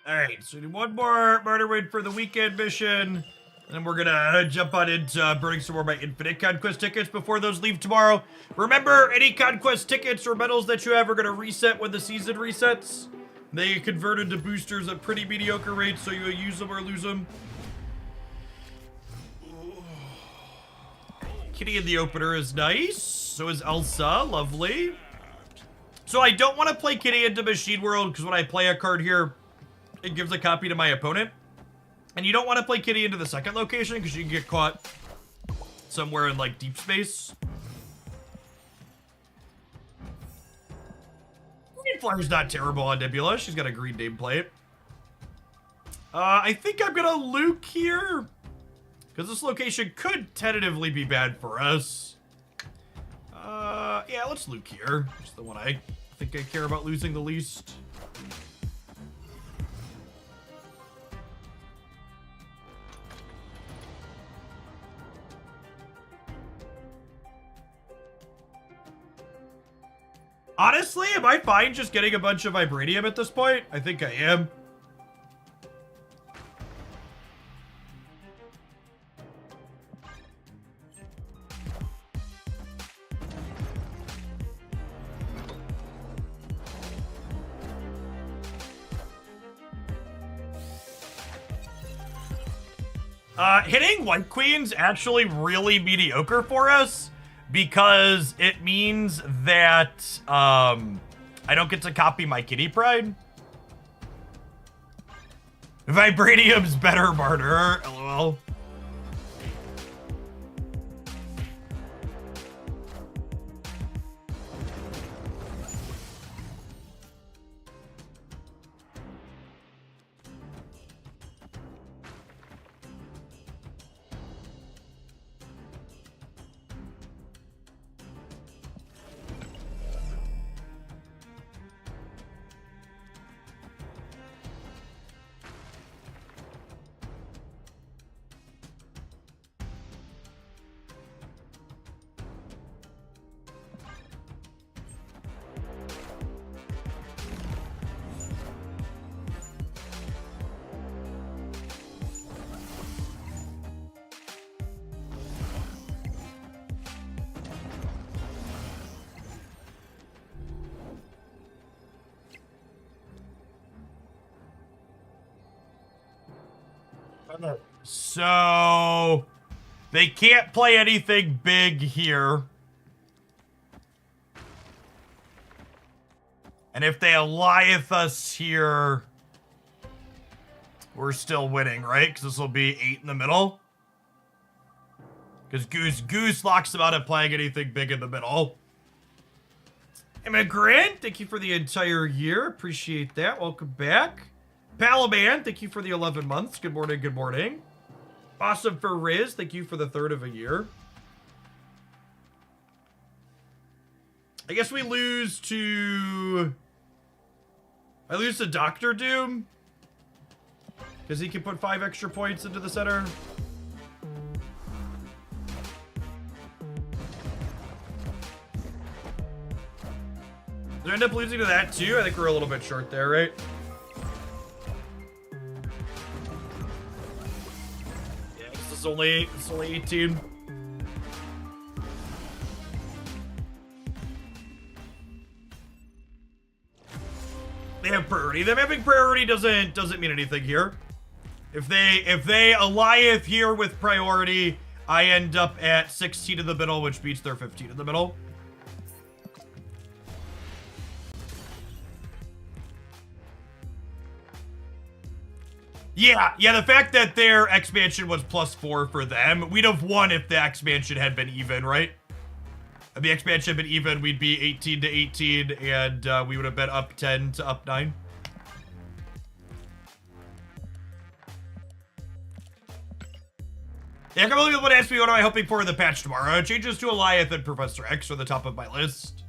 Alright, so we do one more Murder Win for the weekend mission. And then we're gonna jump on into burning some more of my Infinite Conquest tickets before those leave tomorrow. Remember, any Conquest tickets or medals that you have are gonna reset when the season resets. They get converted to boosters at pretty mediocre rates, so you use them or lose them. Kitty in the opener is nice. So is Elsa, lovely. So I don't want to play Kitty into Machine World, because when I play a card here, it gives a copy to my opponent. And you don't want to play Kitty into the second location, because you can get caught somewhere in, like, deep space. Green Flyer's not terrible on Nebula. She's got a green nameplate. I think I'm gonna Luke here, because this location could tentatively be bad for us. Yeah, let's Luke here. It's the one I think I care about losing the least. Honestly, am I fine just getting a bunch of Vibranium at this point? I think I am. Hitting White Queen's actually really mediocre for us, because it means that I don't get to copy my Kitty Pride. Vibranium's better, Martyr. LOL. So they can't play anything big here. And if they Goliath us here, we're still winning, right? Because this will be 8 in the middle. Because Goose locks them out of playing anything big in the middle. Immigrant, thank you for the entire year. Appreciate that. Welcome back. Palaman, thank you for the 11 months. Good morning, good morning. Awesome for Riz, thank you for the 3rd of a year. I guess we lose to... I lose to Dr. Doom. Because he can put 5 extra points into the center. Did I end up losing to that too? I think we're a little bit short there, right? It's only 18. They have priority. Them having priority doesn't mean anything here. If they Goliath here with priority, I end up at 16 in the middle, which beats their 15 in the middle. Yeah, the fact that their expansion was +4 for them, we'd have won if the expansion had been even, right? If the expansion had been even, we'd be 18 to 18, and we would have been up 10 to up 9. Yeah, a couple of people would ask me what am I hoping for in the patch tomorrow. Changes to Goliath and Professor X are the top of my list.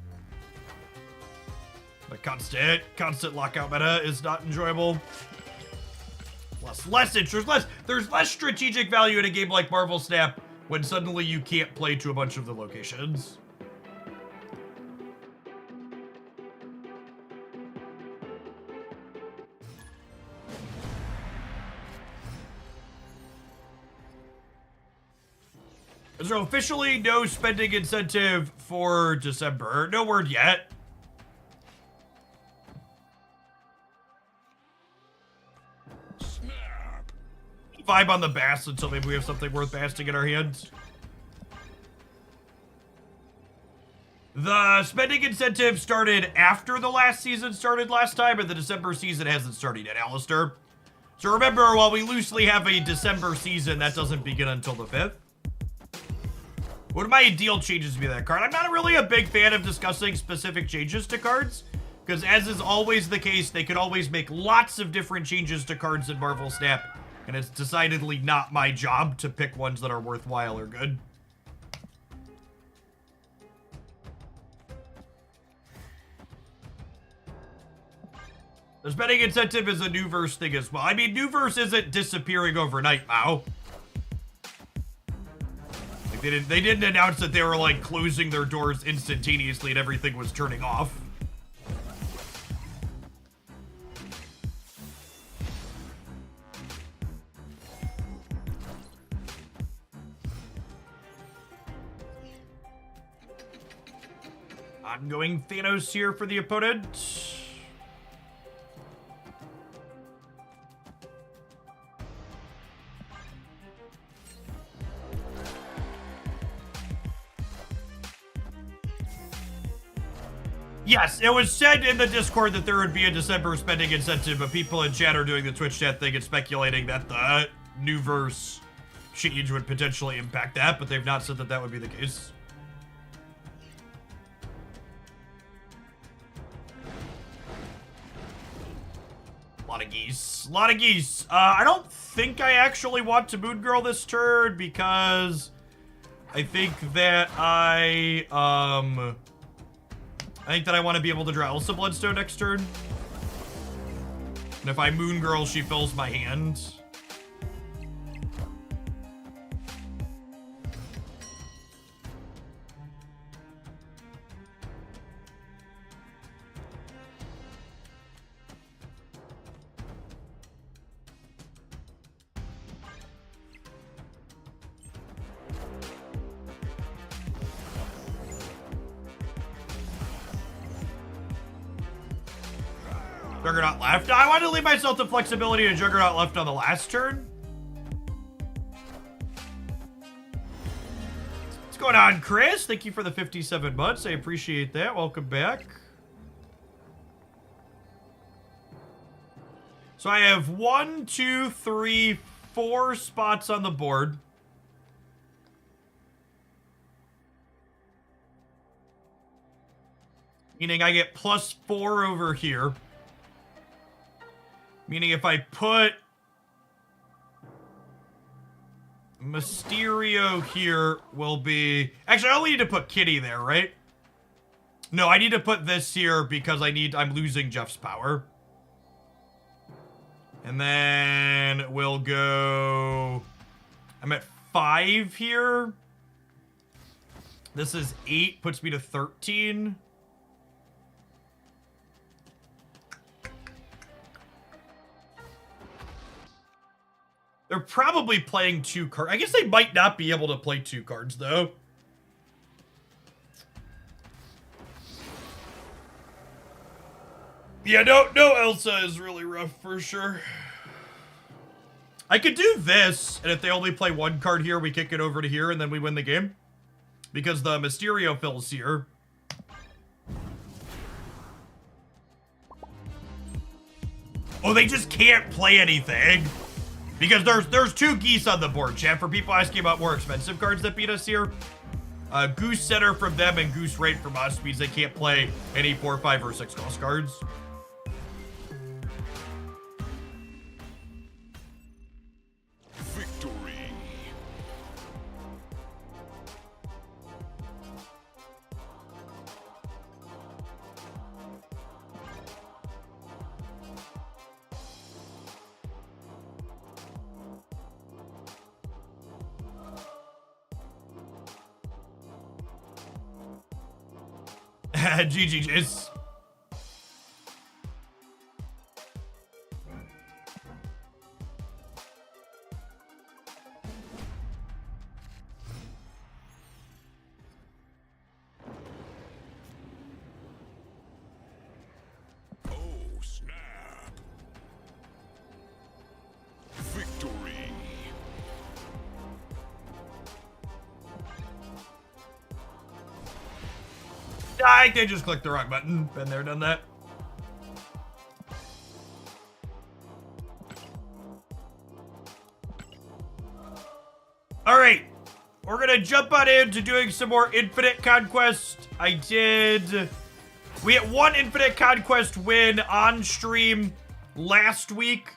The constant lockout meta is not enjoyable. Less interest, there's less strategic value in a game like Marvel Snap when suddenly you can't play to a bunch of the locations. So officially no spending incentive for December. No word yet. Snap. Vibe on the bass until maybe we have something worth basting in our hands. The spending incentive started after the last season started last time, and the December season hasn't started yet, Alistair. So remember, while we loosely have a December season, that doesn't begin until the 5th. What are my ideal changes to be that card? I'm not really a big fan of discussing specific changes to cards, because as is always the case, they could always make lots of different changes to cards in Marvel Snap, and it's decidedly not my job to pick ones that are worthwhile or good. The spending incentive is a new verse thing as well. I mean, new verse isn't disappearing overnight, Mao. Like they didn't announce that they were like closing their doors instantaneously and everything was turning off. Ongoing Thanos here for the opponent. Yes, it was said in the Discord that there would be a December spending incentive, but people in chat are doing the Twitch chat thing and speculating that the new verse change would potentially impact that, but they've not said that that would be the case. A lot of geese. A lot of geese. I don't think I actually want to Moon Girl this turn because I think that I want to be able to draw Elsa Bloodstone next turn. And if I Moon Girl, she fills my hand. Juggernaut left. I wanted to leave myself the flexibility and Juggernaut left on the last turn. What's going on, Chris? Thank you for the 57 months. I appreciate that. Welcome back. So I have 1, 2, 3, 4 spots on the board. Meaning I get +4 over here. Meaning if I put Mysterio here will be... Actually, I only need to put Kitty there, right? No, I need to put this here because I'm losing Jeff's power. And then we'll go... I'm at 5 here. This is 8, puts me to 13. They're probably playing 2 cards. I guess they might not be able to play 2 cards, though. Yeah, no, Elsa is really rough for sure. I could do this, and if they only play 1 card here, we kick it over to here, and then we win the game. Because the Mysterio fills here. Oh, they just can't play anything. Because there's 2 geese on the board, chat. For people asking about more expensive cards that beat us here, Goose Center from them and Goose Rate from us means they can't play any 4, 5, or 6 cost cards. Victory. GG's. I just clicked the wrong button. Been there, done that. All right, we're gonna jump on into doing some more Infinite Conquest. We had one Infinite Conquest win on stream last week,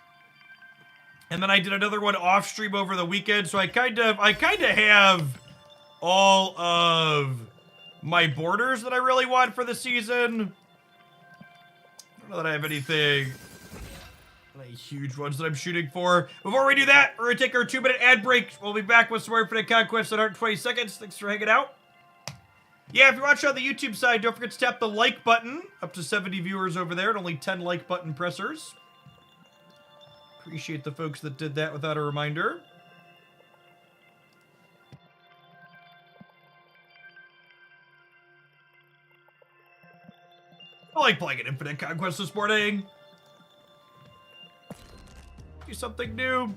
and then I did another one off stream over the weekend. So I kind of have all of my borders that I really want for the season. I don't know that I have any huge ones that I'm shooting for. Before we do that, we're gonna take our 2-minute ad break. We'll be back with some more Infinite Conquest in 120 seconds. Thanks for hanging out. Yeah, if you're watching on the YouTube side, don't forget to tap the like button. Up to 70 viewers over there and only 10 like button pressers. Appreciate the folks that did that without a reminder. I like playing an Infinite Conquest this morning. Do something new.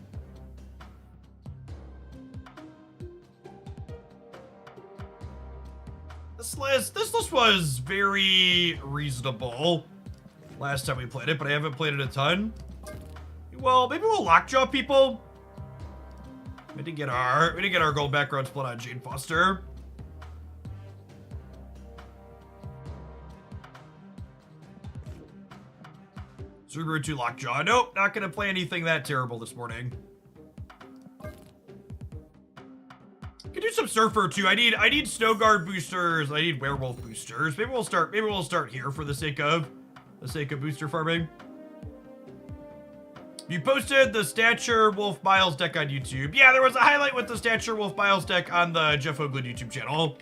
This list was very reasonable last time we played it, but I haven't played it a ton. Well, maybe we'll lockjaw people. We did get our gold background split on Jane Foster. Super 2 lockjaw. Nope, not gonna play anything that terrible this morning. Could do some surfer too. I need snow guard boosters. I need werewolf boosters. Maybe we'll start here for the sake of booster farming. You posted the Stature Wolf Miles deck on YouTube. Yeah, there was a highlight with the Stature Wolf Miles deck on the Jeff Hoagland YouTube channel.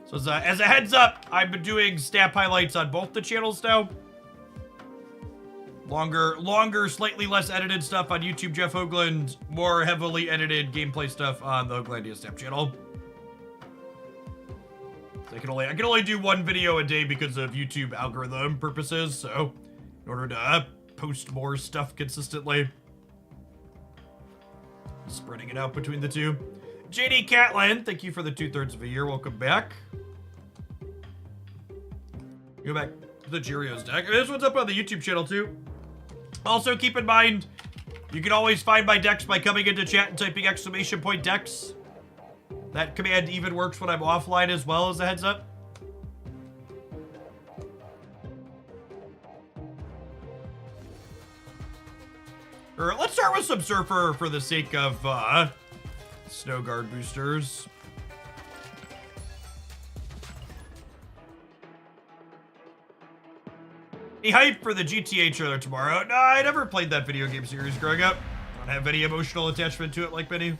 So as a heads up, I've been doing snap highlights on both the channels now. Longer, slightly less edited stuff on YouTube, Jeff Hoagland. More heavily edited gameplay stuff on the Hoaglandia Snap channel. So I can only do one video a day because of YouTube algorithm purposes. So in order to post more stuff consistently, spreading it out between the two. JD Catlin, thank you for the 2/3 of a year. Welcome back. Go back to the Cheerios deck. This one's up on the YouTube channel too. Also, keep in mind, you can always find my decks by coming into chat and typing !decks. That command even works when I'm offline as well, as a heads up. Let's start with some Surfer for the sake of Snow Guard boosters. Any hype for the GTA trailer tomorrow? No, I never played that video game series growing up. Don't have any emotional attachment to it like many.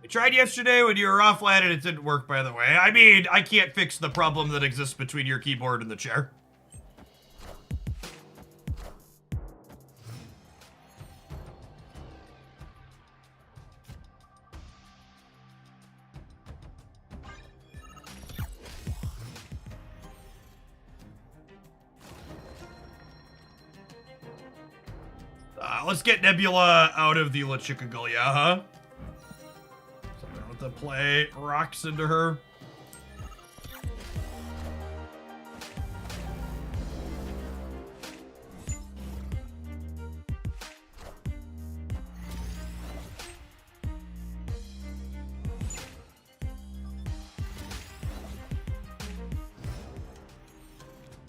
I tried yesterday when you were offline and it didn't work, by the way. I mean, I can't fix the problem that exists between your keyboard and the chair. Let's get Nebula out of the La Chicagolia, huh? So I don't have to play rocks into her.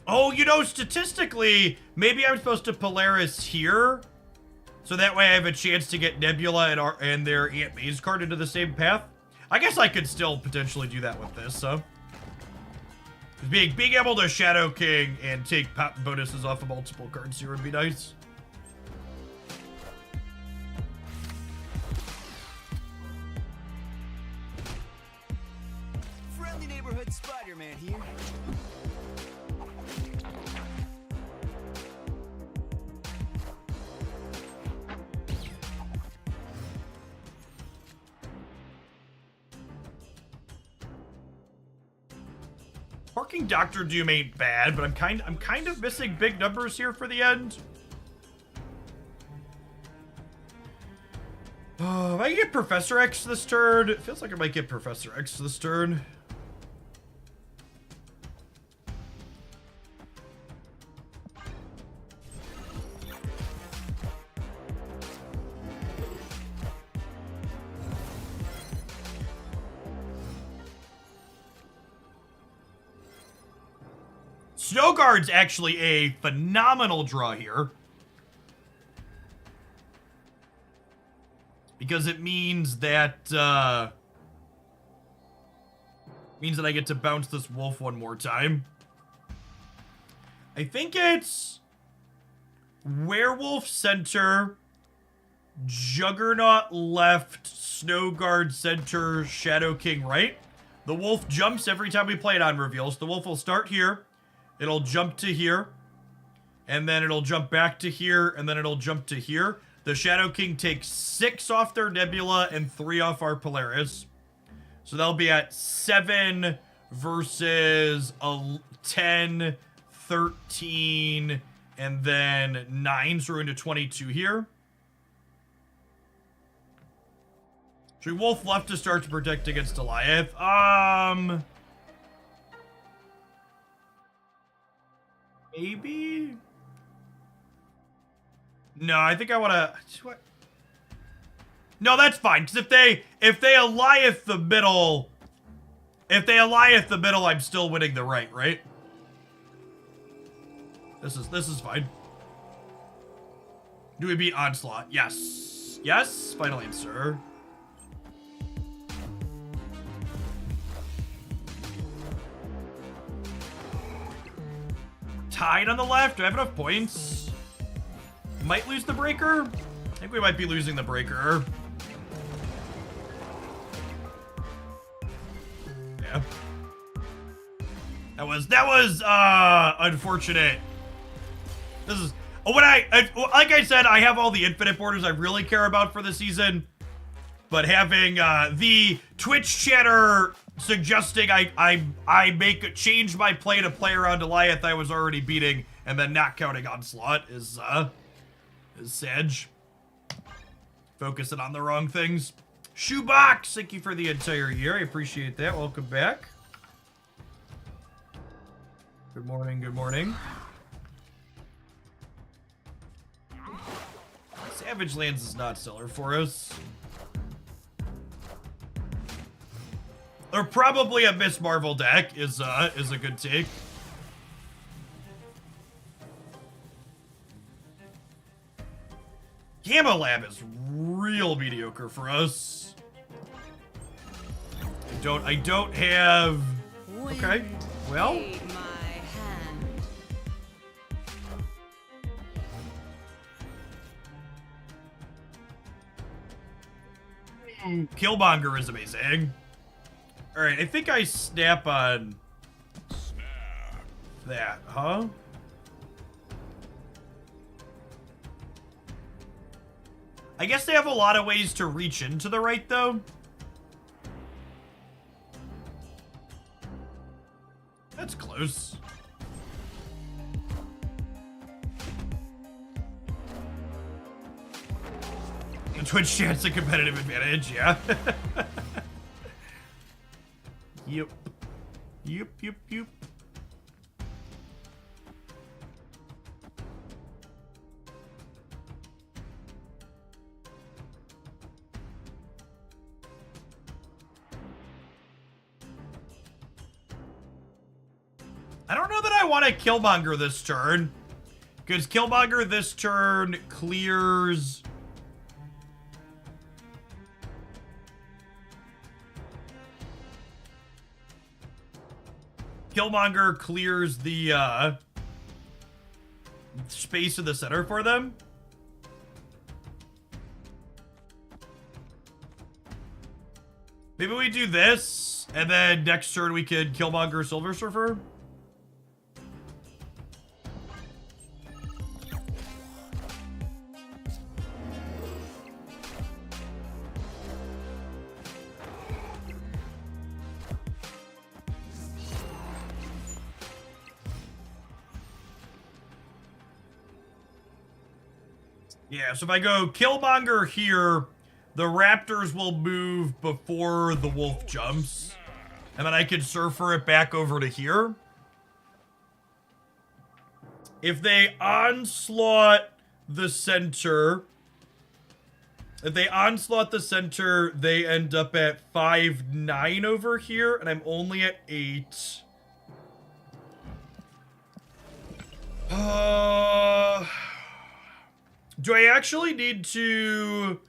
Oh, you know, statistically, maybe I'm supposed to Polaris here. So that way I have a chance to get Nebula and their Aunt May's card into the same path. I guess I could still potentially do that with this, so. Being able to Shadow King and take pop bonuses off of multiple cards here would be nice. Friendly neighborhood Spider-Man here. Parking Doctor Doom ain't bad, but I'm kind of missing big numbers here for the end. Oh, I get Professor X this turn. It feels like I might get Professor X this turn. Snowguard's actually a phenomenal draw here. Because it means that, I get to bounce this wolf one more time. I think it's Werewolf center, Juggernaut left, Snowguard center, Shadow King right. The wolf jumps every time we play it on reveals. The wolf will start here. It'll jump to here. And then it'll jump back to here. And then it'll jump to here. The Shadow King takes 6 off their Nebula and 3 off our Polaris. So they'll be at 7 versus 10, 13, and then 9. So we're into 22 here. So Wolf left to start to protect against Goliath. Maybe? No, I think I want to... No, that's fine, because if they Goliath the middle... If they Goliath the middle, I'm still winning the right? This is fine. Do we beat Onslaught? Yes. Yes? Final answer. Tied on the left. Do I have enough points? Might lose the breaker. I think we might be losing the breaker. Yeah. That was unfortunate. This is when like I said, I have all the infinite borders I really care about for the season. But having the Twitch chatter suggesting I change my play to play around Goliath I was already beating and then not counting Onslaught is Sedge. Focusing on the wrong things. Shoebox, thank you for the entire year. I appreciate that. Welcome back. Good morning, good morning. Savage Lands is not stellar for us. Or probably a Miss Marvel deck is a good take. Gamma Lab is real mediocre for us. I don't have... Okay, well... Killmonger is amazing. Alright, I think I snap on that, huh? I guess they have a lot of ways to reach into the right, though. That's close. The Twitch chat's a competitive advantage, yeah. Yep. I don't know that I want to Killmonger this turn. Because Killmonger this turn clears... Killmonger clears the space in the center for them. Maybe we do this, and then next turn we could Killmonger Silver Surfer. Yeah, so if I go Killmonger here, the raptors will move before the wolf jumps. And then I can surfer it back over to here. If they onslaught the center... If they onslaught the center, they end up at 5-9 over here, and I'm only at 8. Do I actually need to...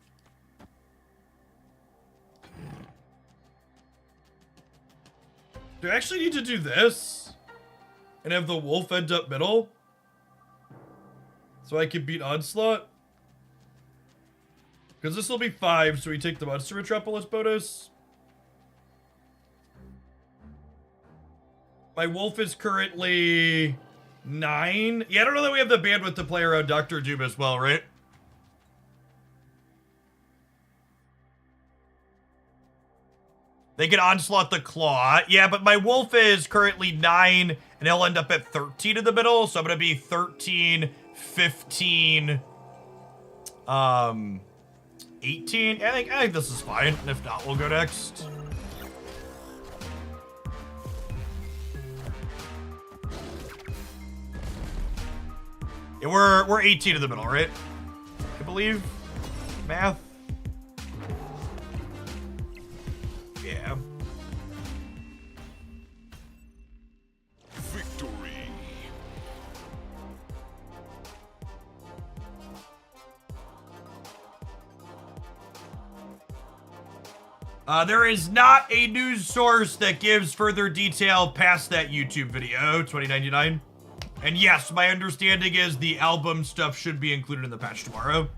Do I actually need to do this? And have the wolf end up middle? So I can beat Onslaught? Because this will be 5, so we take the Monster Metropolis bonus. My wolf is currently 9. Yeah, I don't know that we have the bandwidth to play around Dr. Doom as well, right? They can onslaught the claw. Yeah, but my wolf is currently 9, and he'll end up at 13 in the middle, so I'm going to be 13, 15, 18. I think this is fine. And if not, we'll go next. Yeah, we're 18 in the middle, right? I believe. Math. Yeah. Victory. There is not a news source that gives further detail past that YouTube video, $20.99. And yes, my understanding is the album stuff should be included in the patch tomorrow.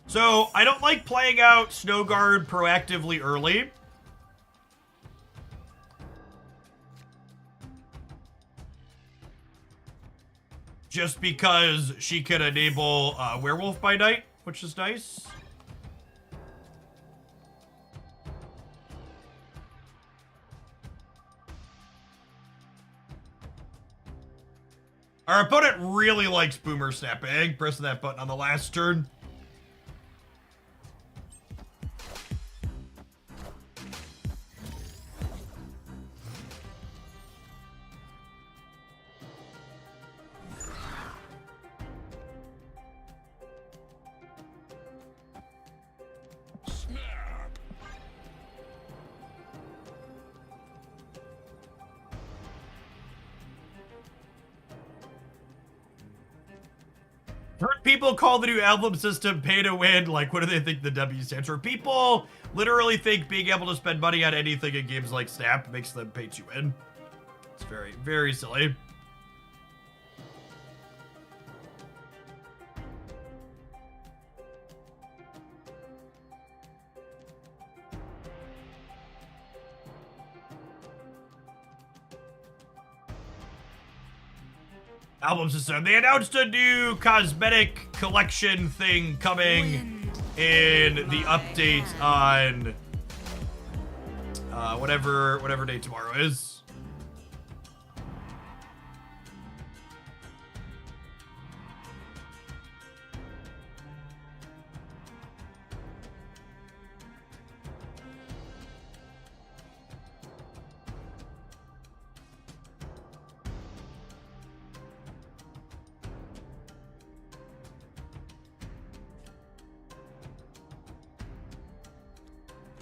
So, I don't like playing out Snowguard proactively early. Just because she can enable Werewolf by Night, which is nice. Our opponent really likes Boomer Snapping, pressing that button on the last turn. Heard people call the new album system pay to win. Like, what do they think the W stands for? People literally think being able to spend money on anything in games like Snap makes them pay to win. It's very, very silly. Album system. They announced a new cosmetic collection thing coming in the update on whatever day tomorrow is.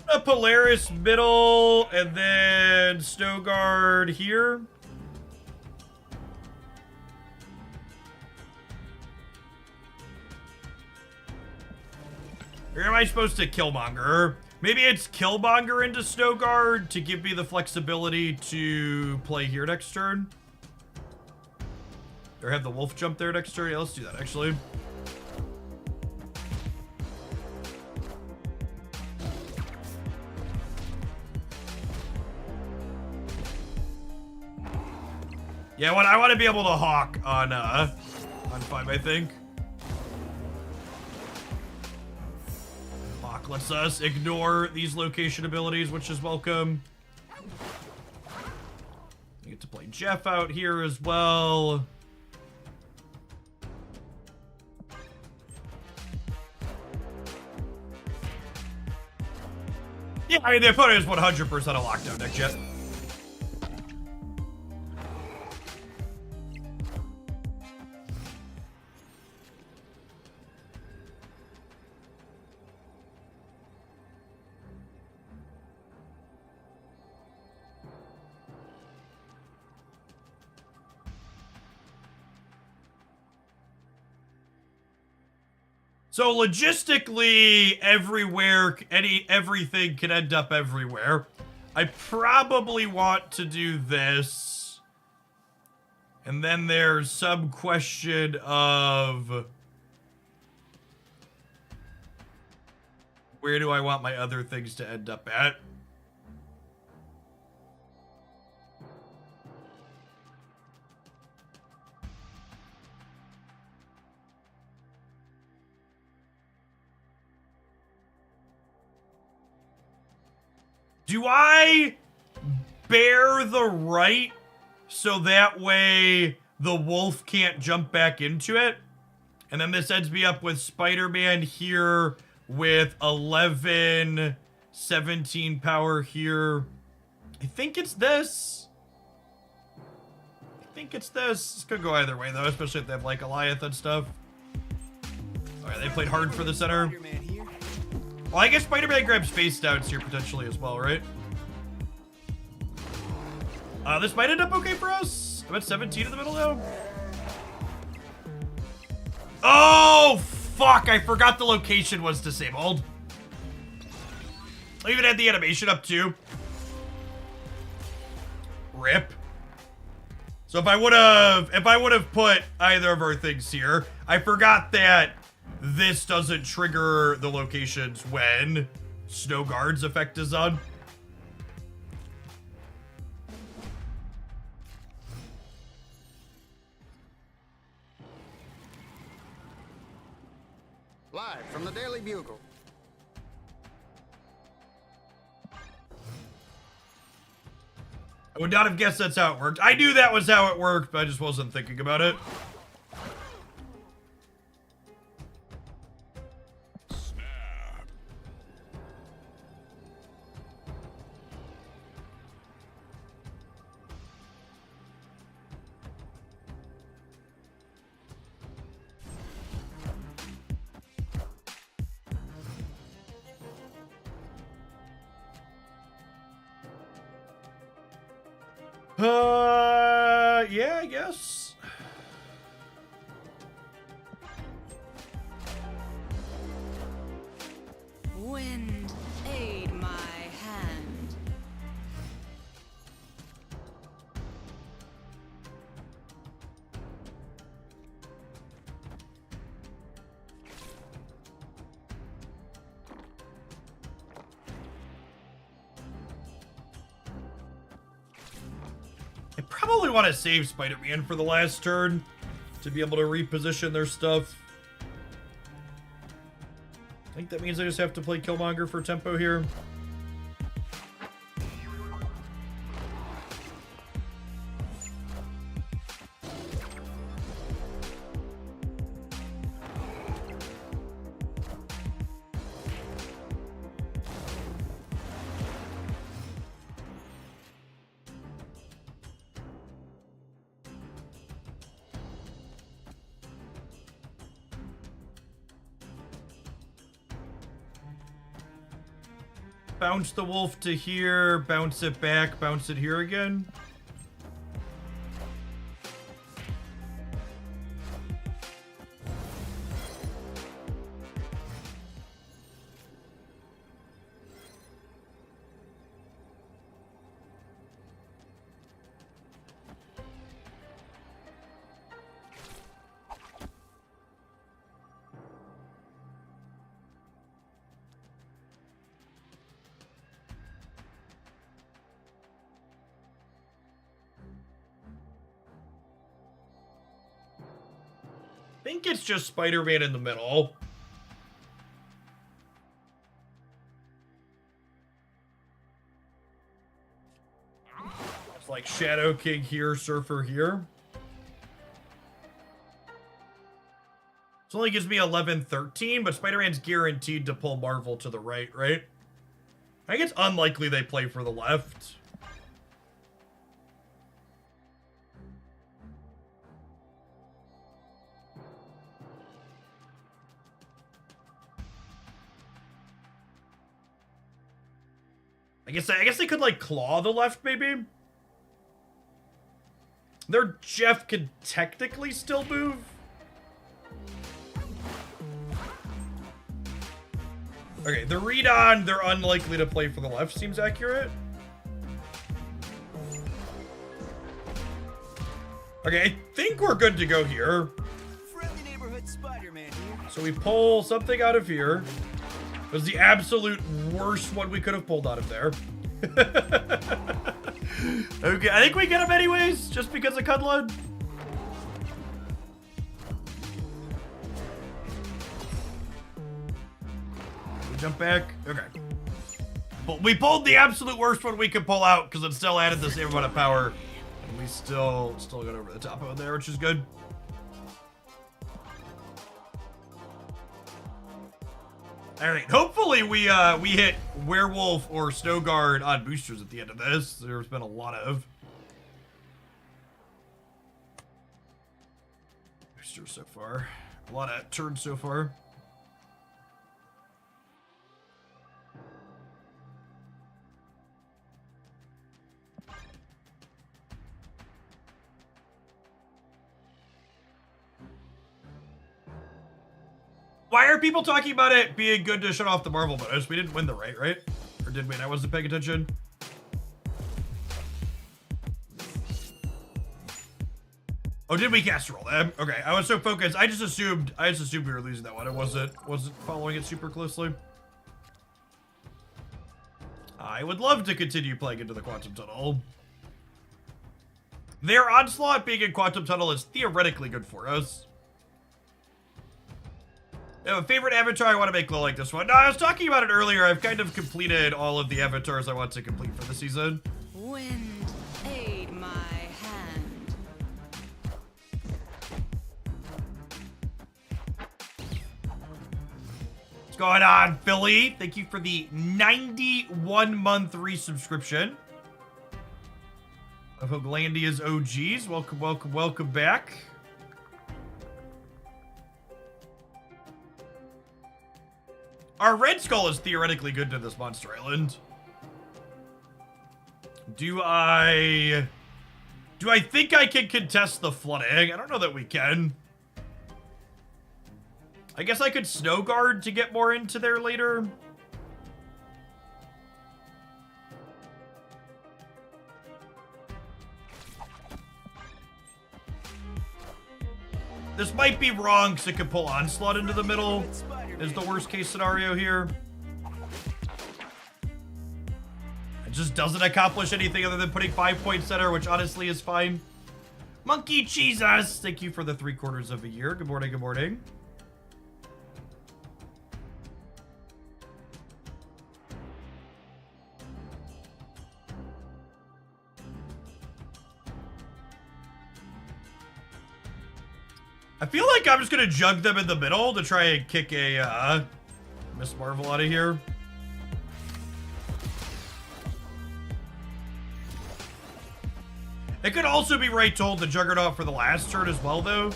A Polaris middle, and then Snowguard here. Or am I supposed to Killmonger? Maybe it's Killmonger into Snowguard to give me the flexibility to play here next turn. Or have the wolf jump there next turn. Yeah, let's do that actually. Yeah, I want to be able to hawk on 5, I think. Hawk lets us ignore these location abilities, which is welcome. You get to play Jeff out here as well. Yeah, I mean, the opponent is 100% a lockdown deck, Jet. So logistically, everything can end up everywhere. I probably want to do this. And then there's some question of where do I want my other things to end up at? Do I bear the right so that way the wolf can't jump back into it? And then this ends me up with Spider-Man here with 11, 17 power here. I think it's this. This could go either way though, especially if they have like Goliath and stuff. Alright, they played hard for the center. Spider-Man here. Well, I guess Spider-Man grabs face downs here potentially as well, right? This might end up okay for us. I'm at 17 in the middle now. Oh, fuck. I forgot the location was disabled. I even had the animation up too. Rip. So if I would have put either of our things here, I forgot that this doesn't trigger the locations when Snow Guard's effect is on. Live from the Daily Bugle. I would not have guessed that's how it worked. I knew that was how it worked, but I just wasn't thinking about it. Yeah, I guess. Wind, aid my hand. I probably want to save Spider-Man for the last turn to be able to reposition their stuff. I think that means I just have to play Killmonger for tempo here. Bounce the wolf to here, bounce it back, bounce it here again. I think it's just Spider-Man in the middle. It's like Shadow King here, Surfer here. This only gives me 11-13, but Spider-Man's guaranteed to pull Marvel to the right, right? I think it's unlikely they play for the left. I guess they could like claw the left, maybe. Their Jeff could technically still move. Okay, the read on they're unlikely to play for the left seems accurate. Okay, I think we're good to go here. Friendly neighborhood Spider-Man here. So we pull something out of here. It was the absolute worst one we could have pulled out of there. Okay, I think we get him anyways, just because of Cudlin. We jump back. Okay. But we pulled the absolute worst one we could pull out because it still added the same amount of power. And we still got over the top of it there, which is good. All right, hopefully we hit Werewolf or Snow Guard on boosters at the end of this. There's been a lot of boosters so far. A lot of turns so far. Why are people talking about it being good to shut off the Marvel bonus? We didn't win the right? Or did we? I wasn't paying attention. Oh, did we cast roll them? Okay, I was so focused. I just assumed we were losing that one. I wasn't following it super closely. I would love to continue playing into the Quantum Tunnel. Their Onslaught being in Quantum Tunnel is theoretically good for us. A favorite avatar I want to make glow like this one. No, I was talking about it earlier. I've kind of completed all of the avatars I want to complete for the season. Wind, aid my hand. What's going on, Philly? Thank you for the 91-month resubscription of Hoaglandia's OGs. Welcome, welcome, welcome back. Our Red Skull is theoretically good to this Monster Island. Do I think I can contest the flooding? I don't know that we can. I guess I could Snow Guard to get more into there later. This might be wrong because it could pull Onslaught into the middle. Is the worst case scenario here. It just doesn't accomplish anything other than putting 5-point center, which honestly is fine. Monkey Jesus, thank you for the 3/4 of a year. Good morning, good morning. I feel like I'm just gonna jug them in the middle to try and kick a Miss Marvel out of here. It could also be right told the Juggernaut for the last turn as well, though.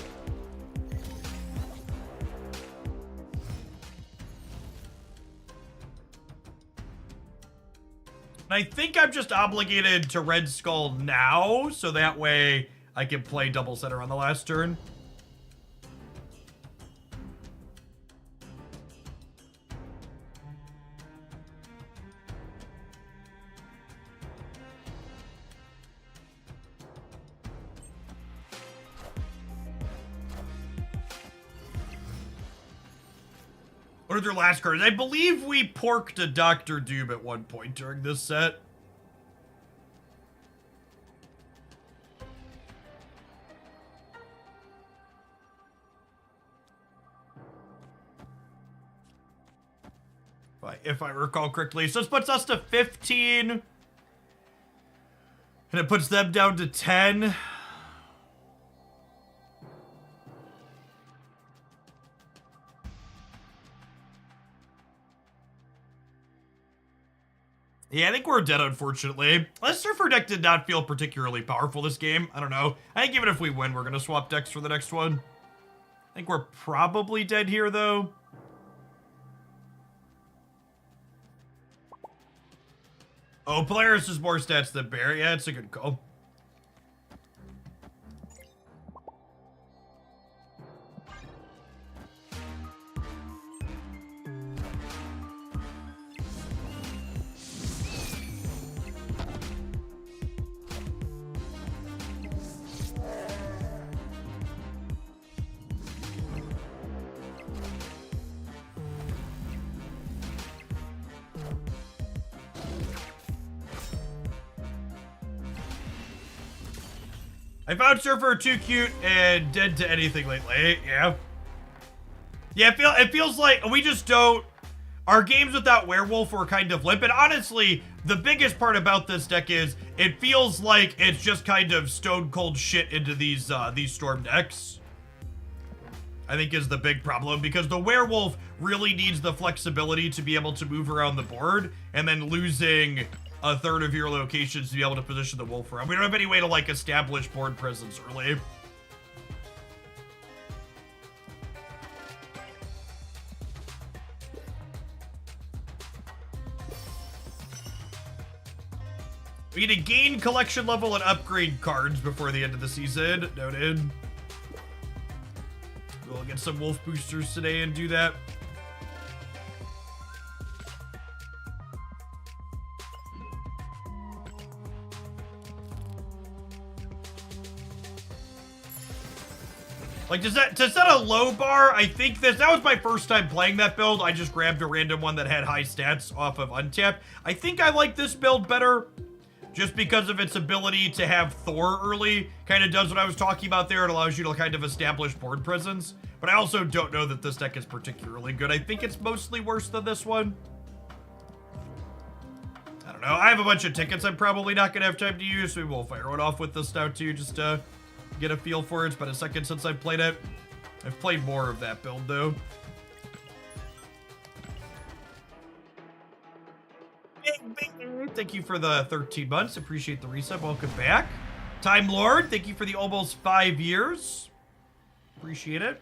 And I think I'm just obligated to Red Skull now, so that way I can play double center on the last turn. What are their last cards? I believe we porked a Dr. Doom at one point during this set. If I recall correctly. So this puts us to 15. And it puts them down to 10. Yeah, I think we're dead, unfortunately. This Surfer deck did not feel particularly powerful this game. I don't know. I think even if we win, we're going to swap decks for the next one. I think we're probably dead here, though. Oh, Polaris has more stats than Bear. Yeah, it's a good call. I found Surfer too cute and dead to anything lately. Yeah. Yeah, it feels like we just don't... Our games without Werewolf were kind of limp. And honestly, the biggest part about this deck is it feels like it's just kind of stone cold shit into these Storm decks. I think is the big problem, because the Werewolf really needs the flexibility to be able to move around the board, and then losing a third of your locations to be able to position the Wolf around. We don't have any way to, like, establish board presence early. We need to gain collection level and upgrade cards before the end of the season. Noted. We'll get some Wolf boosters today and do that. Like, to set a low bar, I think that was my first time playing that build. I just grabbed a random one that had high stats off of Untap. I think I like this build better, just because of its ability to have Thor early. Kind of does what I was talking about there. It allows you to kind of establish board presence. But I also don't know that this deck is particularly good. I think it's mostly worse than this one. I don't know. I have a bunch of tickets I'm probably not going to have time to use. So we'll fire one off with this now too, just to get a feel for it. It's been a second since I've played it. I've played more of that build though. Thank you for the 13 months. Appreciate the reset. Welcome back. Time Lord, thank you for the almost 5 years. Appreciate it.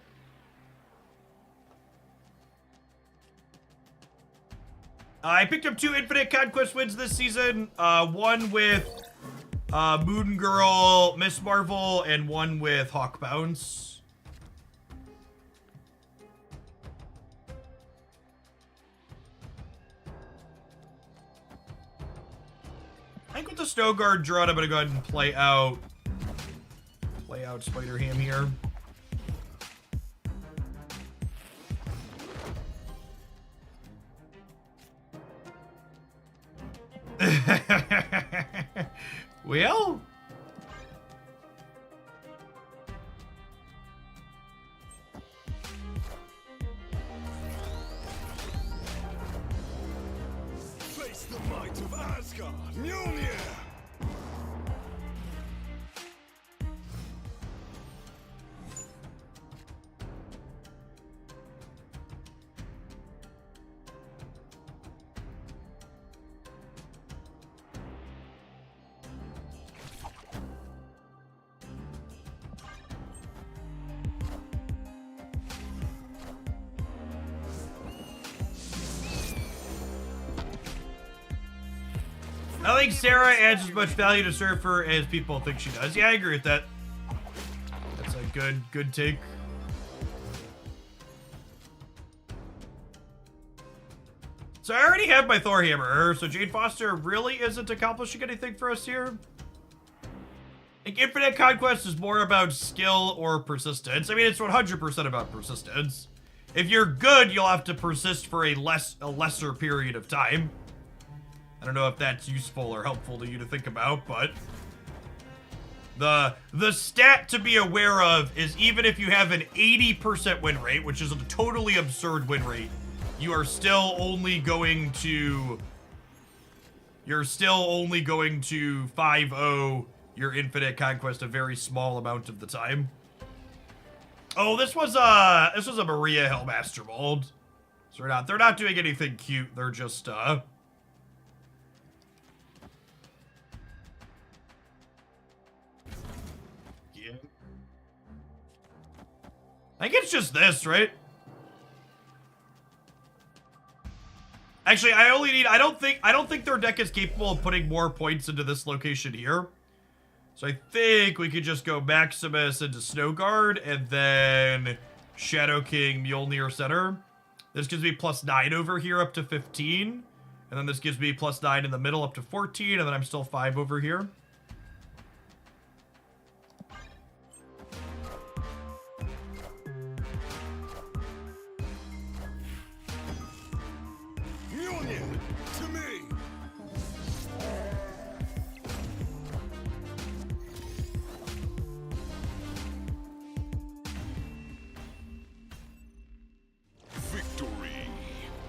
I picked up 2 Infinite Conquest wins this season. One with Moon Girl, Miss Marvel, and one with Hawk Bounce. I think with the Snow Guard drawn, I'm gonna go ahead and play out Spider Ham here. Well, Face the might of Asgard, Mjolnir! I think Sarah adds as much value to Surfer as people think she does. Yeah, I agree with that. That's a good take. So I already have my Thor Hammer, so Jane Foster really isn't accomplishing anything for us here. I think Infinite Conquest is more about skill or persistence. I mean, it's 100% about persistence. If you're good, you'll have to persist for a lesser period of time. I don't know if that's useful or helpful to you to think about, but the stat to be aware of is even if you have an 80% win rate, which is a totally absurd win rate, you are still only going to you're still only going to 5-0 your Infinite Conquest a very small amount of the time. Oh, this was a Maria Hellmaster mold. So they're not doing anything cute. They're just yeah. I think it's just this, right? Actually, I don't think their deck is capable of putting more points into this location here. So I think we could just go Maximus into Snowguard and then Shadow King Mjolnir Center. This gives me +9 over here up to 15. And then this gives me +9 in the middle up to 14, and then I'm still 5 over here. Mjolnir, to me. Victory.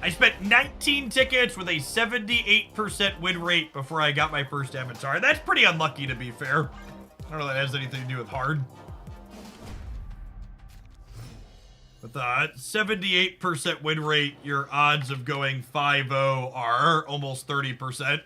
I spent 19 tickets with a 78% win rate before I got my first avatar. That's pretty unlucky, to be fair. I don't know if that has anything to do with hard. With the 78% win rate, your odds of going 5-0 are almost 30%.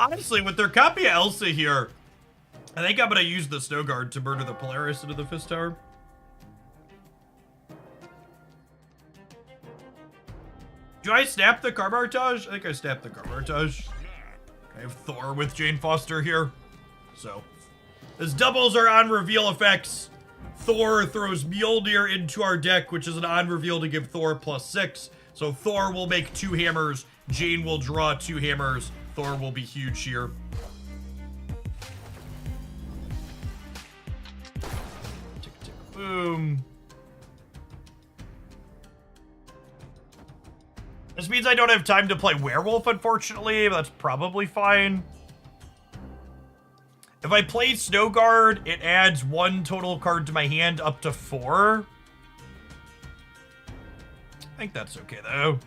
Honestly, with their copy of Elsa here, I think I'm going to use the Snow Guard to murder the Polaris into the Fist Tower. Do I snap the Carbartage? I think I snapped the Carbartage. I have Thor with Jane Foster here. So, as doubles are on reveal effects, Thor throws Mjolnir into our deck, which is an on reveal to give Thor +6. So Thor will make 2 hammers, Jane will draw 2 hammers, Thor will be huge here. Tick, tick, boom. This means I don't have time to play Werewolf, unfortunately, but that's probably fine. If I play Snow Guard, it adds 1 total card to my hand up to 4. I think that's okay, though.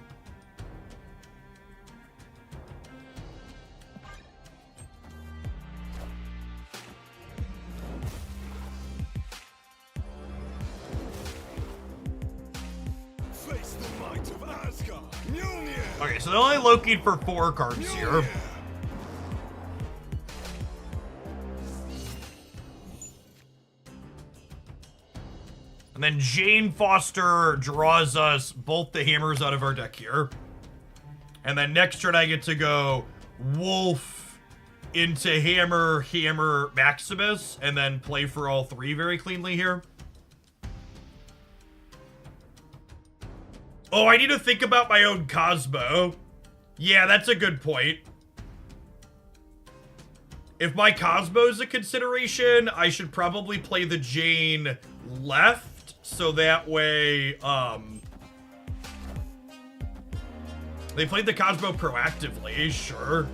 Face the might of Asgard. Mjolnir. Okay, so they're only looking for 4 cards here. Mjolnir. And then Jane Foster draws us both the hammers out of our deck here. And then next turn I get to go Wolf into Hammer, Hammer, Maximus, and then play for all 3 very cleanly here. Oh, I need to think about my own Cosmo. Yeah, that's a good point. If my Cosmo is a consideration, I should probably play the Jane left. So that way, they played the Cosmo proactively, sure.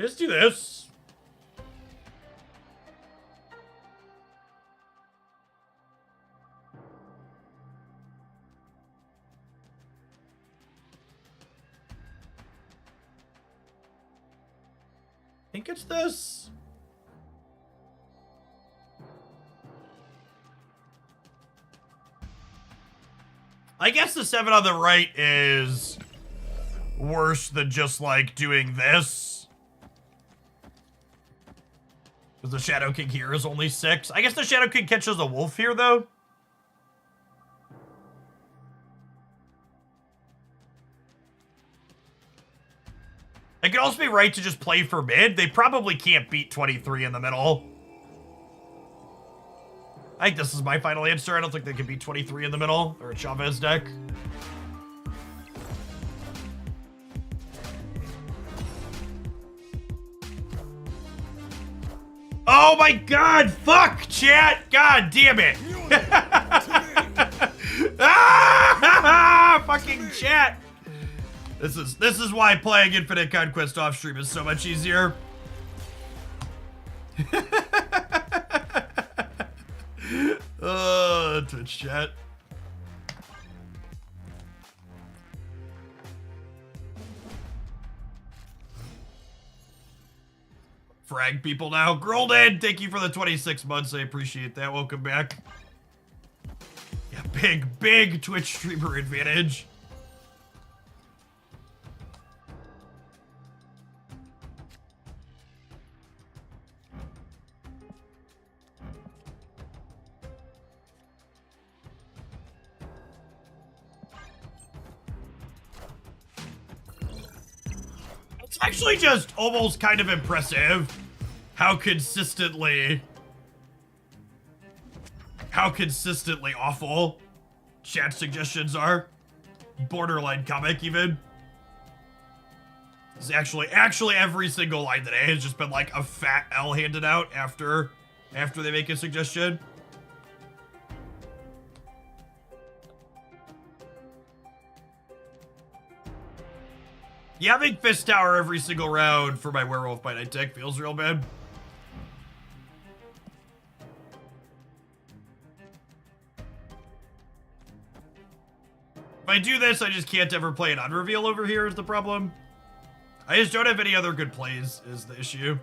Let's do this. I think it's this. I guess the 7 on the right is worse than just, like, doing this. Because the Shadow King here is only 6. I guess the Shadow King catches a wolf here, though. It could also be right to just play for mid. They probably can't beat 23 in the middle. I think this is my final answer. I don't think they can beat 23 in the middle, or a Chavez deck. Oh my god, fuck, chat! God damn it! Ah, fucking chat! This is why playing Infinite Conquest off stream is so much easier. Twitch chat. Frag people now. Grolden, thank you for the 26 months. I appreciate that. Welcome back. Yeah, big Twitch streamer advantage. It's actually just almost kind of impressive how consistently awful chat suggestions are. Borderline comic even. It's actually every single line today has just been like a fat L handed out after they make a suggestion. Yeah, having Fist Tower every single round for my Werewolf by Night deck feels real bad. If I do this, I just can't ever play an unreveal over here is the problem. I just don't have any other good plays is the issue.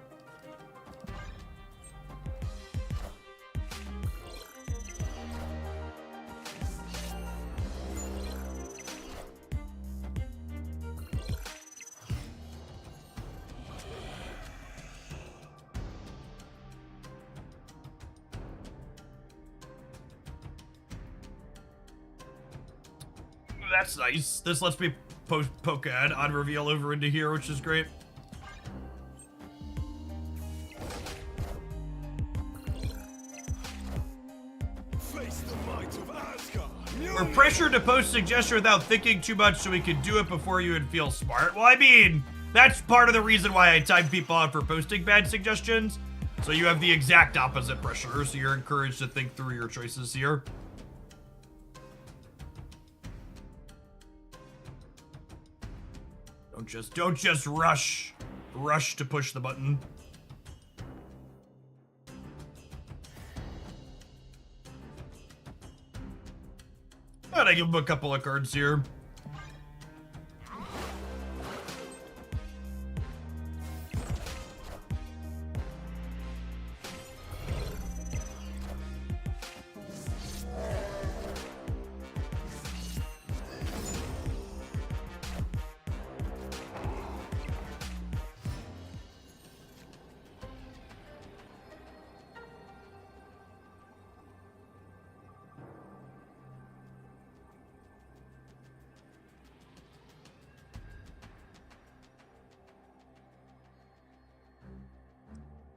That's nice. This lets me poke an on reveal over into here, which is great. Face the might of Asgard. We're pressured to post suggestion without thinking too much so we can do it before you would feel smart. Well, I mean, that's part of the reason why I time people out for posting bad suggestions. So you have the exact opposite pressure, so you're encouraged to think through your choices here. Don't just rush to push the button. And I give him a couple of cards here.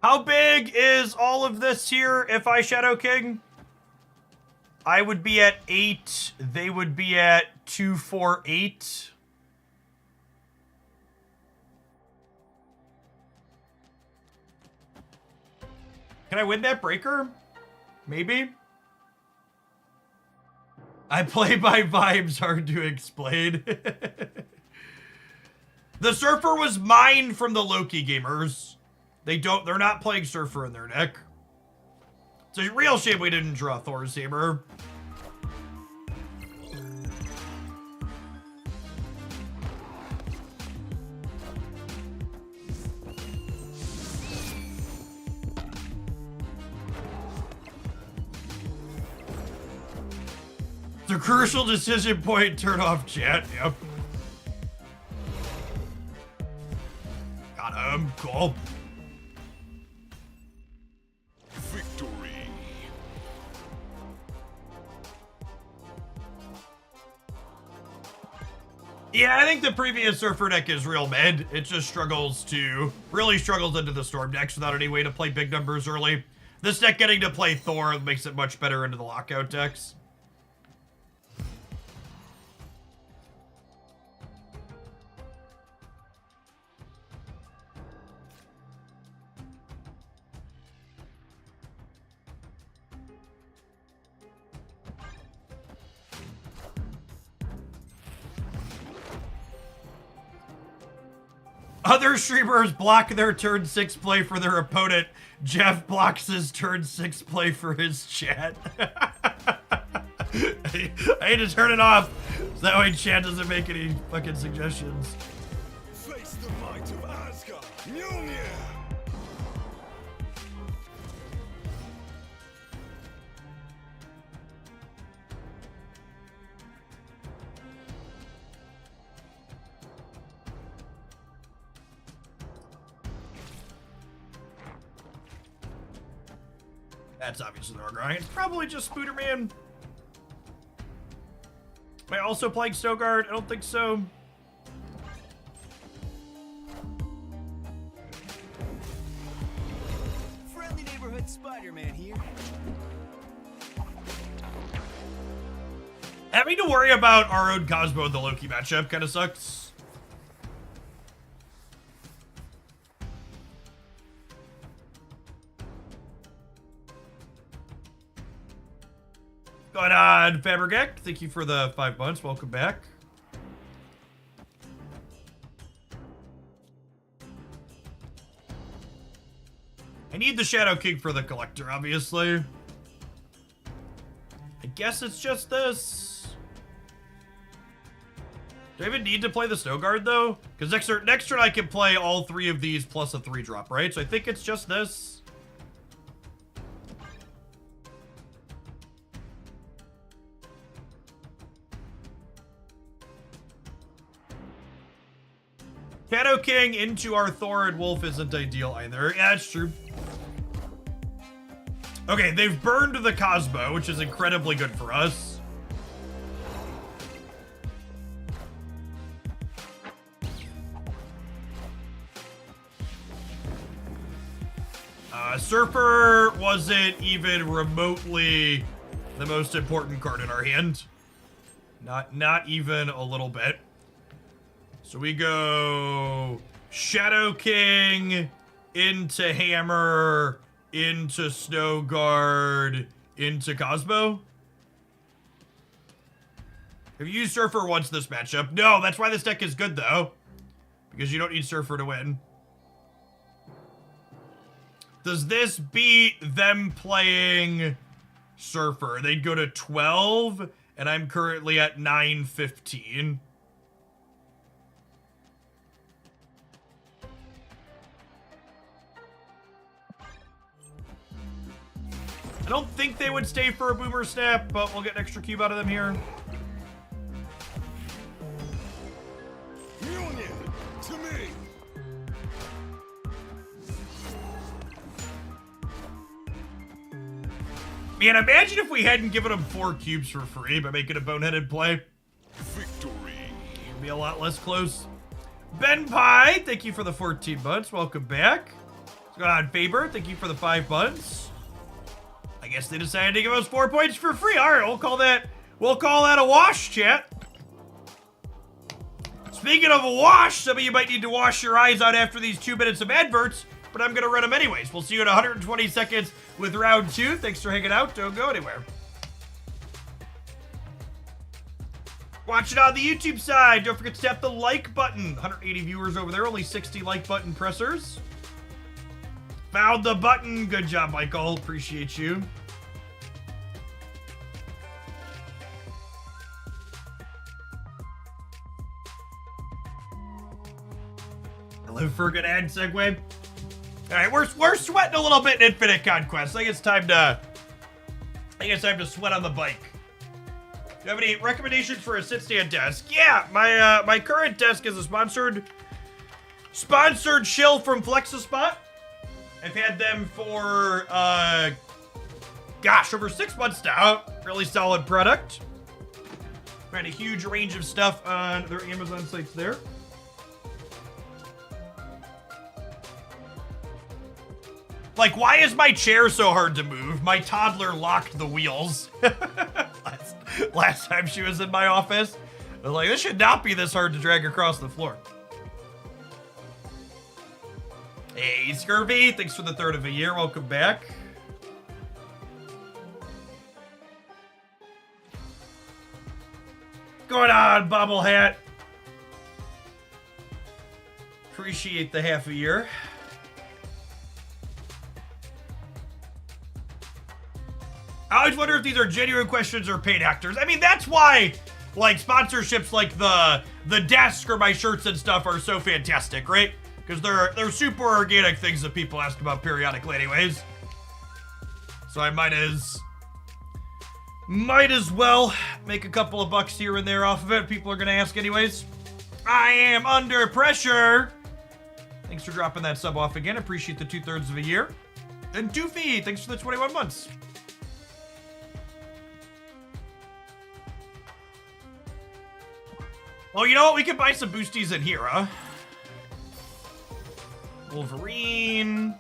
How big is all of this here if I Shadow King? I would be at 8. They would be at 2, 4, 8. Can I win that breaker? Maybe. I play by vibes, hard to explain. The Surfer was mine from the Loki gamers. They're not playing Surfer in their deck. It's a real shame we didn't draw Thor's Hammer. It's a A crucial decision point, turn off chat, yep. Got him, cool. Victory. Yeah, I think the previous Surfer deck is real mid. It just really struggles into the Storm decks without any way to play big numbers early. This deck getting to play Thor makes it much better into the Lockout decks. Other streamers block their turn 6 play for their opponent. Jeff blocks his turn 6 play for his chat. I need to turn it off so that way chat doesn't make any fucking suggestions. Face the might of Asgard. Mjolnir. That's obviously the wrong drawing. It's probably just Spooderman. Am I also playing Snowguard? I don't think so. Friendly neighborhood Spider-Man here. Having to worry about our own Cosmo in the Loki matchup kind of sucks. Going on, Fabricek. Thank you for the 5 months. Welcome back. I need the Shadow King for the Collector, obviously. I guess it's just this. Do I even need to play the Snow Guard, though? Because next turn I can play all 3 of these plus a 3-drop, right? So I think it's just this. Shadow King into our Thor and Wolf isn't ideal either. Yeah, that's true. Okay, they've burned the Cosmo, which is incredibly good for us. Surfer wasn't even remotely the most important card in our hand. Not even a little bit. So we go Shadow King into Hammer, into Snow Guard, into Cosmo. Have you used Surfer once this matchup? No, that's why this deck is good though. Because you don't need Surfer to win. Does this beat them playing Surfer? They'd go to 12, and I'm currently at 9-15. I don't think they would stay for a Boomer Snap, but we'll get an extra cube out of them here. Mjolnir. To me. Man, imagine if we hadn't given them 4 cubes for free by making a boneheaded play. Victory. It'd be a lot less close. Ben Pie, thank you for the 14 months. Welcome back. What's going on, Faber? Thank you for the 5 months. I guess they decided to give us 4 points for free. All right, we'll call that a wash, chat. Speaking of a wash, some of you might need to wash your eyes out after these 2 minutes of adverts, but I'm gonna run them anyways. We'll see you in 120 seconds with round 2. Thanks for hanging out. Don't go anywhere. Watch it on the YouTube side. Don't forget to tap the like button. 180 viewers over there, only 60 like button pressers. Found the button. Good job, Michael. Appreciate you. I live for a good ad segue. All right, we're sweating a little bit in Infinite Conquest. I think it's time to sweat on the bike. you have any recommendations for a sit-stand desk? Yeah, my current desk is a sponsored shill from Flexispot. I've had them for, gosh, over 6 months now. Really solid product. Found a huge range of stuff on their Amazon sites there. Like, why is my chair so hard to move? My toddler locked the wheels. Last time she was in my office. I was like, this should not be this hard to drag across the floor. Hey, Scurvy, thanks for the 3rd of a year. Welcome back. Going on, bobble hat? Appreciate the half a year. I always wonder if these are genuine questions or paid actors. I mean, that's why, like, sponsorships like the desk or my shirts and stuff are so fantastic, right? Because they're super organic things that people ask about periodically anyways. So I might as well make a couple of bucks here and there off of it. People are going to ask anyways. I am under pressure. Thanks for dropping that sub off again. Appreciate the 2/3 of a year. And Doofy, thanks for the 21 months. Oh, you know what? We could buy some boosties in here, huh? Wolverine.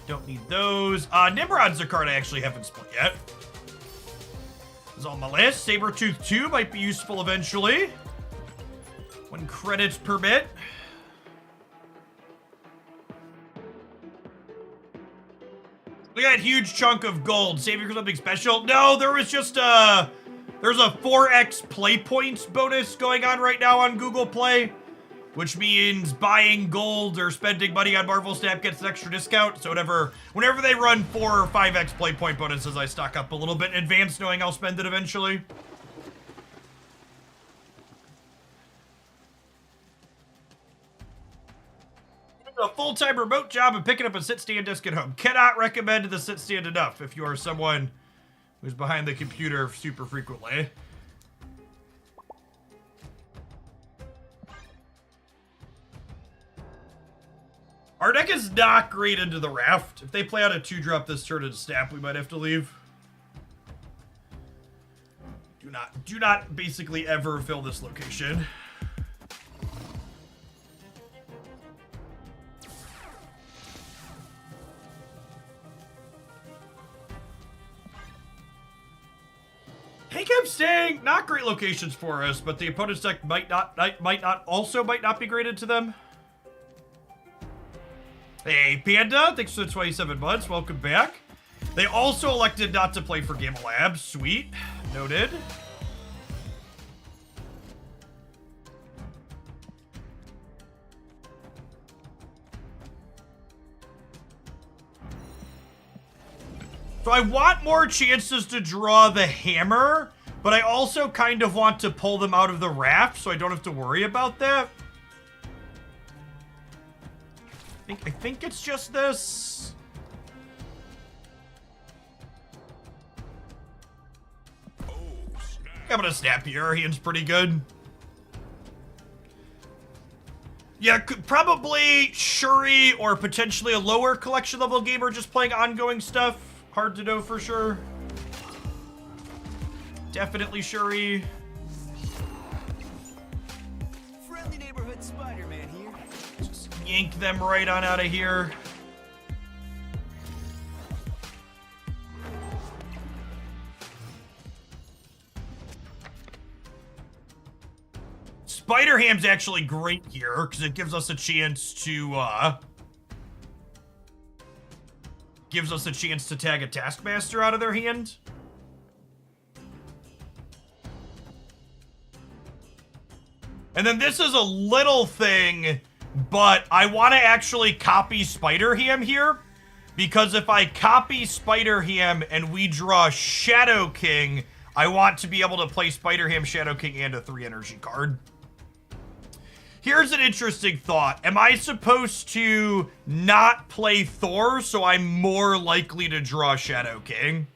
Don't need those. Nimrod's a card I actually haven't split yet. Is on my list. Sabretooth 2 might be useful eventually. When credits permit. Look at that huge chunk of gold. Saving for something special? No, there was just there's a 4x play points bonus going on right now on Google Play, which means buying gold or spending money on Marvel Snap gets an extra discount. So whenever they run 4 or 5x play point bonuses, I stock up a little bit in advance, knowing I'll spend it eventually. A full-time remote job and picking up a sit-stand desk at home. Cannot recommend the sit-stand enough if you are someone who's behind the computer super frequently. Our deck is not great into the Raft. If they play out a 2-drop this turn and snap, we might have to leave. Do not basically ever fill this location. I think I'm saying not great locations for us, but the opponent's deck might not be graded to them. Hey, Panda, thanks for the 27 months. Welcome back. They also elected not to play for Gamma Labs. Sweet. Noted. So I want more chances to draw the hammer, but I also kind of want to pull them out of the Raft so I don't have to worry about that. I think it's just this. I'm gonna snap here. Hand's pretty good. Yeah, probably Shuri or potentially a lower collection level gamer just playing ongoing stuff. Hard to know for sure. Definitely Shuri. Friendly neighborhood Spider-Man here. Just yank them right on out of here. Spider-Ham's actually great here because it gives us a chance to tag a Taskmaster out of their hand. And then this is a little thing, but I want to actually copy Spider-Ham here, because if I copy Spider-Ham and we draw Shadow King, I want to be able to play Spider-Ham, Shadow King, and a 3 energy card. Here's an interesting thought. Am I supposed to not play Thor so I'm more likely to draw Shadow King?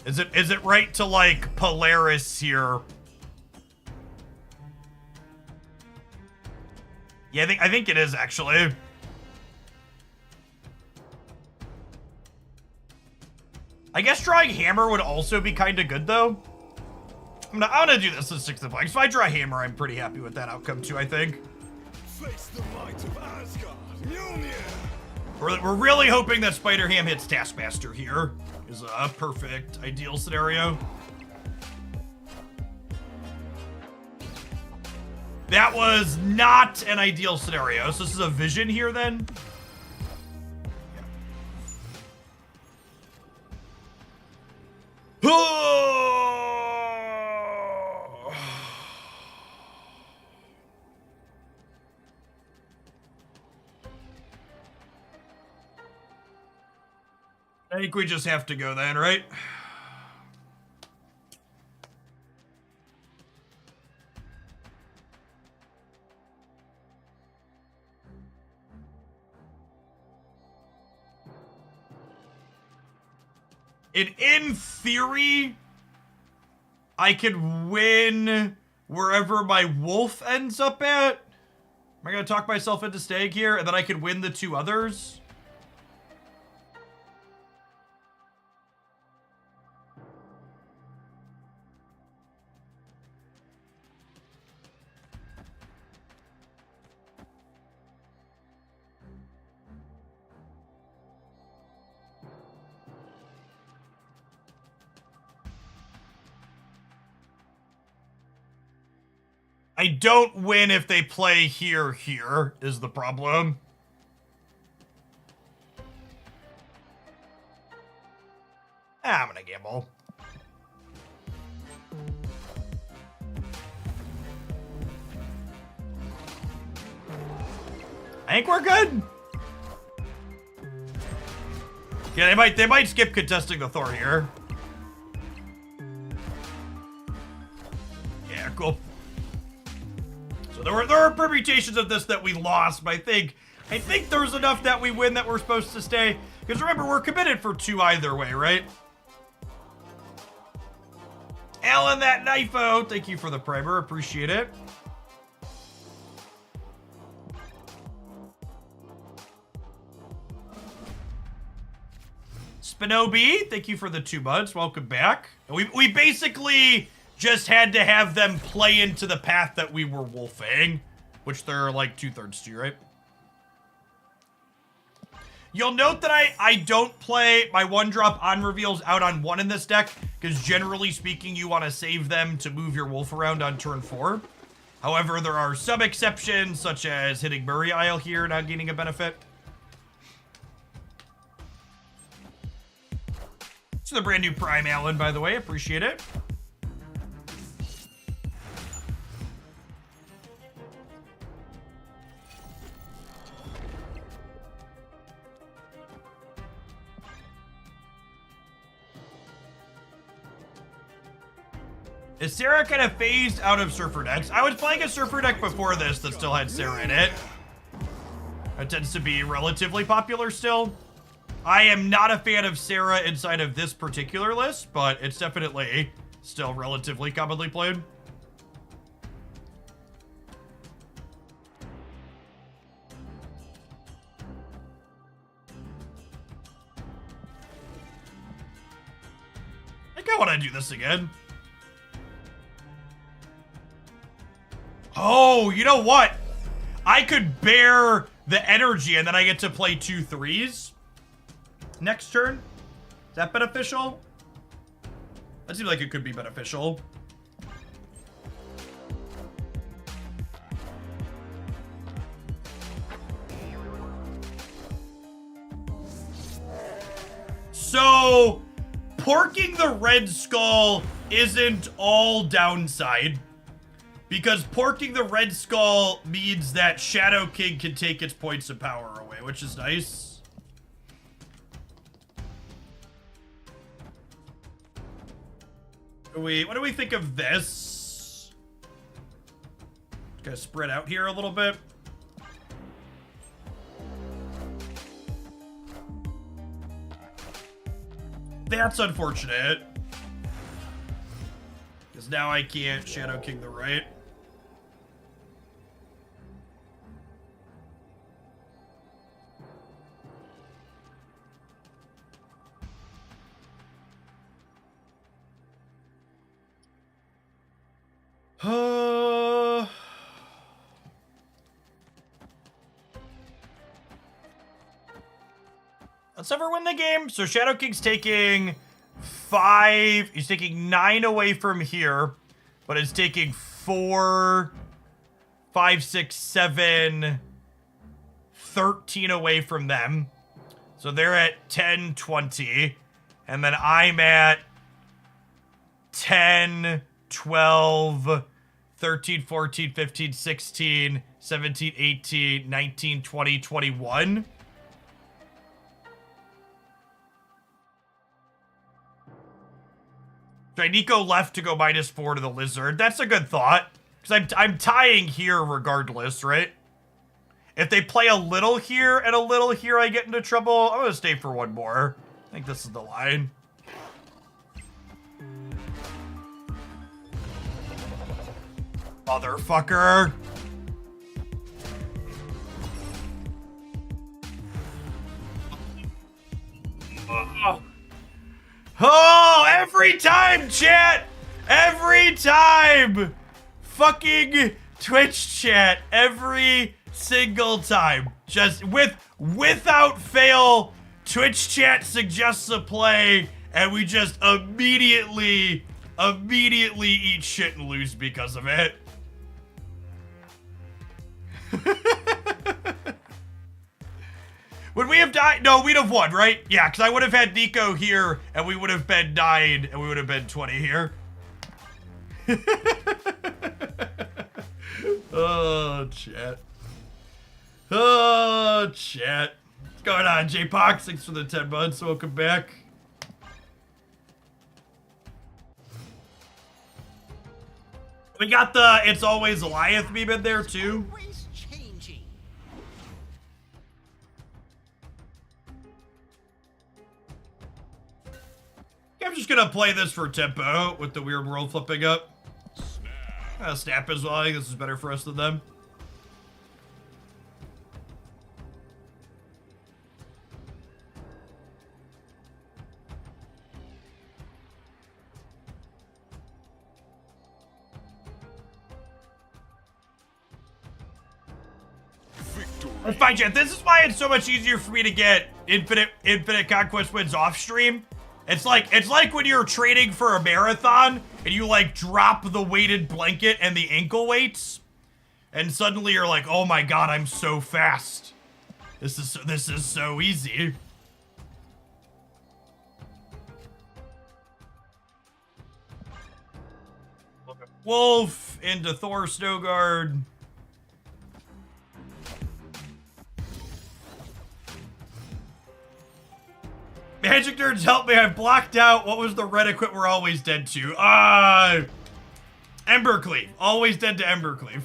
Is it right to like Polaris here? Yeah, I think it is actually. I guess drawing Hammer would also be kind of good though. I'm gonna do this as 6 of flags. If I draw Hammer, I'm pretty happy with that outcome too, I think. Face the might of Asgard. Mjolnir. We're really hoping that Spider-Ham hits Taskmaster here. Is a perfect ideal scenario. That was not an ideal scenario. So this is a vision here then. I think we just have to go then, right? And in theory, I could win wherever my wolf ends up at. Am I gonna talk myself into staying here? And then I could win the 2 others? I don't win if they play here is the problem. I'm gonna gamble. I think we're good. Yeah, they might skip contesting the Thor here. Yeah, cool. So there were permutations of this that we lost, but I think there's enough that we win that we're supposed to stay. Because remember, we're committed for 2 either way, right? Alan, that knifo. Thank you for the primer. Appreciate it. Spinobi, thank you for the 2 months. Welcome back. We basically just had to have them play into the path that we were wolfing, which they're like 2/3 to, right? You'll note that I don't play my 1-drop on reveals out on 1 in this deck, because generally speaking, you want to save them to move your wolf around on turn 4. However, there are some exceptions, such as hitting Murray Isle here, not gaining a benefit. It's the brand new Prime, Alan, by the way. Appreciate it. Is Sarah kind of phased out of Surfer decks? I was playing a Surfer deck before this that still had Sarah in it. It tends to be relatively popular still. I am not a fan of Sarah inside of this particular list, but it's definitely still relatively commonly played. I think I want to do this again. Oh, you know what? I could bear the energy and then I get to play 2 3s. Next turn? Is that beneficial? That seems like it could be beneficial. So, porking the Red Skull isn't all downside. Because porking the Red Skull means that Shadow King can take its points of power away, which is nice. What do we think of this? Gonna spread out here a little bit. That's unfortunate. now I can't Shadow King the right. Let's ever win the game. So Shadow King's taking 5. He's taking 9 away from here, but it's taking 4, 5, 6, 7, 13 away from them. So they're at 10, 20. And then I'm at 10, 12, 13, 14, 15, 16, 17, 18, 19, 20, 21. So Nico left to go -4 to the lizard. That's a good thought. Because I'm tying here regardless, right? If they play a little here and a little here, I get into trouble. I'm going to stay for one more. I think this is the line. Motherfucker. Oh, every time, chat! Every time! Fucking Twitch chat. Every single time. Just without fail, Twitch chat suggests a play, and we just immediately eat shit and lose because of it. Would we have died? No, we'd have won, right? Yeah, because I would have had Nico here, and we would have been 9, and we would have been 20 here. Oh, chat. Oh, chat. What's going on, J-Pox? Thanks for the 10 months. Welcome back. We got the It's Always Goliath meme in there, too. Always changing. I'm just gonna play this for tempo with the weird world flipping up. Snap as well. I think this is better for us than them. Well, fine, chat. This is why it's so much easier for me to get infinite Conquest wins off stream. It's like when you're training for a marathon and you like drop the weighted blanket and the ankle weights, and suddenly you're like, oh my god, I'm so fast. This is so easy. Wolf into Thor Snowguard. Magic nerds, help me. I've blocked out. What was the red equip we're always dead to? Embercleave. Always dead to Embercleave.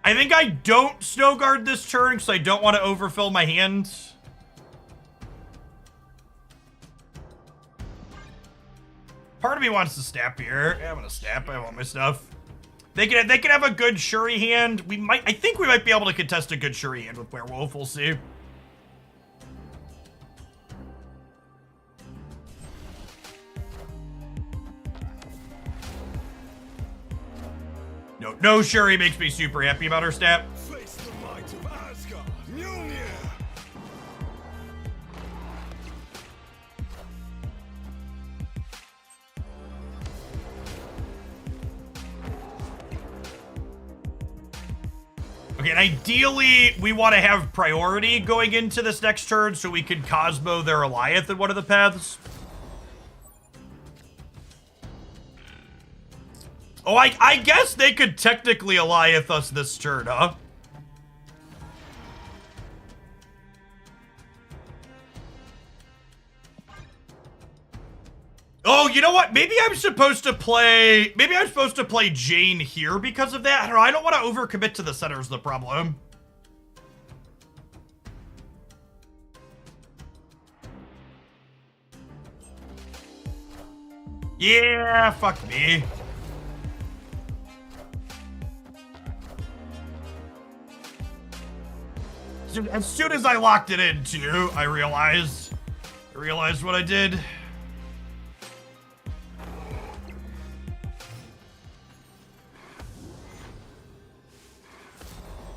I think I don't snow guard this turn because I don't want to overfill my hand. Part of me wants to snap here. Yeah, I'm gonna snap. I want my stuff. They can have a good Shuri hand. I think we might be able to contest a good Shuri hand with Werewolf. We'll see. No Shuri makes me super happy about her stat. Face the might of Asgard. Mjolnir. Okay, and ideally, we want to have priority going into this next turn so we can Cosmo their Goliath in one of the paths. Oh, I guess they could technically Goliath us this turn, huh? Oh, you know what? Maybe I'm supposed to play Jane here because of that. I don't know. I don't want to overcommit to the center is the problem. Yeah, fuck me. As soon as I locked it in, too, I realized what I did.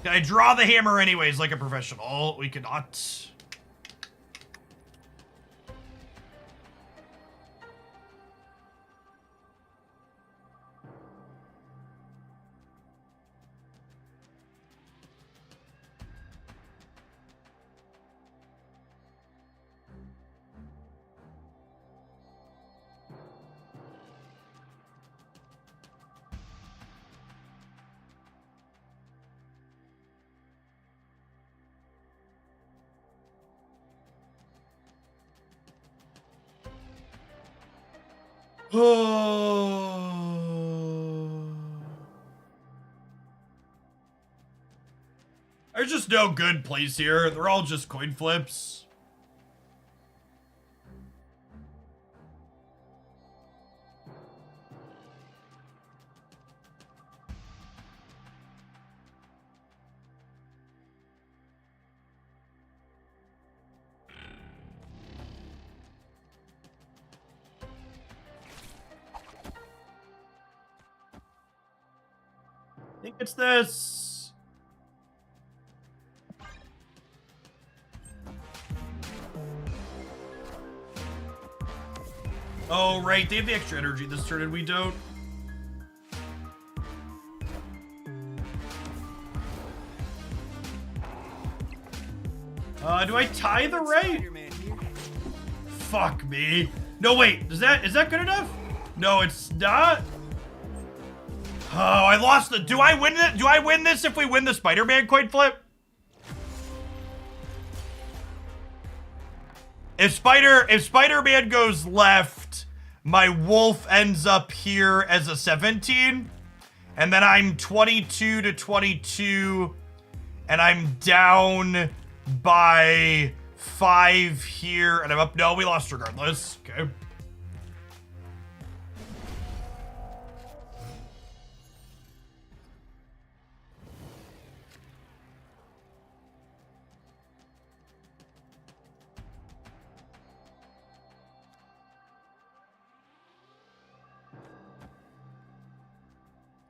Can I draw the hammer anyways like a professional? We cannot. There's just no good plays here. They're all just coin flips. I think it's this. Oh, right. They have the extra energy this turn and we don't. Do I tie the right? Spider-Man here. Fuck me. No, wait. Is that good enough? No, it's not. Oh, I lost the. Do I win it? Do I win this if we win the Spider-Man coin flip? If Spider-Man goes left, my wolf ends up here as a 17, and then I'm 22 to 22, and I'm down by 5 here, and I'm up. No, we lost regardless. Okay.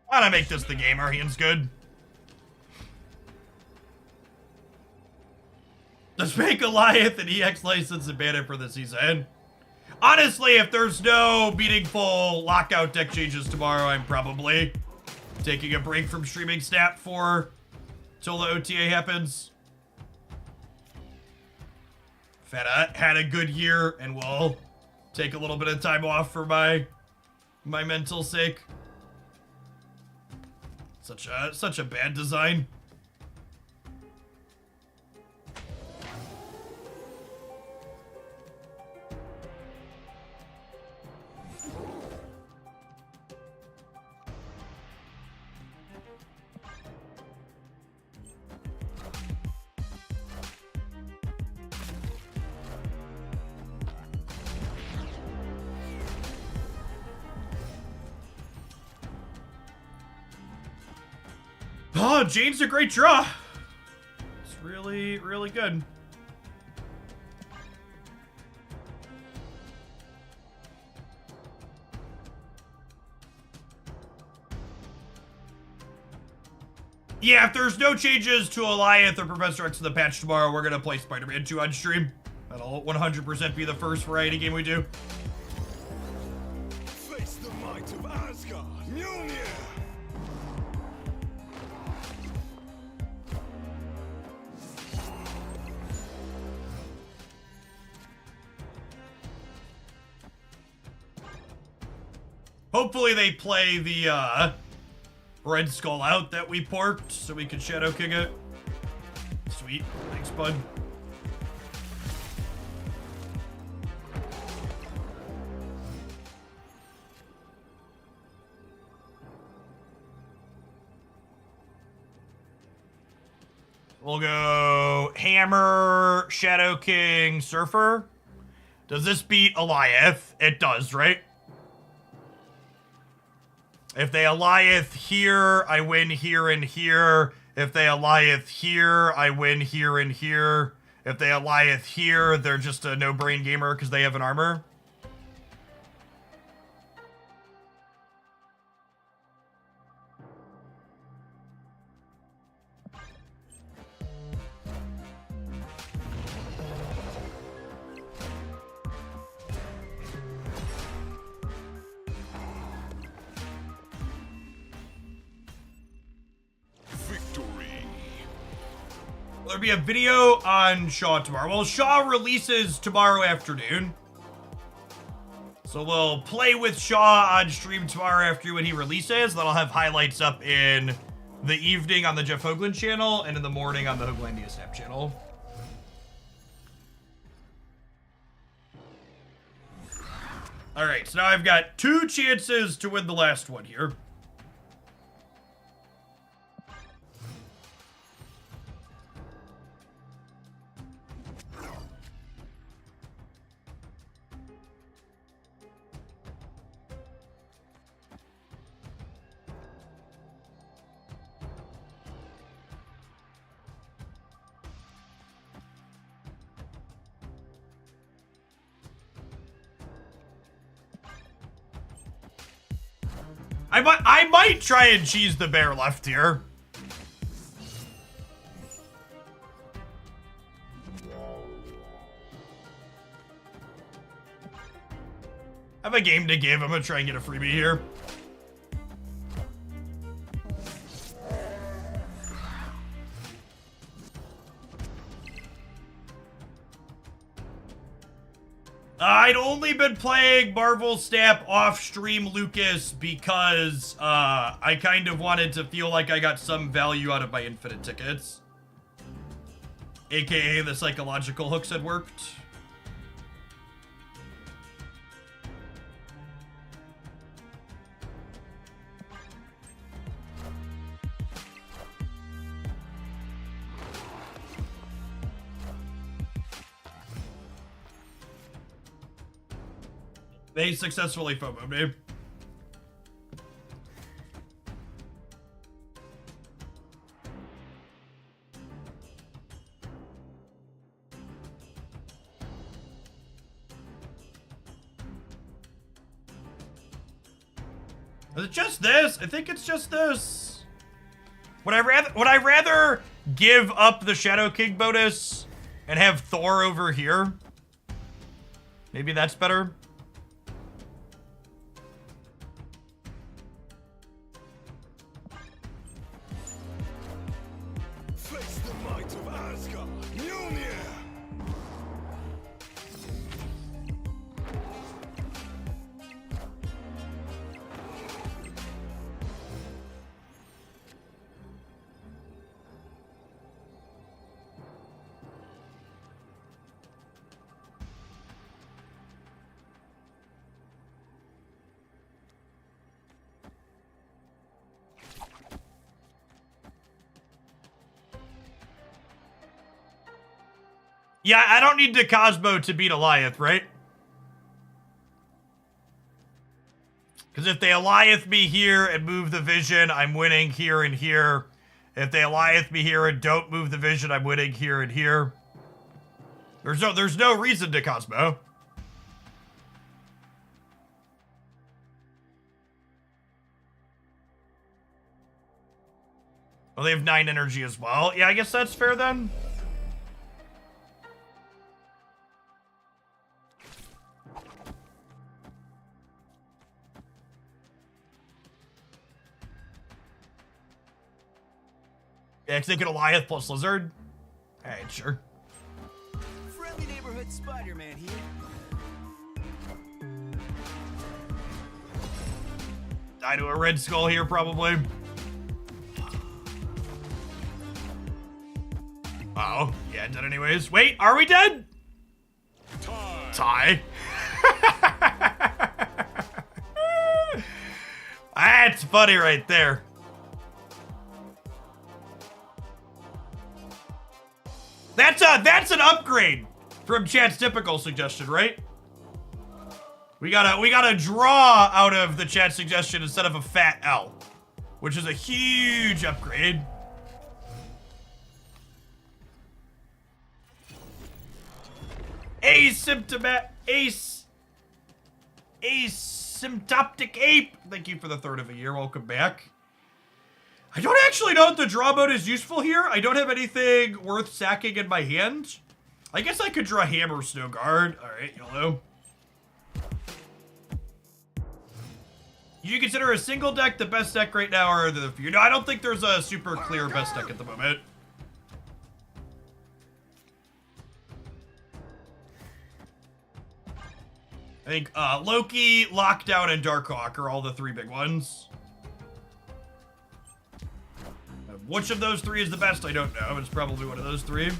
Why don't I make this the game? Our hand's good. Let's make Goliath an EX license and ban it for the season. Honestly, if there's no meaningful lockout deck changes tomorrow, I'm probably taking a break from streaming Snap for till the OTA happens. Feta had a good year and will take a little bit of time off for my mental sake. Such a bad design. Oh, Jane's a great draw. It's really, really good. Yeah, if there's no changes to Goliath or Professor X in the patch tomorrow, we're going to play Spider-Man 2 on stream. That'll 100% be the first variety game we do. Face the might of Asgard. Mjolnir. Hopefully they play the Red Skull out that we porked so we can Shadow King it. Sweet. Thanks, bud. We'll go Hammer, Shadow King, Surfer. Does this beat Eliath? It does, right? If they Eliath here, I win here and here. If they Eliath here, I win here and here. If they Eliath here, they're just a no-brain gamer because they have an armor. There'll be a video on Shaw tomorrow. Well, Shaw releases tomorrow afternoon. So we'll play with Shaw on stream tomorrow after when he releases. Then I'll have highlights up in the evening on the Jeff Hoagland channel and in the morning on the Hoaglandia Snap channel. All right, so now I've got 2 chances to win the last one here. I might try and cheese the bear left here. I have a game to give. I'm gonna try and get a freebie here. I'd only been playing Marvel Snap off-stream, Lucas, because I kind of wanted to feel like I got some value out of my infinite tickets. AKA the psychological hooks had worked. They successfully FOMO'd me. Is it just this? I think it's just this. Would I rather give up the Shadow King bonus and have Thor over here? Maybe that's better. Face the might of Asgard. Mjolnir! Yeah, I don't need the Cosmo to beat Eliath, right? Because if they Eliath me here and move the vision, I'm winning here and here. If they Eliath me here and don't move the vision, I'm winning here and here. There's no reason to Cosmo. Well, they have 9 energy as well. Yeah, I guess that's fair then. Yeah, because they could Eliath plus Lizard. Alright, sure. Friendly neighborhood Spider-Man here. Die to a Red Skull here, probably. Uh-oh. Yeah, dead anyways. Wait, are we dead? Tie. That's funny right there. That's an upgrade from chat's typical suggestion, right? We gotta draw out of the chat suggestion instead of a fat L, which is a huge upgrade. Asymptotic ape. Thank you for the third of a year. Welcome back. I don't actually know if the draw mode is useful here. I don't have anything worth sacking in my hand. I guess I could draw Hammer Snow Guard. All right, hello. You consider a single deck the best deck right now, or the few? No, I don't think there's a super clear best deck at the moment. I think Loki, Lockdown, and Darkhawk are all the three big ones. Which of those three is the best? I don't know. It's probably one of those three.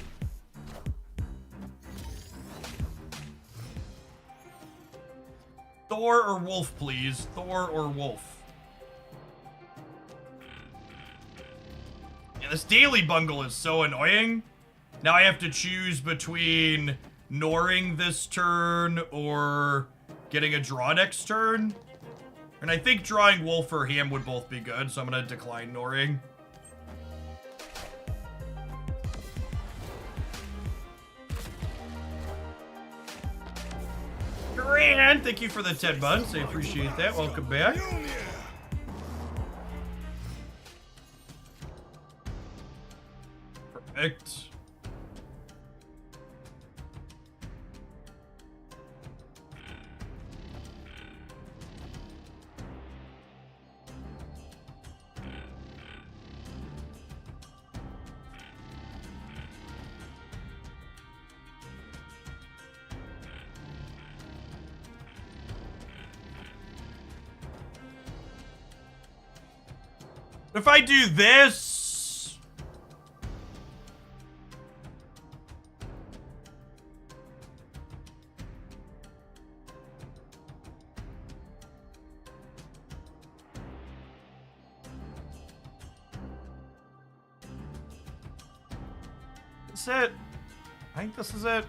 Thor or Wolf, please. Thor or Wolf. Yeah, this daily bungle is so annoying. Now I have to choose between Noring this turn or getting a draw next turn. And I think drawing Wolf or Ham would both be good, so I'm going to decline Noring. Grant, thank you for the 10 months. I appreciate that. Welcome back. Perfect. If I do this... That's it. I think this is it.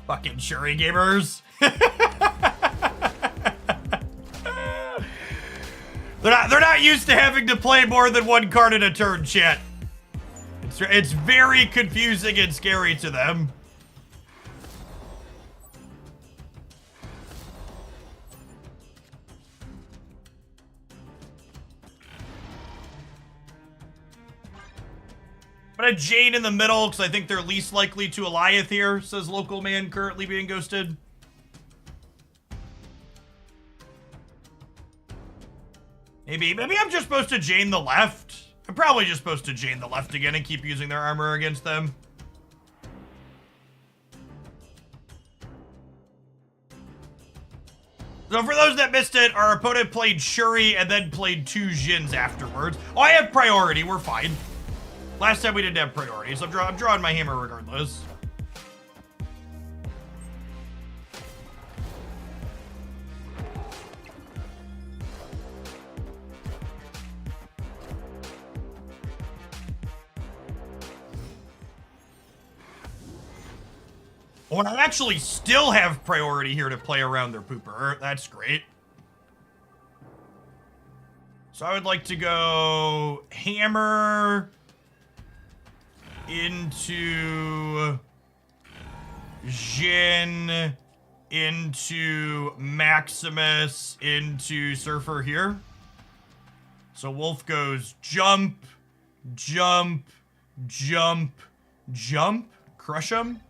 Fucking Shuri gamers. They're not used to having to play more than one card in a turn, chat. It's very confusing and scary to them. I'm gonna Jane in the middle because I think they're least likely to Eliath here, says local man currently being ghosted. Maybe I'm just supposed to Jane the left. I'm probably just supposed to Jane the left again and keep using their armor against them. So for those that missed it, our opponent played Shuri and then played two Jins afterwards. Oh, I have priority. We're fine. Last time we didn't have priority, so I'm drawing my hammer regardless. Oh, and I actually still have priority here to play around their pooper. That's great. So I would like to go hammer into Jin, into Maximus, into Surfer here. So Wolf goes jump, jump, jump, jump, crush him.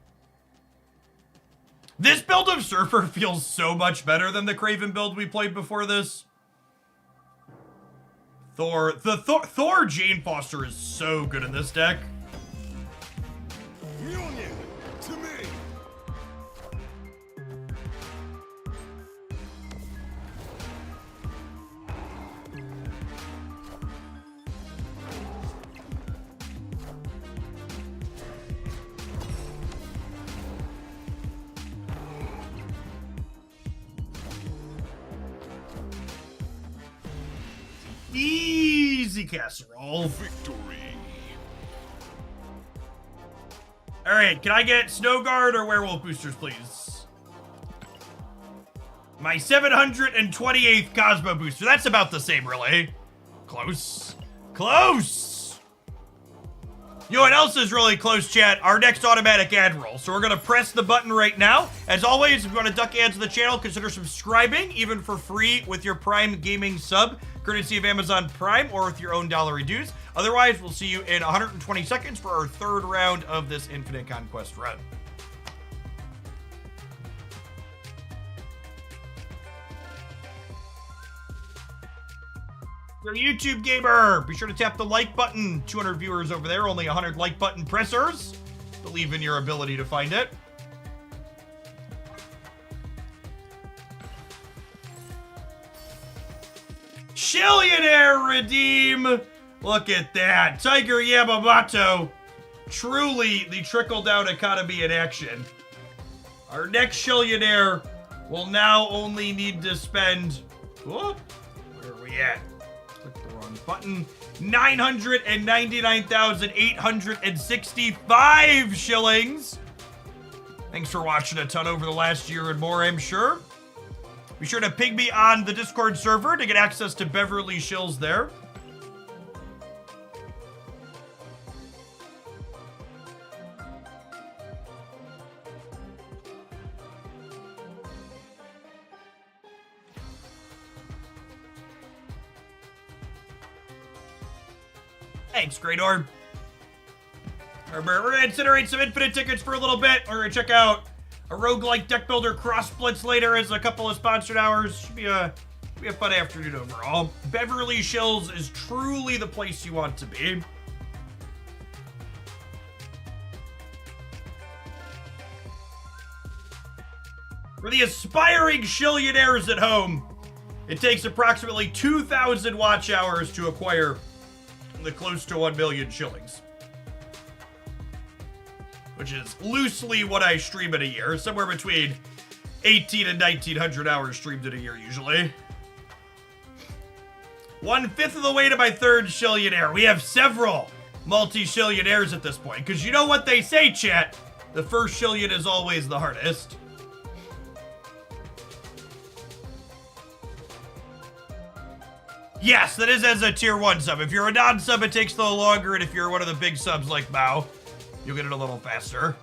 This build of Surfer feels so much better than the Kraven build we played before this. Thor Jane Foster is so good in this deck. Union to me. Easy casserole. Victory. All right, can I get Snow Guard or Werewolf boosters, please? My 728th Cosmo booster. That's about the same, really. Close. Close! You know what else is really close, chat? Our next automatic ad roll. So we're going to press the button right now. As always, if you want to duck ads to the channel, consider subscribing, even for free, with your Prime Gaming sub, courtesy of Amazon Prime, or with your own $1 dues. Otherwise, we'll see you in 120 seconds for our third round of this Infinite Conquest run. For YouTube gamer, be sure to tap the like button. 200 viewers over there, only 100 like button pressers. Believe in your ability to find it. Shillionaire redeem. Look at that. Tiger Yamamoto. Truly the trickle-down economy in action. Our next Shillionaire will now only need to spend... Whoop, where are we at? Click the wrong button. 999,865 shillings. Thanks for watching a ton over the last year and more, I'm sure. Be sure to ping me on the Discord server to get access to Beverly Shills there. Thanks, Great Orb. We're gonna incinerate some Infinite tickets for a little bit. We're gonna check out a roguelike deck builder cross Blitz later as a couple of sponsored hours. Should be a fun afternoon overall. Beverly Shills is truly the place you want to be. For the aspiring Shillionaires at home, it takes approximately 2,000 watch hours to acquire the close to 1 million shillings. Which is loosely what I stream in a year, somewhere between 18 and 1,900 hours streamed in a year usually. 1/5 of the way to my third Shillionaire. We have several multi-Shillionaires at this point, because you know what they say, chat. The first Shillion is always the hardest. Yes, that is as a tier 1 sub. If you're a non-sub, it takes a little longer, and if you're one of the big subs like Mao, you'll get it a little faster.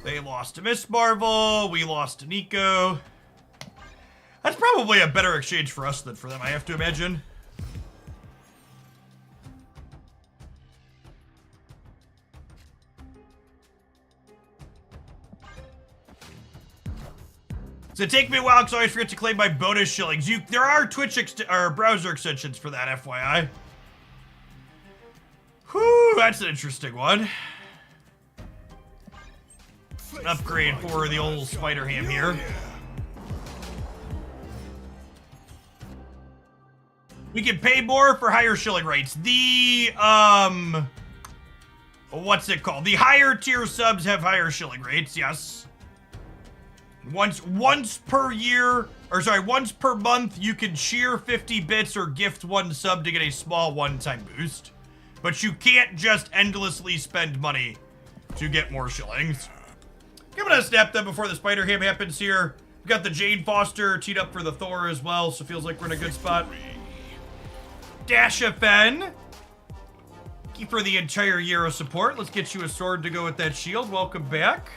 They lost to Miss Marvel, we lost to Nico. That's probably a better exchange for us than for them, I have to imagine. So take me a while because I always forget to claim my bonus shillings. There are Twitch or browser extensions for that, FYI. Whew, that's an interesting one. An upgrade for the old Spider Ham here. We can pay more for higher shilling rates. The, what's it called? The higher tier subs have higher shilling rates, yes. Once per year, or sorry, once per month, you can cheer 50 bits or gift 1 sub to get a small one-time boost. But you can't just endlessly spend money to get more shillings. I'm gonna snap them before the Spider Ham happens here. We got the Jane Foster teed up for the Thor as well, so feels like we're in a good spot. Dasha Fen. Thank you for the entire year of support. Let's get you a sword to go with that shield. Welcome back.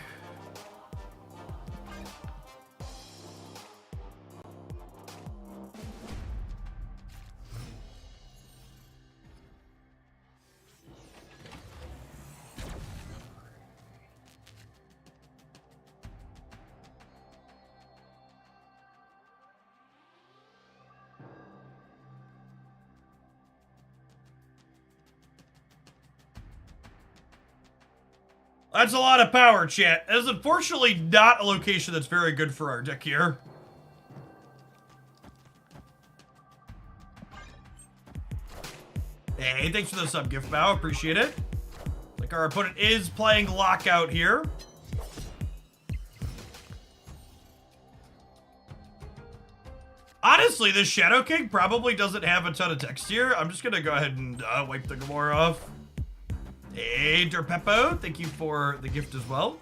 That's a lot of power, chat. That is unfortunately not a location that's very good for our deck here. Hey, thanks for the sub gift, Bow. Appreciate it. Like our opponent is playing Lockout here. Honestly, this Shadow King probably doesn't have a ton of text here. I'm just gonna go ahead and wipe the Gamora off. Hey, Derpeppo, thank you for the gift as well.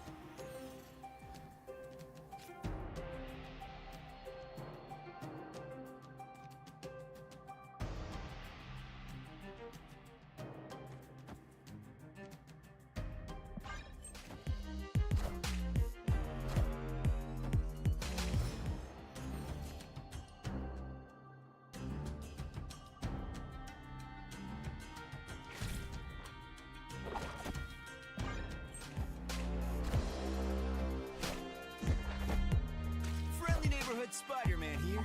Friendly neighborhood Spider-Man here.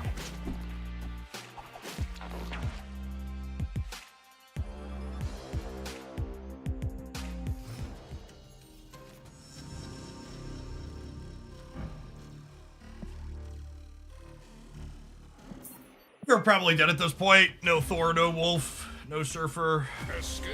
You're probably dead at this point. No Thor, no Wolf, no Surfer. Escaped.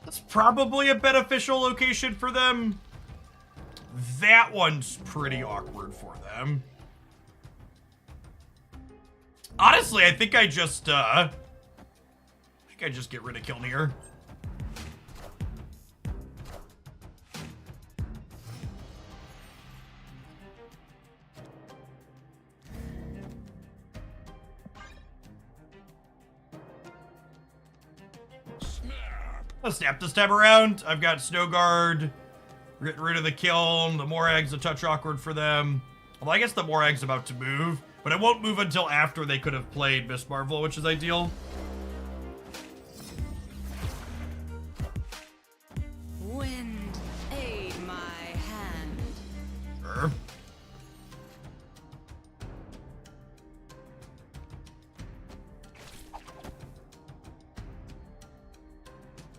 That's probably a beneficial location for them. That one's pretty awkward for them. Honestly, I think I just get rid of Kilnir. Snap. I'll snap this time around. I've got Snow Guard. We're getting rid of the Kiln. The Morag's a touch awkward for them. Well, I guess the Morag's about to move, but it won't move until after they could have played Miss Marvel, which is ideal. Wind, aid my hand. Sure.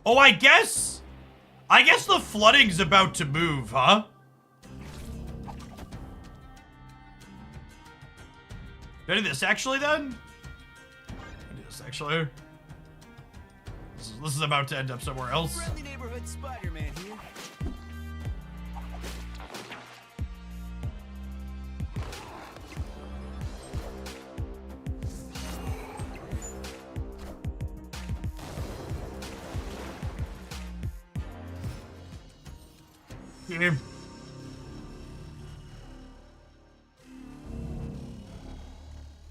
Oh, I guess the flooding's about to move, huh? Can I do this actually then? I do this actually. This is about to end up somewhere else. Friendly neighborhood Spider-Man here. Here.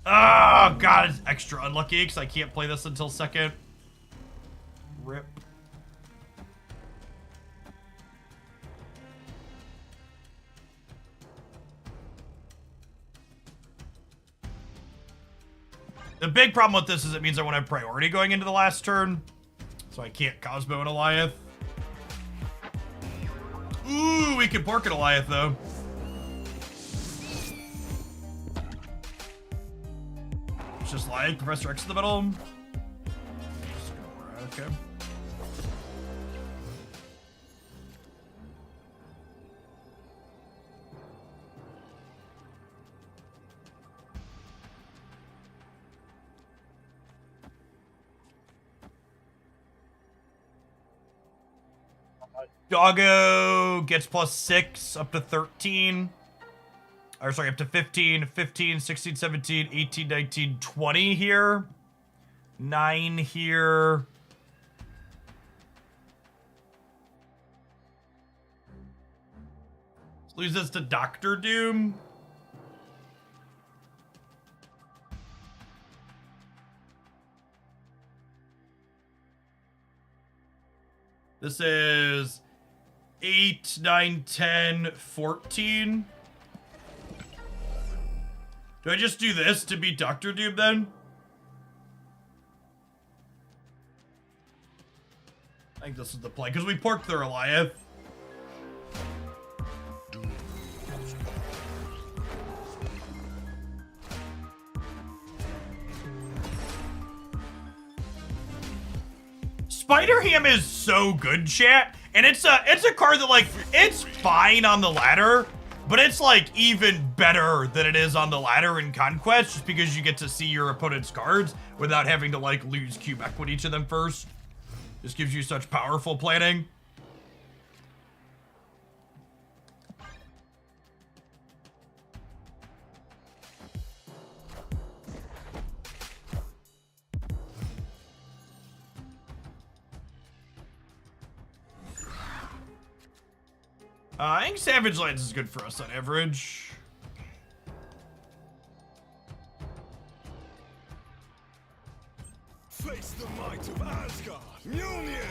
Oh god, it's extra unlucky because I can't play this until second. Rip. The big problem with this is it means I won't have priority going into the last turn, so I can't Cosmo and Goliath. Ooh, we can pork an Goliath though. It's just like Professor X in the middle. Okay. Doggo gets +6 up to 13. Or sorry, up to 15, 15, 16, 17, 18, 19, 20 here. 9 here. Let's lose this to Doctor Doom. This is 8, 9, 10, 14. Do I just do this to beat Doctor Doom then? I think this is the play, because we porked their Goliath. Spider Ham is so good, chat, and it's a card that, like, it's fine on the ladder, but it's like even better than it is on the ladder in Conquest, just because you get to see your opponent's cards without having to like lose cube equity to them first. This gives you such powerful planning. I think Savage Lands is good for us on average. Face the might of Asgard. Mjolnir.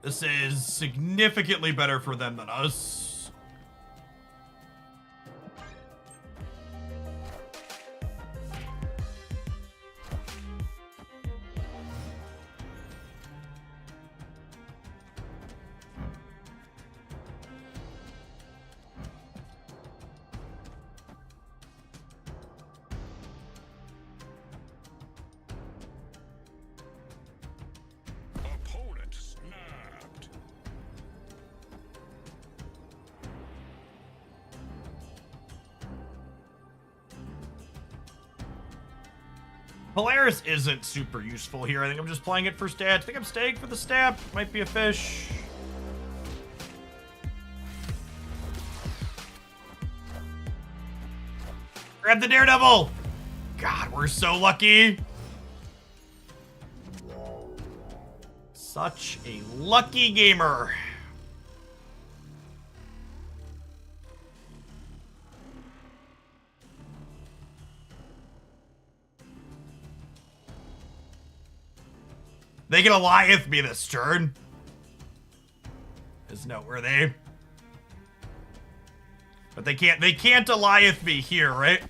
This is significantly better for them than us. Opponent snapped. Polaris isn't super useful here. I think I'm just playing it for stats. I think I'm staying for the stab. Might be a fish. Grab the Daredevil! God, we're so lucky. Such a lucky gamer. They can Goliath me this turn. Is noteworthy. But they can't Goliath me here, right?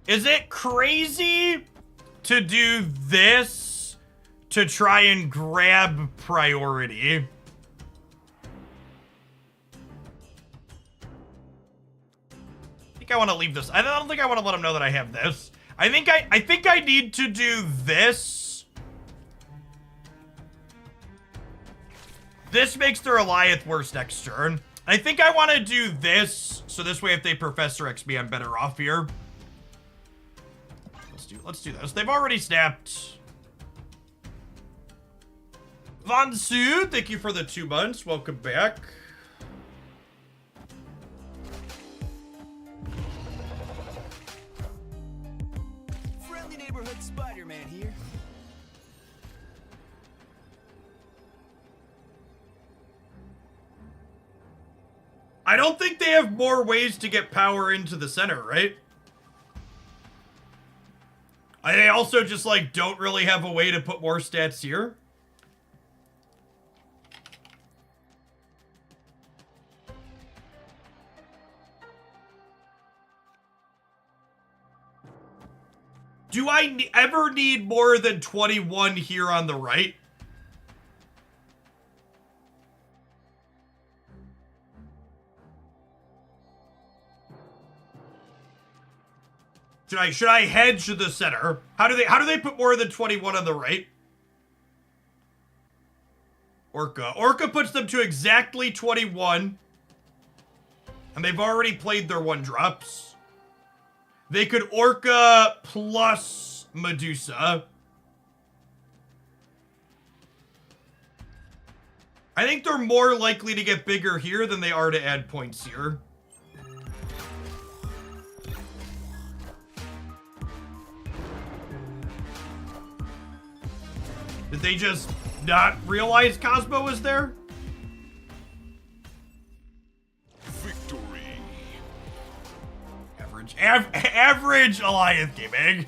Is it crazy to do this to try and grab priority? I think I want to leave this. I don't think I want to let them know that I have this. I think I need to do this. This makes their Goliath worse next turn. I think I want to do this, so this way if they Professor X me, I'm better off here. Let's do this. They've already snapped. Von Su, thank you for the 2 months. Welcome back. Friendly neighborhood Spider-Man here. I don't think they have more ways to get power into the center, right? They also just, like, don't really have a way to put more stats here. Do I ever need more than 21 here on the right? Should I hedge the center? How do they put more than 21 on the right? Orca puts them to exactly 21. And they've already played their 1-drops. They could Orca plus Medusa. I think they're more likely to get bigger here than they are to add points here. Did they just not realize Cosmo was there? Victory. Average Goliath gaming.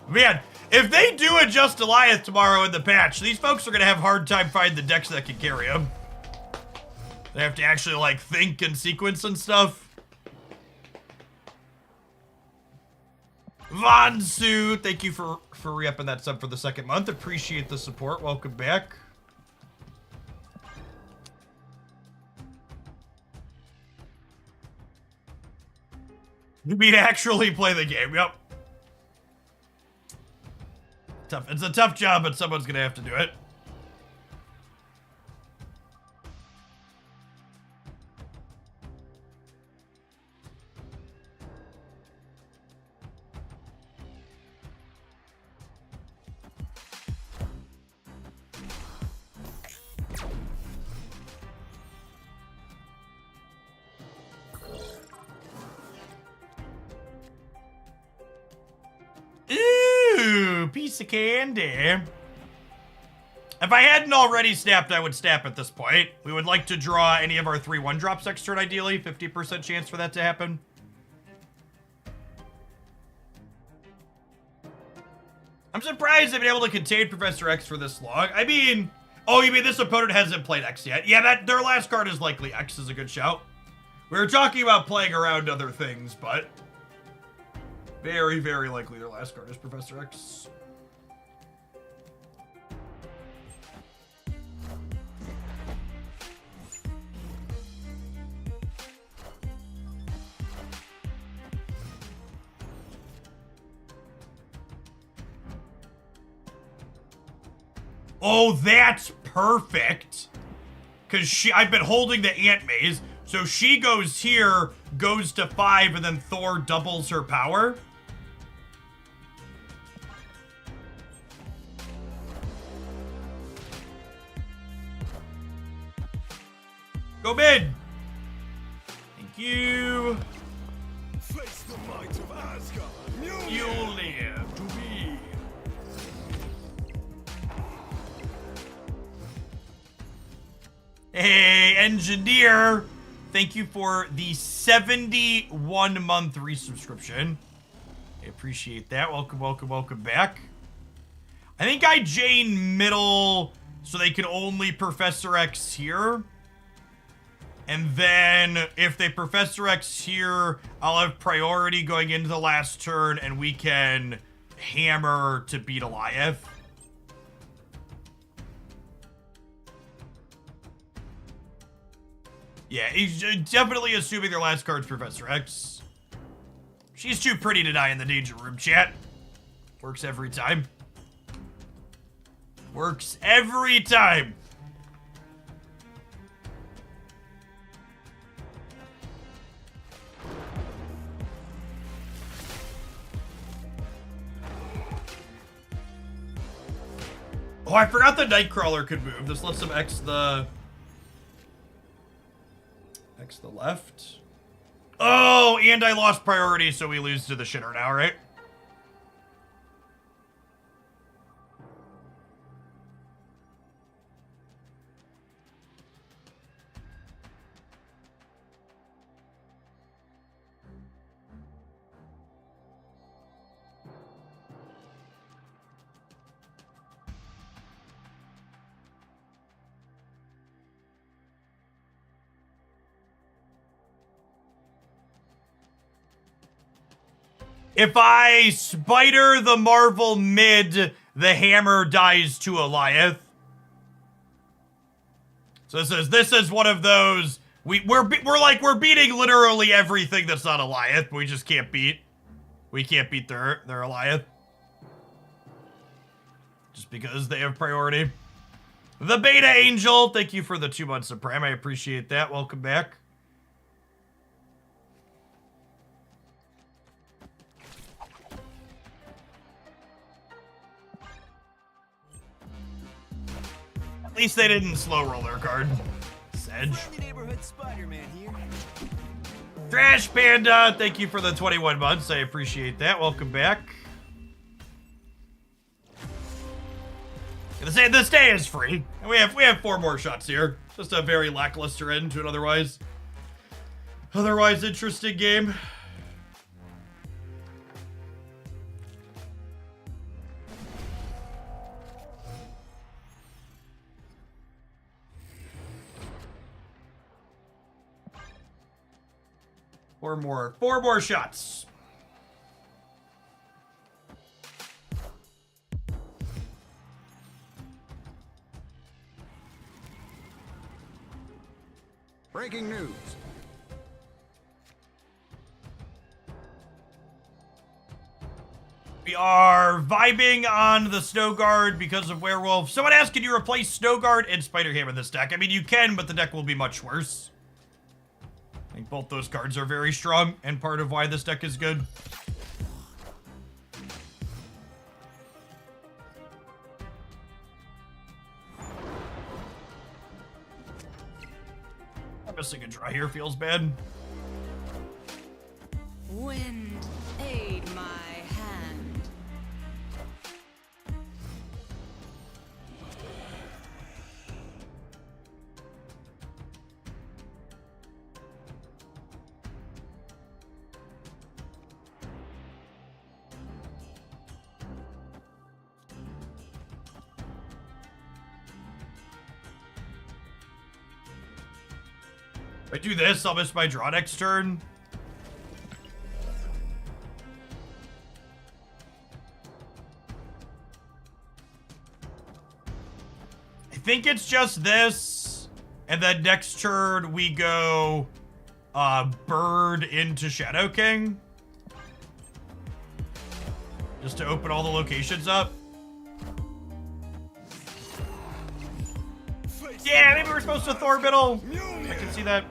Man, if they do adjust Goliath tomorrow in the patch, these folks are going to have a hard time finding the decks that can carry them. They have to actually, like, think and sequence and stuff. Von Su, thank you for re-upping that sub for the 2nd month. Appreciate the support. Welcome back. You mean actually play the game? Yep. Tough. It's a tough job, but someone's gonna have to do it. Ooh, piece of candy. If I hadn't already snapped, I would snap at this point. We would like to draw any of our 3 1-drops next turn, ideally. 50% chance for that to happen. I'm surprised they've been able to contain Professor X for this long. I mean, oh, you mean this opponent hasn't played X yet? Yeah, their last card is likely X is a good shout. We were talking about playing around other things, but very, very likely their last card is Professor X. Oh, that's perfect. Because I've been holding the Ant Maze, so she goes here, goes to 5, and then Thor doubles her power. Go mid. Thank you. Face the might of Asgard. You live to be. Hey, Engineer. Thank you for the 71-month resubscription. I appreciate that. Welcome, welcome, welcome back. I think I Jane middle so they can only Professor X here. And then if they Professor X here, I'll have priority going into the last turn and we can hammer to beat Eliath. Yeah, he's definitely assuming their last card's Professor X. She's too pretty to die in the danger room, chat. Works every time. Works every time. Oh, I forgot the Nightcrawler could move. This lets him X the left. Oh, and I lost priority, so we lose to the shitter now, right? If I spider the Marvel mid, the hammer dies to Eliath. So this is one of those we're beating literally everything that's not Eliath, but we just can't beat. We can't beat their Eliath. Just because they have priority. The Beta Angel, thank you for the 2 months of Prime. I appreciate that. Welcome back. At least they didn't slow roll their card. Sedge. Friendly neighborhood Spider-Man here. Trash Panda, thank you for the 21 months. I appreciate that. Welcome back. Gonna say this day is free. And we have 4 more shots here. Just a very lackluster end to an otherwise interesting game. Four more shots. Breaking news. We are vibing on the Snow Guard because of Werewolf. Someone asked, can you replace Snow Guard and Spider Ham in this deck? I mean, you can, but the deck will be much worse. I think both those cards are very strong and part of why this deck is good. I'm missing a draw here, feels bad. Wind, aid my hand. If I do this, I'll miss my draw next turn. I think it's just this, and then next turn we go Bird into Shadow King. Just to open all the locations up. Yeah, maybe we're supposed to Thor Middle. I can see that.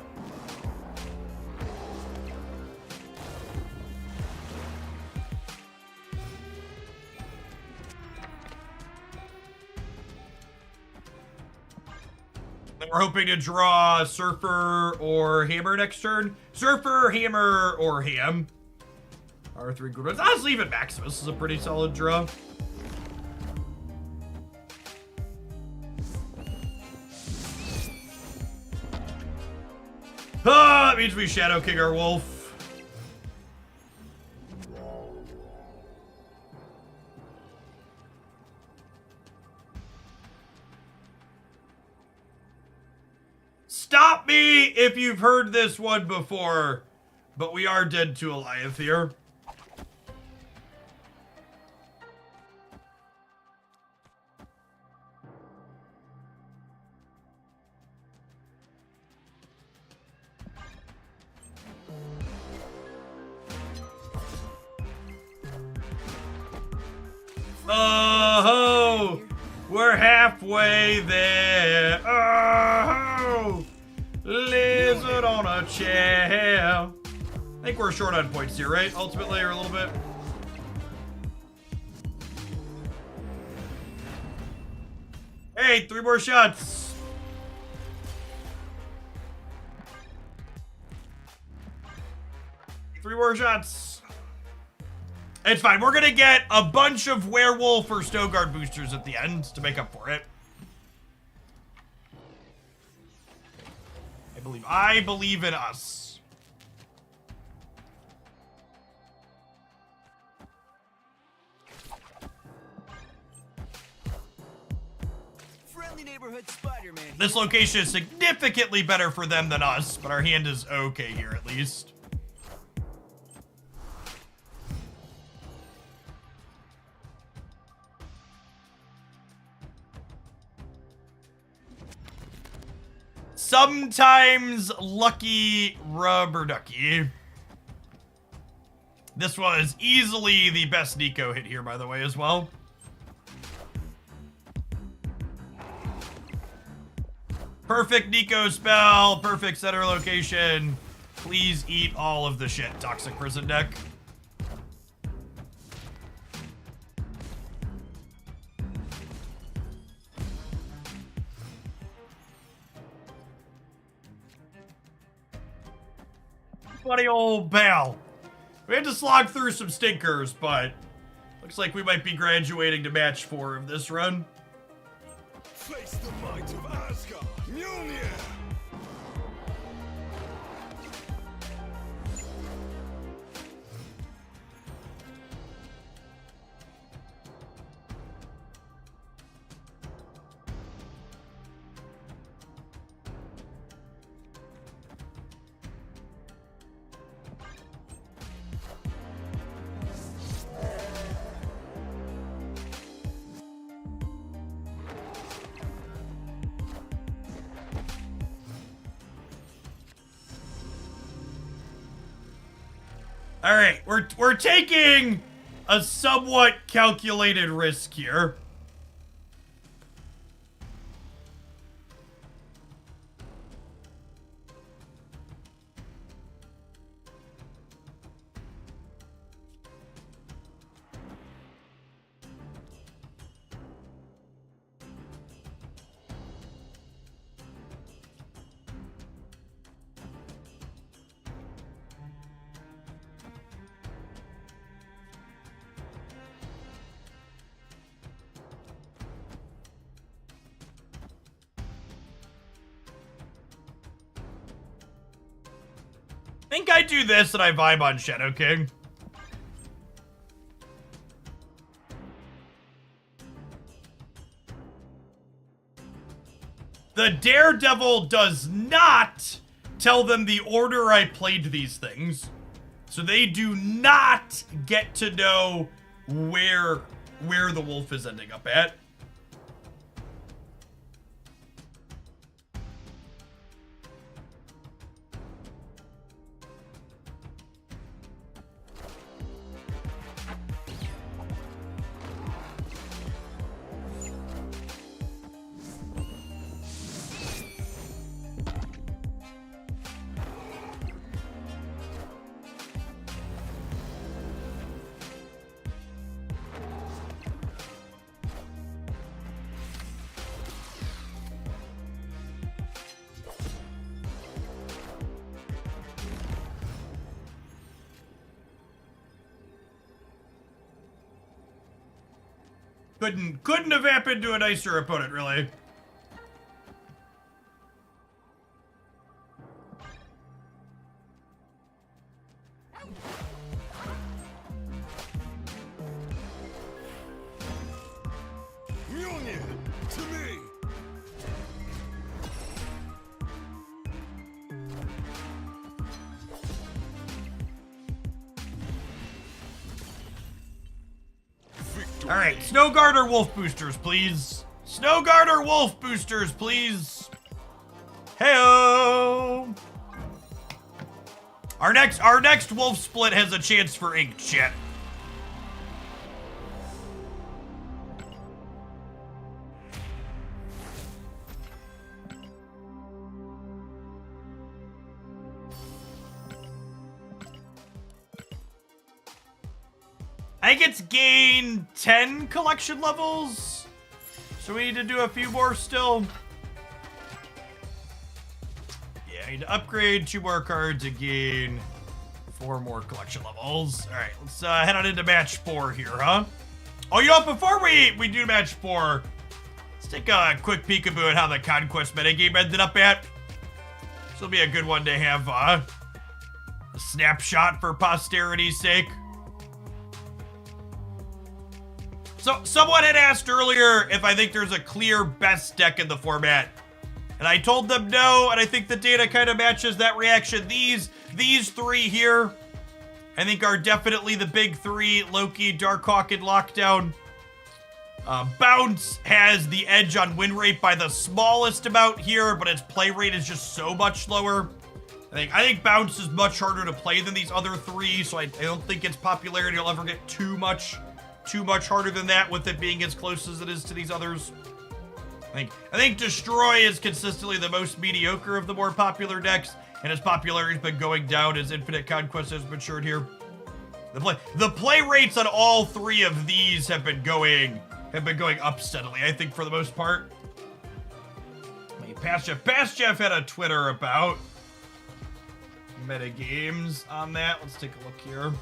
Then we're hoping to draw Surfer or Hammer next turn. Surfer, Hammer, or Ham. Our three good ones. Honestly, even Maximus is a pretty solid draw. Ah, that means we Shadow King our wolf. Stop me if you've heard this one before, but we are dead to Goliath here. Oh, we're halfway there. Oh, lizard on a chair. I think we're short on points here, right? Ultimately, or a little bit. Hey, 3 more shots. Three more shots. It's fine. We're gonna get a bunch of Werewolf or Snow Guard boosters at the end to make up for it. I believe in us. Friendly neighborhood Spider-Man. This location is significantly better for them than us, but our hand is okay here at least. Sometimes lucky rubber ducky. This was easily the best Nico hit here, by the way, as well. Perfect Nico spell, perfect center location. Please eat all of the shit, Toxic Prison deck. Funny old pal. We had to slog through some stinkers, but looks like we might be graduating to match 4 of this run. Face the might of Asgard. Mjolnir. All right, we're taking a somewhat calculated risk here. I think I do this and I vibe on Shadow King. The Daredevil does not tell them the order I played these things. So they do not get to know where the wolf is ending up at. Couldn't have happened to a nicer opponent, really. Mjolnir, to me. All right, Snow Guard or Wolf boosters, please. Snow Guard or Wolf boosters, please. Heyo. Our next Wolf split has a chance for ink, chat. I think it's gain 10 collection levels. So we need to do a few more still. Yeah, I need to upgrade 2 more cards and gain 4 more collection levels. All right, let's head on into match 4 here, huh? Oh, you know, before we do match 4, let's take a quick peekaboo at how the Conquest metagame ended up at. This will be a good one to have a snapshot for posterity's sake. So, someone had asked earlier if I think there's a clear best deck in the format. And I told them no, and I think the data kind of matches that reaction. These 3 here, I think are definitely the big 3. Loki, Darkhawk, and Lockdown. Bounce has the edge on win rate by the smallest amount here, but its play rate is just so much lower. I think Bounce is much harder to play than these other 3, so I don't think its popularity will ever get too much harder than that, with it being as close as it is to these others. I think Destroy is consistently the most mediocre of the more popular decks, and its popularity has been going down as Infinite Conquest has matured here. The play rates on all 3 of these have been going up steadily, I think, for the most part. Past Jeff had a Twitter about metagames on that. Let's take a look here.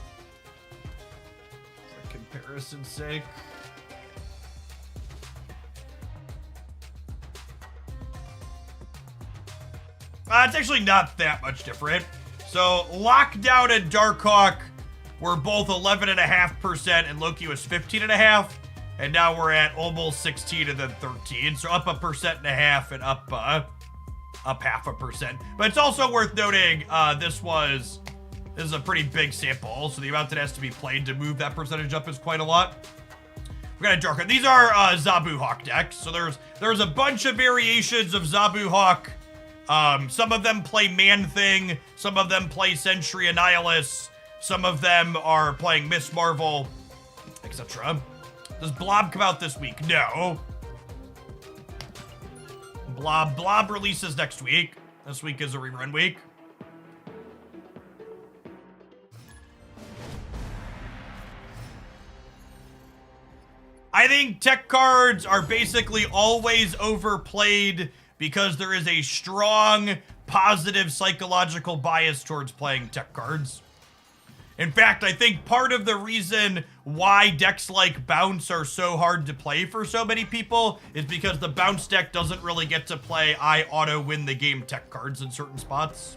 Comparison's sake. It's actually not that much different. So Lockdown and Darkhawk were both 11.5%, and Loki was 15.5%, and now we're at almost 16 and then 13. So up 1.5% and up 0.5%. But it's also worth noting this is a pretty big sample, so the amount that has to be played to move that percentage up is quite a lot. We got a Dark. These are Zabu Hawk decks, so there's a bunch of variations of Zabu Hawk. Some of them play Man-Thing, some of them play Sentry Annihilus, some of them are playing Miss Marvel. etc. Does Blob come out this week? No. Blob releases next week. This week is a rerun week. I think tech cards are basically always overplayed because there is a strong positive psychological bias towards playing tech cards. In fact, I think part of the reason why decks like Bounce are so hard to play for so many people is because the Bounce deck doesn't really get to play I auto win the game tech cards in certain spots.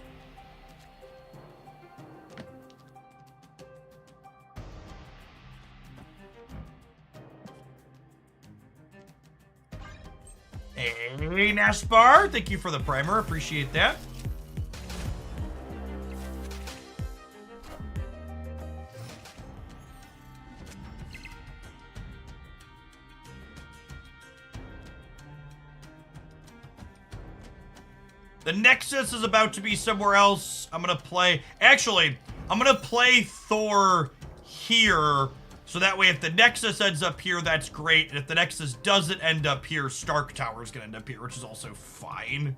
Hey, Nashbar, thank you for the primer. Appreciate that. The Nexus is about to be somewhere else. I'm gonna play... Actually, I'm gonna play Thor here. So that way, if the Nexus ends up here, that's great. And if the Nexus doesn't end up here, Stark Tower is gonna end up here, which is also fine.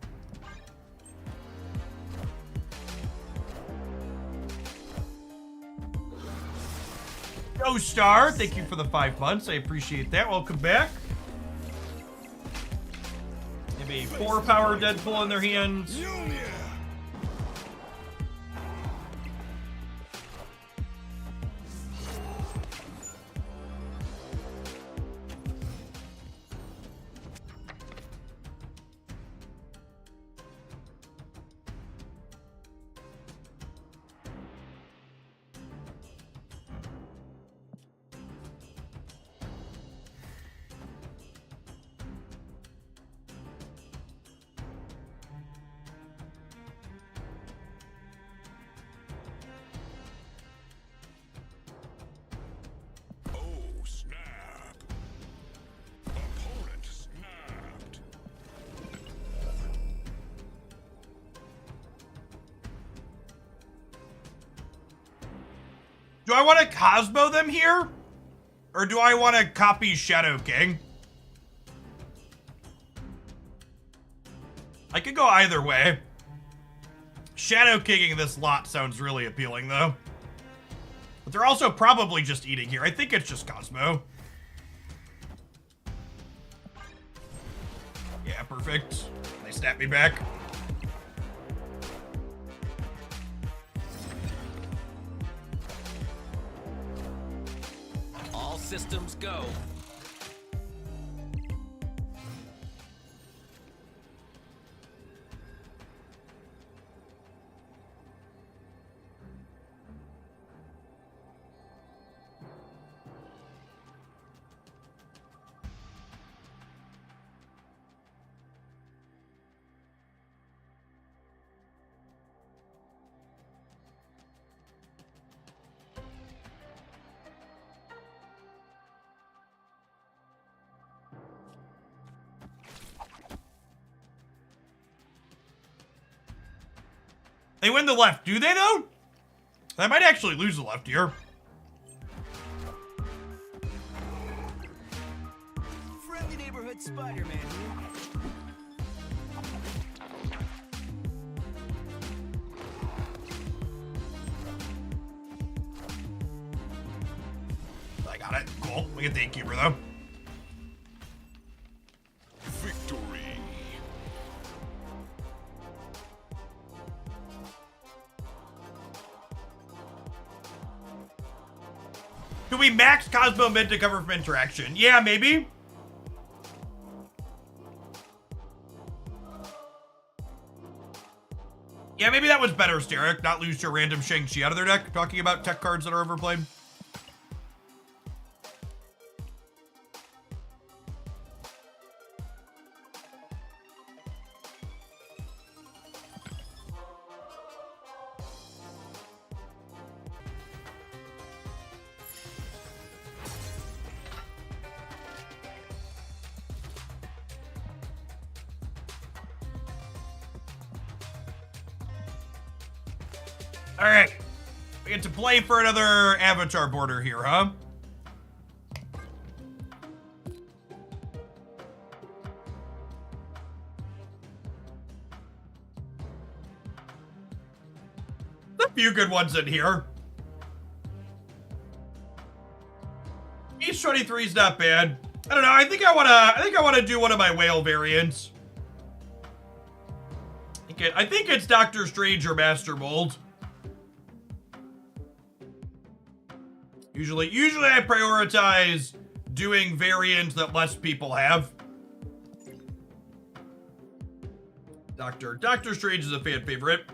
Go Star, thank you for the 5 months. I appreciate that. Welcome back. Have a 4-power Deadpool in their hands. Mjolnir. Do I want to Cosmo them here? Or do I want to copy Shadow King? I could go either way. Shadow Kinging this lot sounds really appealing, though. But they're also probably just eating here. I think it's just Cosmo. Yeah, perfect. They snap me back. All systems go. They win the left, do they though? They might actually lose the left here. Friendly neighborhood Spider-Man here. I got it. Cool. We get the Innkeeper though. Victory. Do we max Cosmo mid to cover from interaction? Yeah, maybe. Yeah, maybe that was better, Steric. Not lose to a random Shang-Chi out of their deck. Talking about tech cards that are overplayed. All right, we get to play for another Avatar border here, huh? few good ones in here. Each 23 is not bad. I don't know. I think I wanna do one of my whale variants. I think it's Doctor Strange or Master Mold. Usually I prioritize doing variants that less people have. Doctor Strange is a fan favorite.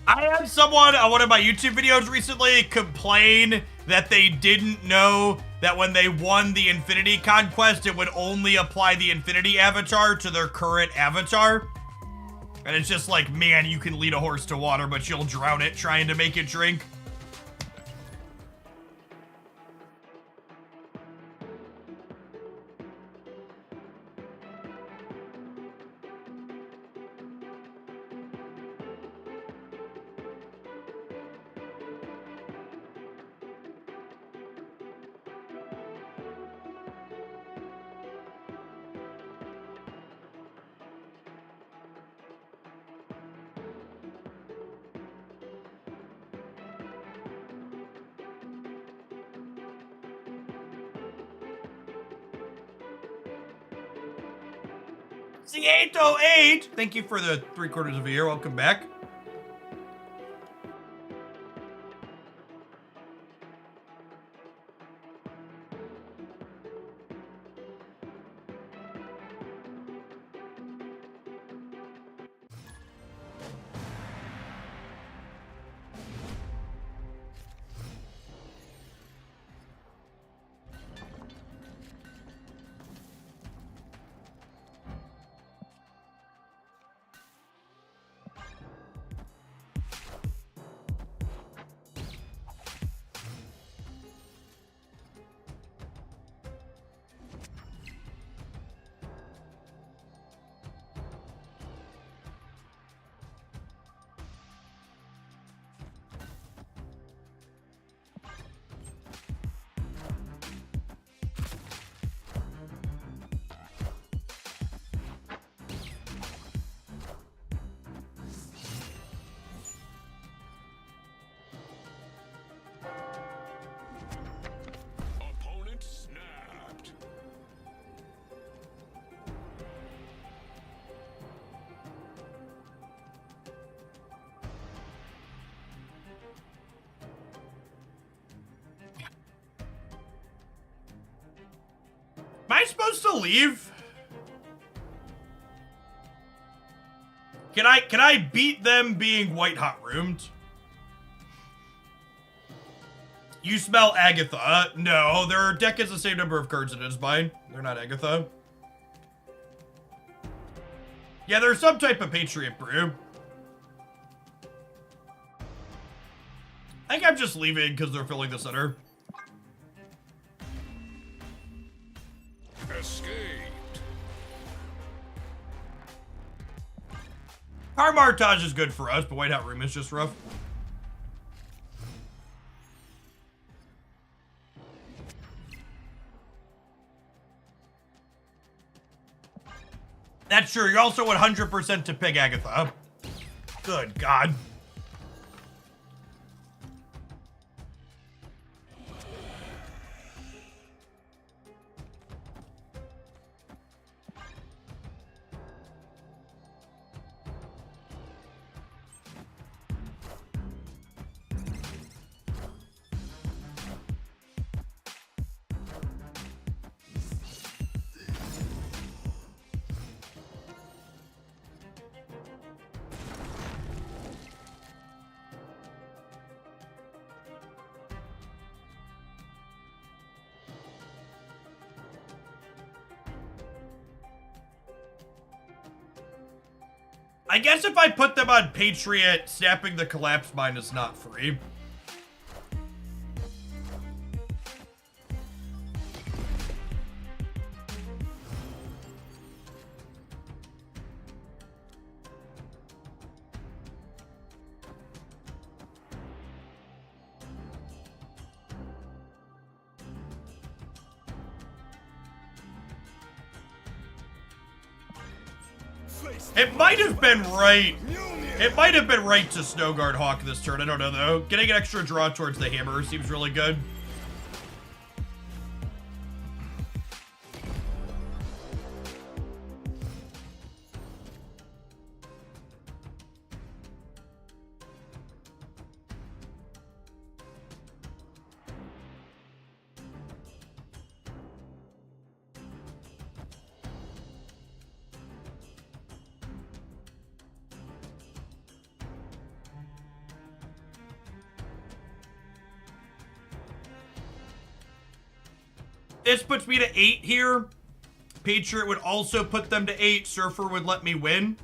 I had someone on one of my YouTube videos recently complain that they didn't know that when they won the Infinity Conquest, it would only apply the Infinity avatar to their current avatar. And it's just like, man, you can lead a horse to water, but you'll drown it trying to make it drink. C808, thank you for the 3/4 of a year. Welcome back. Opponent snapped. Am I supposed to leave? Can I beat them being white hot roomed? You smell Agatha. No, their deck has the same number of cards as mine. They're not Agatha. Yeah, they're some type of Patriot brew. I think I'm just leaving because they're filling the center. Escaped. Harmartage is good for us, but White Hot Room is just rough. That's true. You're also 100% to pick Agatha. Good God. I guess if I put them on Patriot, snapping the Collapse Mine is not free. It might have been right. It might have been right to Snowguard Hawk this turn. I don't know, though. Getting an extra draw towards the hammer seems really good. This puts me to 8 here. Patriot would also put them to 8. Surfer would let me win.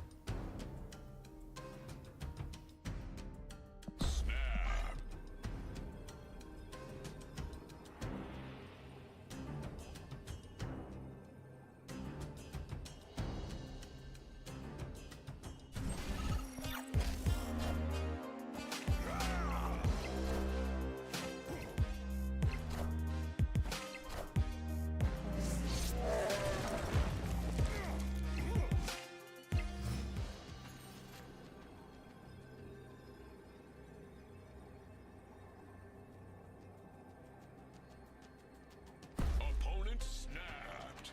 Opponent snapped.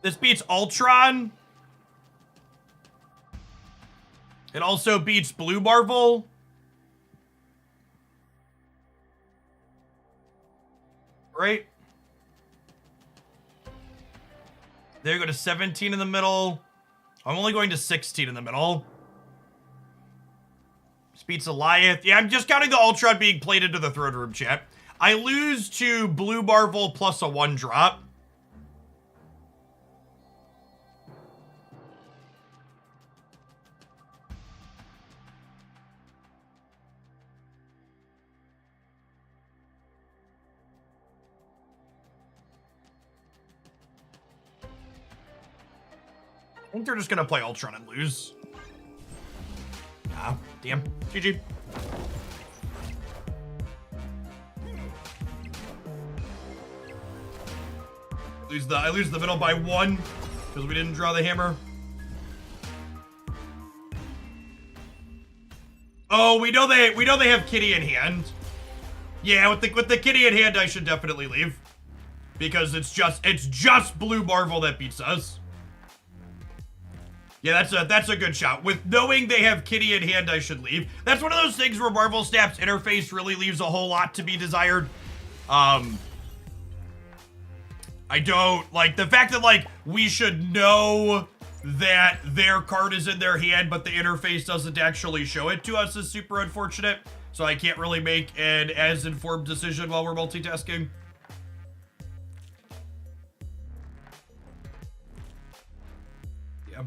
This beats Ultron. It also beats Blue Marvel. Right? There you go to 17 in the middle. I'm only going to 16 in the middle. This beats Goliath. Yeah, I'm just counting the Ultron being played into the throne room, chat. I lose to Blue Marvel plus a 1-drop. I think they're just gonna play Ultron and lose. Ah, damn. GG. I lose the middle by 1 because we didn't draw the hammer. Oh, we know they have Kitty in hand. Yeah, with the Kitty in hand, I should definitely leave because it's just Blue Marvel that beats us. Yeah, that's a good shot. With knowing they have Kitty in hand, I should leave. That's one of those things where Marvel Snap's interface really leaves a whole lot to be desired. I don't like the fact that like we should know that their card is in their hand, but the interface doesn't actually show it to us is super unfortunate. So I can't really make an as informed decision while we're multitasking. Yeah.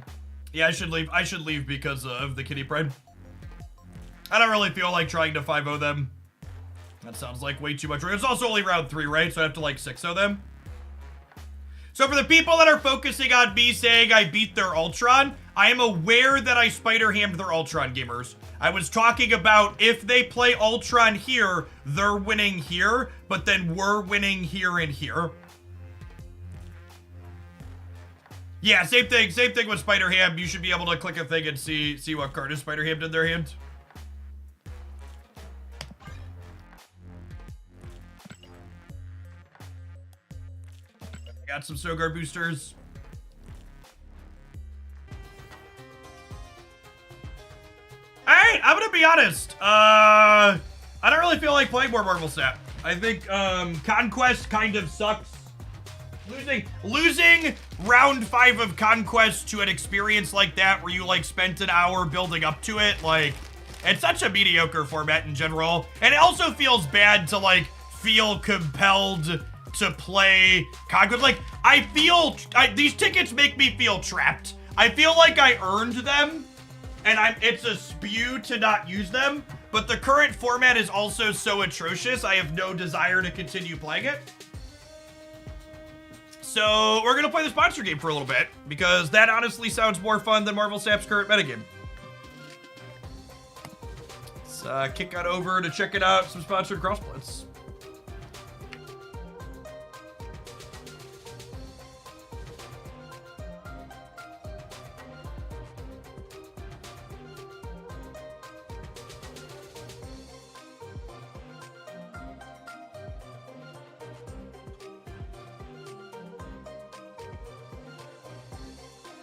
Yeah, I should leave. I should leave because of the Kitty Pride. I don't really feel like trying to 5-0 them. That sounds like way too much. It's also only round 3, right? So I have to like 6-0 them. So for the people that are focusing on me saying I beat their Ultron, I am aware that I spider-hammed their Ultron, gamers. I was talking about if they play Ultron here, they're winning here, but then we're winning here and here. Yeah, same thing with Spider-Ham. You should be able to click a thing and see what card is Spider-Hammed in their hand. Got some Sogar boosters. Alright, I'm gonna be honest. I don't really feel like playing more Marvel Snap. I think Conquest kind of sucks. Losing round 5 of Conquest to an experience like that where you like spent an hour building up to it, like it's such a mediocre format in general. And it also feels bad to like feel compelled to play Conquest. Like these tickets make me feel trapped. I feel like I earned them and it's a spew to not use them, but the current format is also so atrocious I have no desire to continue playing it. So we're gonna play the sponsor game for a little bit because that honestly sounds more fun than Marvel Snap's current metagame. Let's kick on over to check it out. Some sponsored cross Blitz.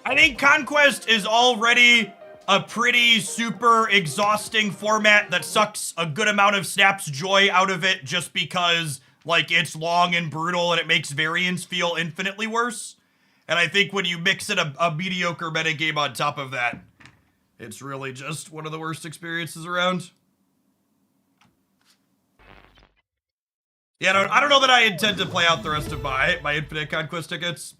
I think Conquest is already a pretty super exhausting format that sucks a good amount of Snap's joy out of it just because, like, it's long and brutal and it makes variants feel infinitely worse. And I think when you mix in a mediocre metagame on top of that, it's really just one of the worst experiences around. Yeah, I don't know that I intend to play out the rest of my Infinite Conquest tickets.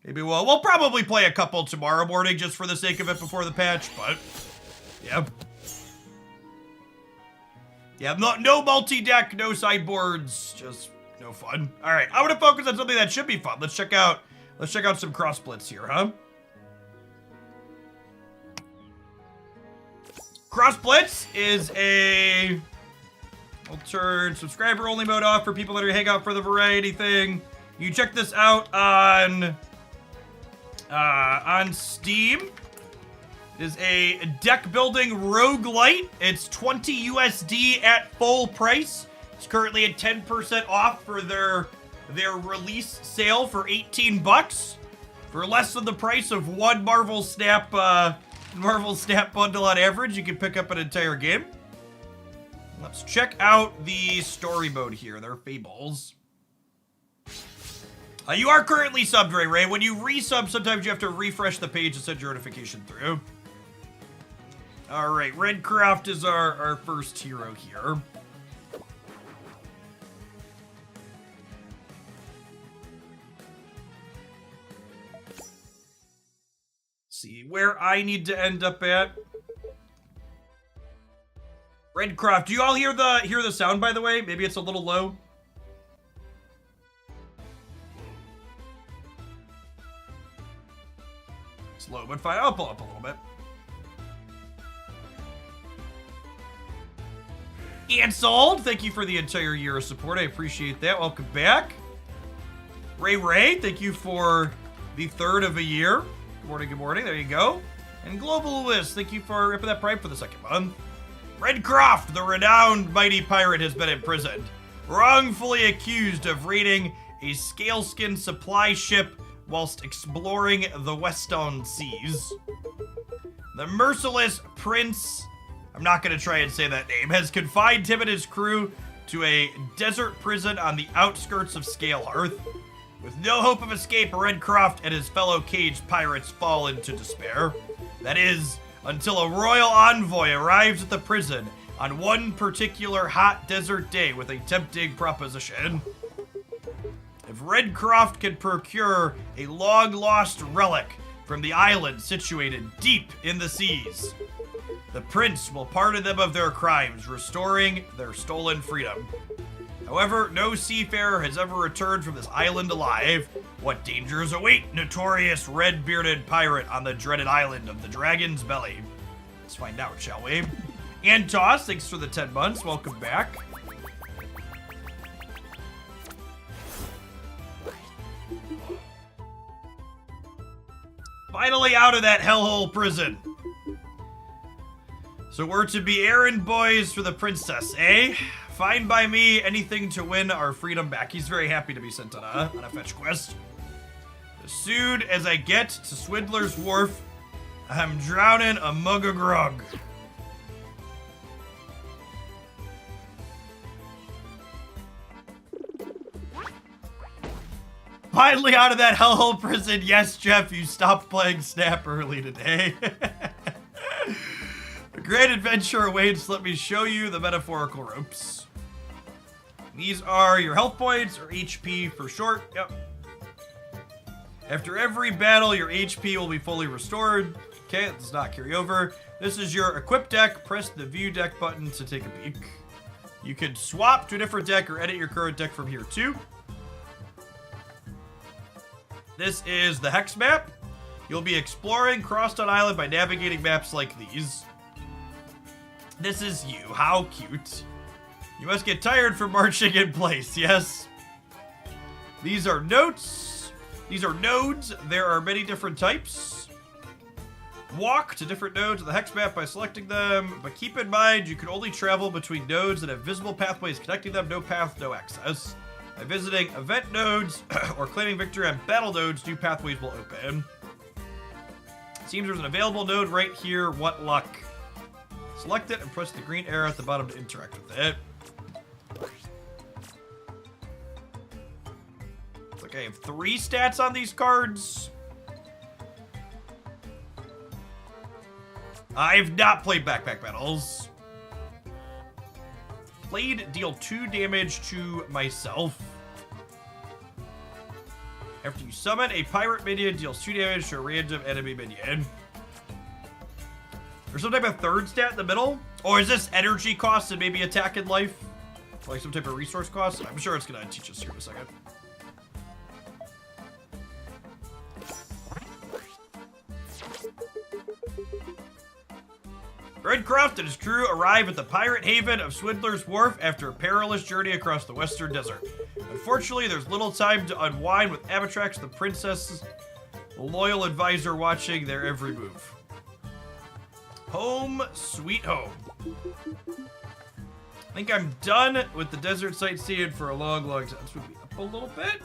Maybe we'll probably play a couple tomorrow morning just for the sake of it before the patch, but yeah. Yeah, no multi-deck, no sideboards, just no fun. All right, I want to focus on something that should be fun. Let's check out some cross splits here, huh? Cross Blitz is I'll turn subscriber only mode off for people that are hang out for the variety thing. You check this out on Steam. It is a deck building roguelite. It's 20 USD at full price. It's currently at 10% off for their release sale for 18 bucks. For less than the price of one Marvel Snap bundle on average, you can pick up an entire game. Let's check out the story mode here. They're fables. You are currently subbed, Ray. When you resub, sometimes you have to refresh the page to send your notification through. All right, Redcraft is our first hero here. See where I need to end up at. Redcraft, do you all hear the sound, by the way? Maybe it's a little low. Slow but fine. I'll pull up a little bit. Ansold, thank you for the entire year of support. I appreciate that. Welcome back. Ray, thank you for the third of a year. Good morning, good morning. There you go. And Global Lewis, thank you for ripping that prime for the second month. Redcroft, the renowned mighty pirate, has been imprisoned, wrongfully accused of raiding a scaleskin supply ship whilst exploring the Western Seas. The merciless Prince, I'm not going to try and say that name, has confined him and his crew to a desert prison on the outskirts of Scale Earth. With no hope of escape, Redcroft and his fellow caged pirates fall into despair. That is, until a royal envoy arrives at the prison on one particular hot desert day with a tempting proposition. If Redcroft can procure a long-lost relic from the island situated deep in the seas, the prince will pardon them of their crimes, restoring their stolen freedom. However, no seafarer has ever returned from this island alive. What dangers await notorious red-bearded pirate on the dreaded island of the Dragon's Belly? Let's find out, shall we? And Toss, thanks for the 10 months. Welcome back. Finally out of that hellhole prison. So we're to be errand boys for the princess, eh? Fine by me, anything to win our freedom back. He's very happy to be sent on a fetch quest. As soon as I get to Swindler's Wharf, I'm drowning a mug of grog. Finally out of that hellhole prison. Yes, Jeff, you stopped playing Snap early today. A great adventure awaits. Let me show you the metaphorical ropes. These are your health points, or HP for short. Yep. After every battle, your HP will be fully restored. Okay, that does not carry over. This is your equip deck. Press the view deck button to take a peek. You can swap to a different deck or edit your current deck from here too. This is the Hex map. You'll be exploring Crosstown Island by navigating maps like these. This is you. How cute. You must get tired from marching in place, yes? These are notes. These are nodes. There are many different types. Walk to different nodes of the Hex map by selecting them, but keep in mind you can only travel between nodes that have visible pathways connecting them, no path, no access. By visiting event nodes or claiming victory on battle nodes, new pathways will open. Seems there's an available node right here. What luck. Select it and press the green arrow at the bottom to interact with it. Looks like I have 3 stats on these cards. I've not played Backpack Battles. Played deal 2 damage to myself. After you summon a pirate minion, deals 2 damage to a random enemy minion. There's some type of third stat in the middle? Or is this energy cost and maybe attack in life? Like some type of resource cost? I'm sure it's gonna teach us here in a second. Redcroft and his crew arrive at the pirate haven of Swindler's Wharf after a perilous journey across the western desert. Unfortunately, there's little time to unwind with Abatrax the princess, the loyal advisor watching their every move. Home, sweet home. I think I'm done with the desert sightseeing for a long, long time. Let's move me up a little bit.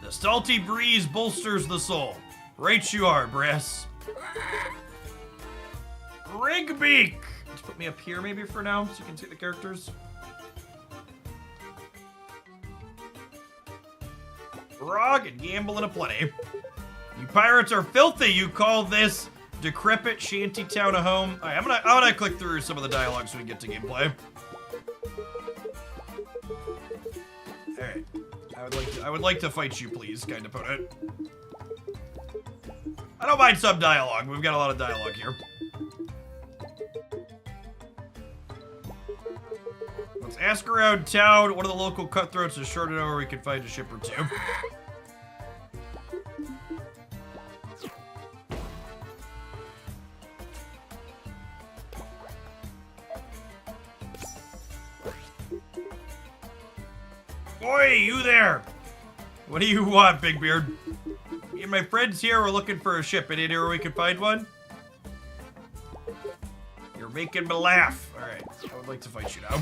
The salty breeze bolsters the soul. Right you are, Brass. Rigbeak! Let's put me up here maybe for now so you can see the characters. Grog and gamble in aplenty. You pirates are filthy. You call this decrepit shanty town a home? All right, I'm gonna click through some of the dialogue so we can get to gameplay. All right. I would like to fight you, please, kind opponent. I don't mind some dialogue. We've got a lot of dialogue here. Let's ask around town. One of the local cutthroats is sure to know where we can find a ship or 2. Oi, you there! What do you want, Big Beard? Me and my friends here are looking for a ship. Any idea where we can find one? You're making me laugh. Alright, I would like to fight you now.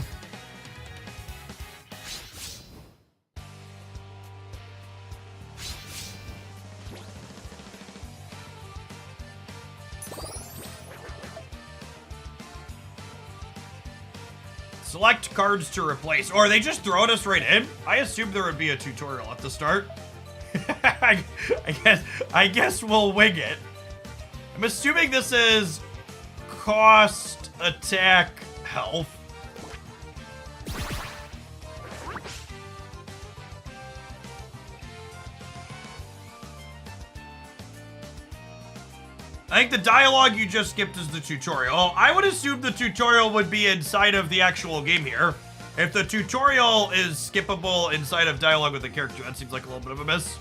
Select cards to replace. Or are they just throwing us right in? I assumed there would be a tutorial at the start. I guess we'll wing it. I'm assuming this is cost, attack, health. I think the dialogue you just skipped is the tutorial. I would assume the tutorial would be inside of the actual game here. If the tutorial is skippable inside of dialogue with the character, that seems like a little bit of a miss.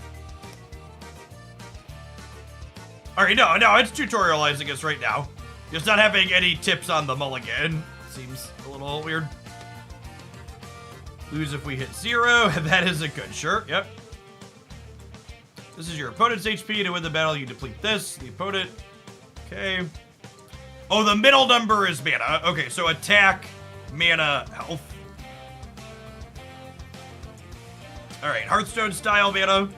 Alright, no, it's tutorializing us right now. Just not having any tips on the mulligan. Seems a little weird. Lose if we hit 0. That is a good shirt, yep. This is your opponent's HP. To win the battle, you deplete this. The opponent... Okay. Oh, the middle number is mana. Okay, so attack, mana, health. Alright, Hearthstone style mana.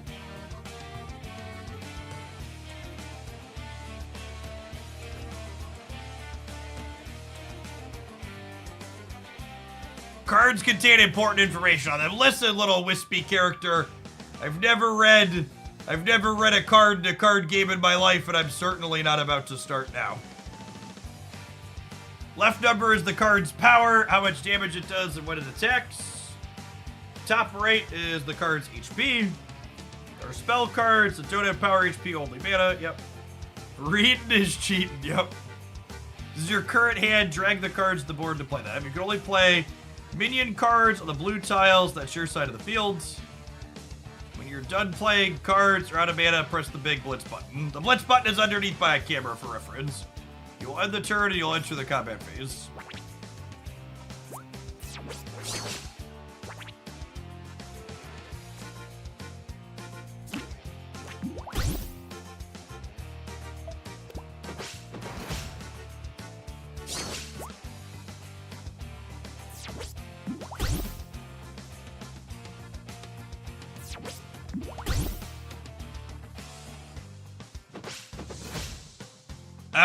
Cards contain important information on them. Listen, little wispy character. I've never read a card game in my life, and I'm certainly not about to start now. Left number is the card's power, how much damage it does, and what it attacks. Top right is the card's HP. There are spell cards that don't have power, HP, only mana. Yep. Reading is cheating. Yep. This is your current hand. Drag the cards to the board to play them. You can only play Minion cards on the blue tiles. That's your side of the field. When you're done playing cards or out of mana, press the big Blitz button. The Blitz button is underneath by a camera for reference. You'll end the turn and you'll enter the combat phase.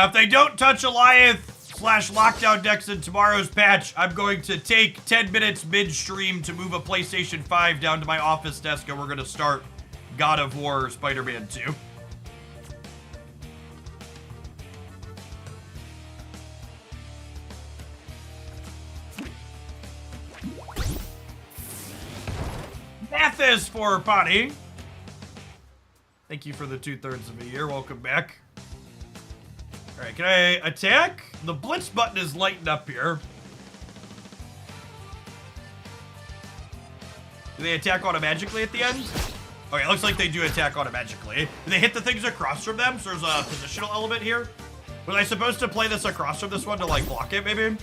If they don't touch Goliath/lockdown decks in tomorrow's patch, I'm going to take 10 minutes midstream to move a PlayStation 5 down to my office desk, and we're going to start God of War Spider-Man 2. Mathis for Potty. Thank you for the 2/3 of a year. Welcome back. All right, can I attack? The Blitz button is lighting up here. Do they attack automatically at the end? Okay, it looks like they do attack automatically. Do they hit the things across from them? So there's a positional element here. Was I supposed to play this across from this one to like block it, maybe?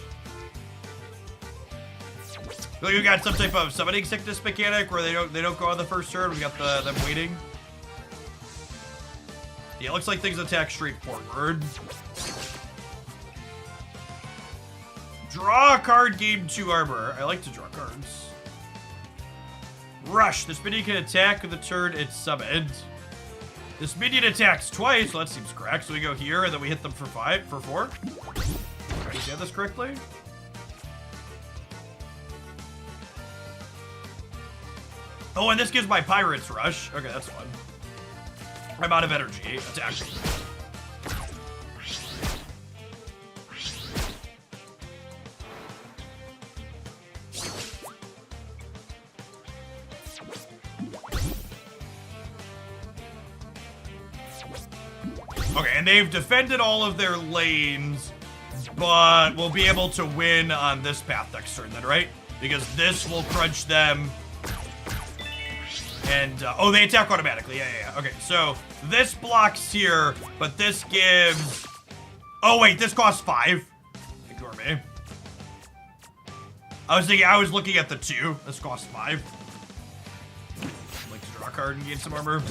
Like we got some type of summoning sickness mechanic where they don't go on the first turn. We got them waiting. Yeah, it looks like things attack straight forward. Draw a card, gain 2 armor. I like to draw cards. Rush. This minion can attack with the turn it's summoned. This minion attacks twice, so that seems correct. So we go here, and then we hit them for 4. Did I understand this correctly? Oh, and this gives my pirates rush. Okay, that's fun. I'm out of energy. Attack. Okay, and they've defended all of their lanes, but we'll be able to win on this path next turn then, right? Because this will crunch them. And, oh, they attack automatically. Yeah. Okay, so this blocks here, but this gives... Oh, wait, this costs 5. Ignore me. I was looking at the 2. This costs 5. I'd like to draw a card and gain some armor.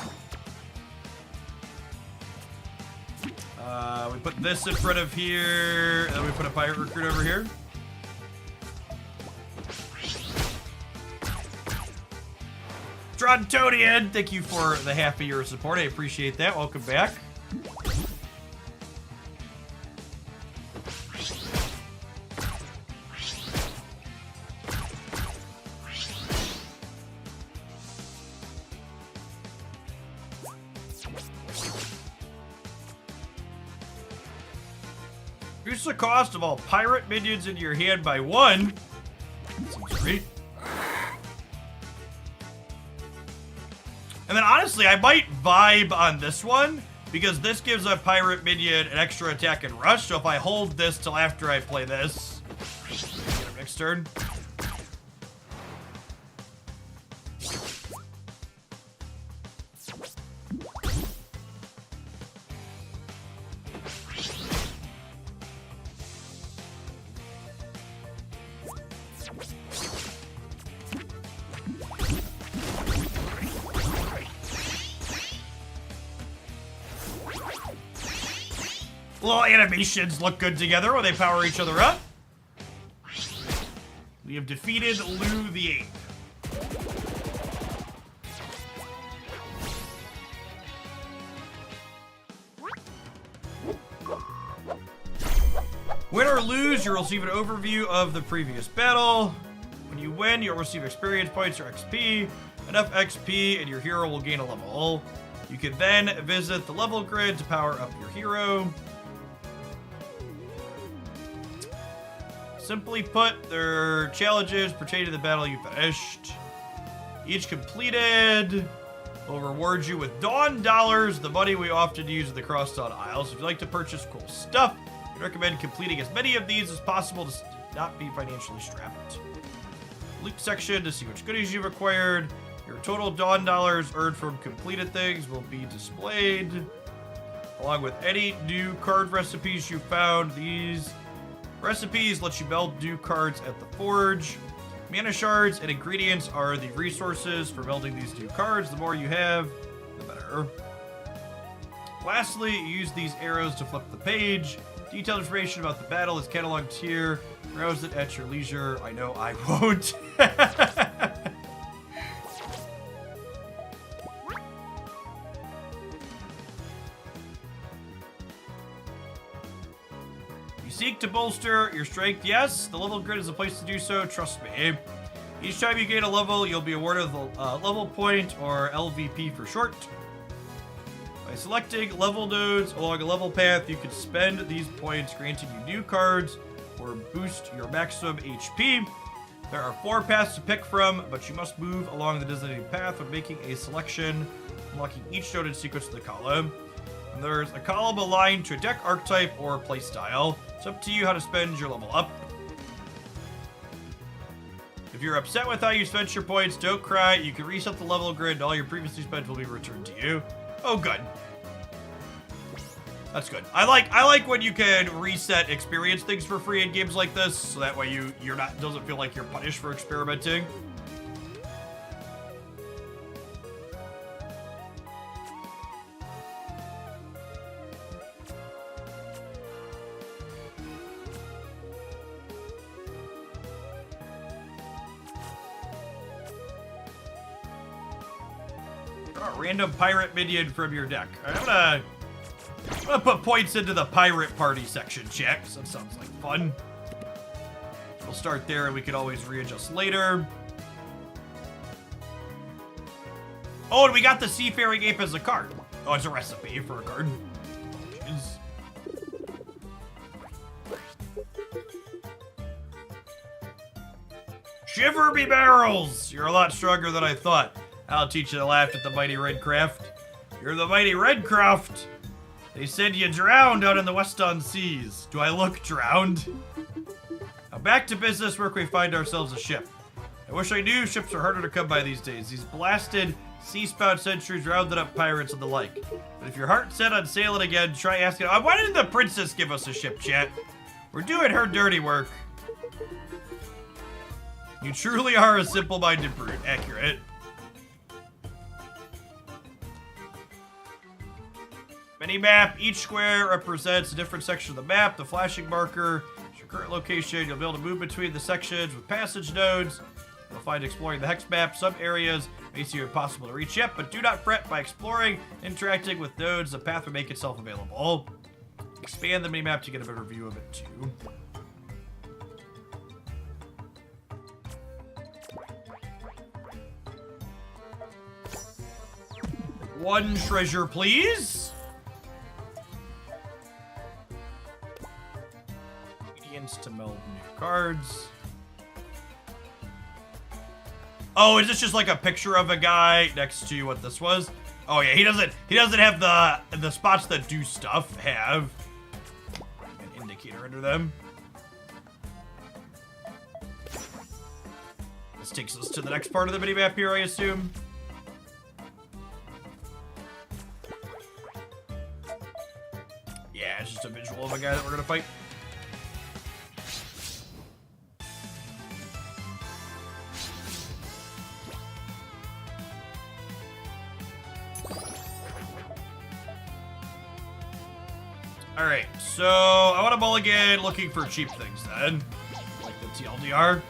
We put this in front of here, and then we put a pirate recruit over here. Drontonian, thank you for the half a year of support. I appreciate that. Welcome back. Reduce the cost of all pirate minions in your hand by 1. Seems great. And then honestly, I might vibe on this one because this gives a pirate minion an extra attack and rush. So if I hold this till after I play this, get him next turn. Little animations look good together when they power each other up. We have defeated Lou the Ape. Win or lose, you'll receive an overview of the previous battle. When you win, you'll receive experience points or XP. Enough XP and your hero will gain a level. You can then visit the level grid to power up your hero. Simply put, their challenges pertain to the battle you finished. Each completed will reward you with Dawn Dollars, the money we often use in the Crosstown Isles. If you'd like to purchase cool stuff, I recommend completing as many of these as possible to not be financially strapped. loot section to see which goodies you've acquired. Your total Dawn dollars earned from completed things will be displayed, along with any new card recipes you found. These recipes let you build new cards at the forge. Mana shards and ingredients are the resources for building these new cards. The more you have, the better. Lastly, use these arrows to flip the page. Detailed information about the battle is cataloged here. Browse it at your leisure. I know I won't. You seek to bolster your strength. Yes, the level grid is a place to do so. Trust me. Each time you gain a level, you'll be awarded a level point, or LVP for short. By selecting level nodes along a level path, you can spend these points, granting you new cards or boost your maximum HP. There are 4 paths to pick from, but you must move along the designated path when making a selection, unlocking each node in sequence of the column. And there's a column aligned to a deck archetype or playstyle. It's up to you how to spend your level up. If you're upset with how you spent your points, don't cry. You can reset the level grid and all your previously spent will be returned to you. Oh, good. That's good. I like when you can reset experience things for free in games like this, so that way you're not doesn't feel like you're punished for experimenting. Random pirate minion from your deck. I'm gonna put points into the pirate party section, chat, 'cause that sounds like fun. We'll start there and we can always readjust later. Oh, and we got the Seafaring Ape as a card. Oh, it's a recipe for a card. Jeez. Shiver me barrels! You're a lot stronger than I thought. I'll teach you to laugh at the mighty Redcraft. You're the mighty Redcraft! They said you drowned out in the Weston Seas. Do I look drowned? Now back to business, where can we find ourselves a ship? I wish I knew ships are harder to come by these days. These blasted sea-spout centuries rounded up pirates and the like. But if your heart's set on sailing again, try asking... why didn't the princess give us a ship, chat? We're doing her dirty work. You truly are a simple-minded brute. Accurate. Mini-map. Each square represents a different section of the map. The flashing marker is your current location. You'll be able to move between the sections with passage nodes. You'll find exploring the hex map. Some areas may seem impossible to reach yet, but do not fret. By exploring, interacting with nodes, the path will make itself available. Expand the mini-map to get a better view of it, too. One treasure, please. To meld new cards. Oh, is this just like a picture of a guy next to what this was? Oh yeah, he doesn't have the spots that do stuff have an indicator under them. This takes us to the next part of the minimap here, I assume. Yeah, it's just a visual of a guy that we're gonna fight. Alright, so I want to mulligan looking for cheap things then. Like the TLDR.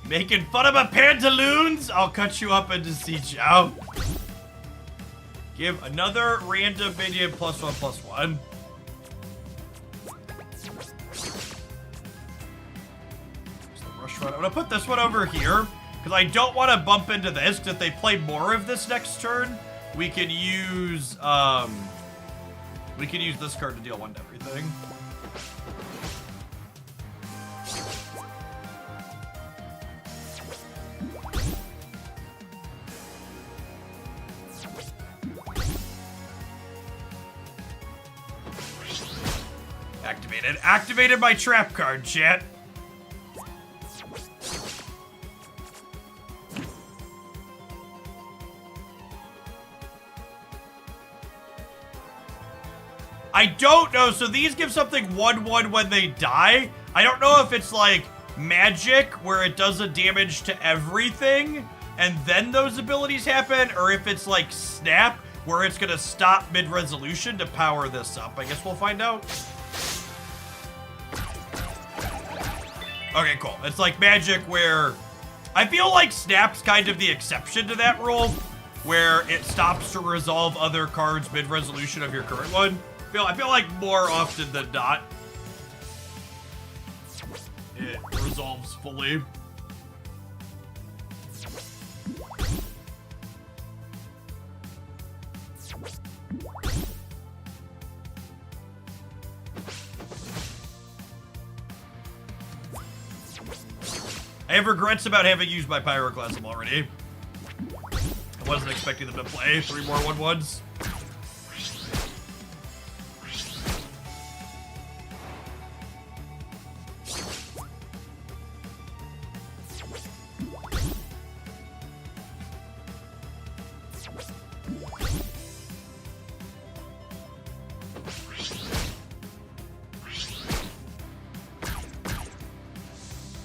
Making fun of my pantaloons? I'll cut you up into sea chow. Give another random minion +1/+1. I'm gonna put this one over here because I don't want to bump into this. Because if they play more of this next turn, we can use this card to deal 1 to everything. activated. Activated my trap card, chat. I don't know. So these give something 1/1 when they die. I don't know if it's like magic where it does a damage to everything and then those abilities happen, or if it's like snap where it's gonna stop mid-resolution to power this up. I guess we'll find out. Okay, cool. It's like magic where I feel like snap's kind of the exception to that rule, where it stops to resolve other cards mid-resolution of your current one. I feel like more often than not, it resolves fully. I have regrets about having used my Pyroclasm already. I wasn't expecting them to play 3 more 1/1s.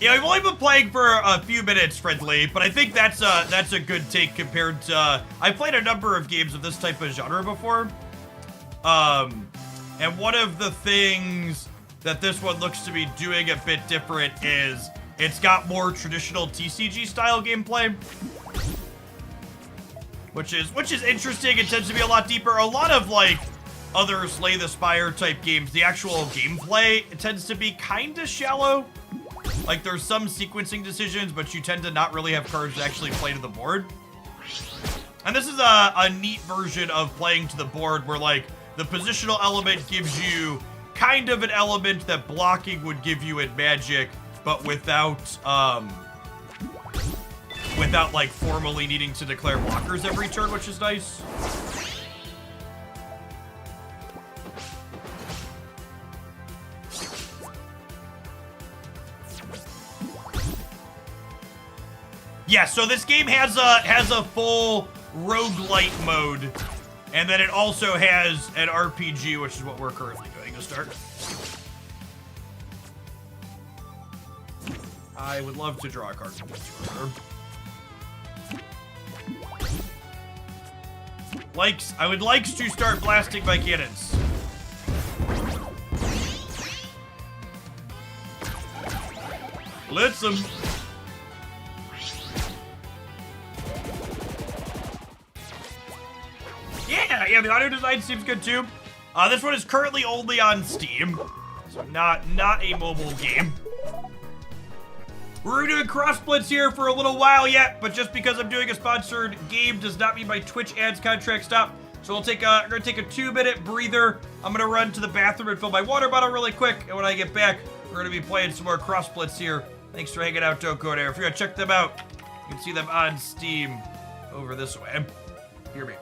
Yeah, I've only been playing for a few minutes, Friendly, but I think that's a good take compared to... I've played a number of games of this type of genre before. And one of the things that this one looks to be doing a bit different is it's got more traditional TCG style gameplay. Which is interesting. It tends to be a lot deeper. A lot of like other Slay the Spire type games, the actual gameplay, it tends to be kind of shallow. Like, there's some sequencing decisions, but you tend to not really have cards that actually play to the board. And this is a neat version of playing to the board where, like, the positional element gives you kind of an element that blocking would give you in Magic, but without, like, formally needing to declare blockers every turn, which is nice. Yeah, so this game has a full roguelite mode, and then it also has an RPG, which is what we're currently doing to start. I would love to draw a card from this order. I would like to start blasting my cannons. Blitz them. Yeah, the audio design seems good too. This one is currently only on Steam, so not a mobile game. We're doing cross Blitz here for a little while yet, but just because I'm doing a sponsored game does not mean my Twitch ads contract stop. So we're gonna take a 2-minute breather. I'm gonna run to the bathroom and fill my water bottle really quick, and when I get back, we're gonna be playing some more cross Blitz here. Thanks for hanging out, Don't Go There. If you're gonna check them out, you can see them on Steam over this way. Hear me.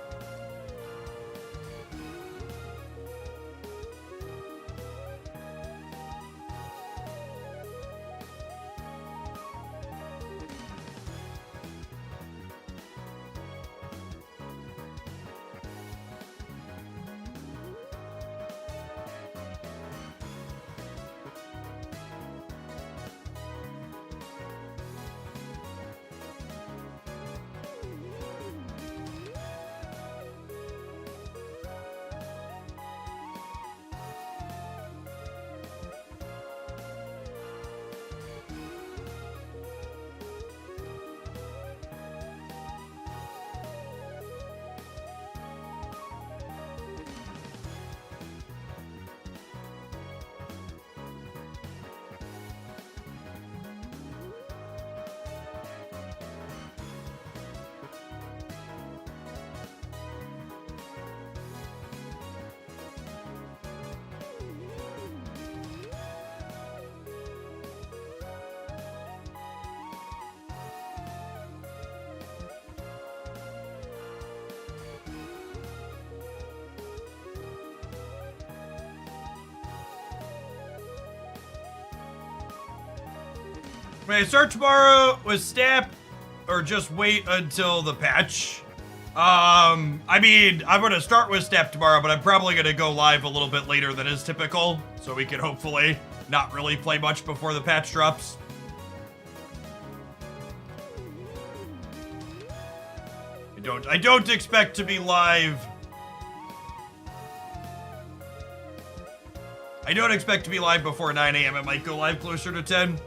May I start tomorrow with Snap or just wait until the patch? I mean, I'm gonna start with Snap tomorrow, but I'm probably gonna go live a little bit later than is typical, so we can hopefully not really play much before the patch drops. I don't expect to be live. I don't expect to be live before 9 a.m. It might go live closer to 10.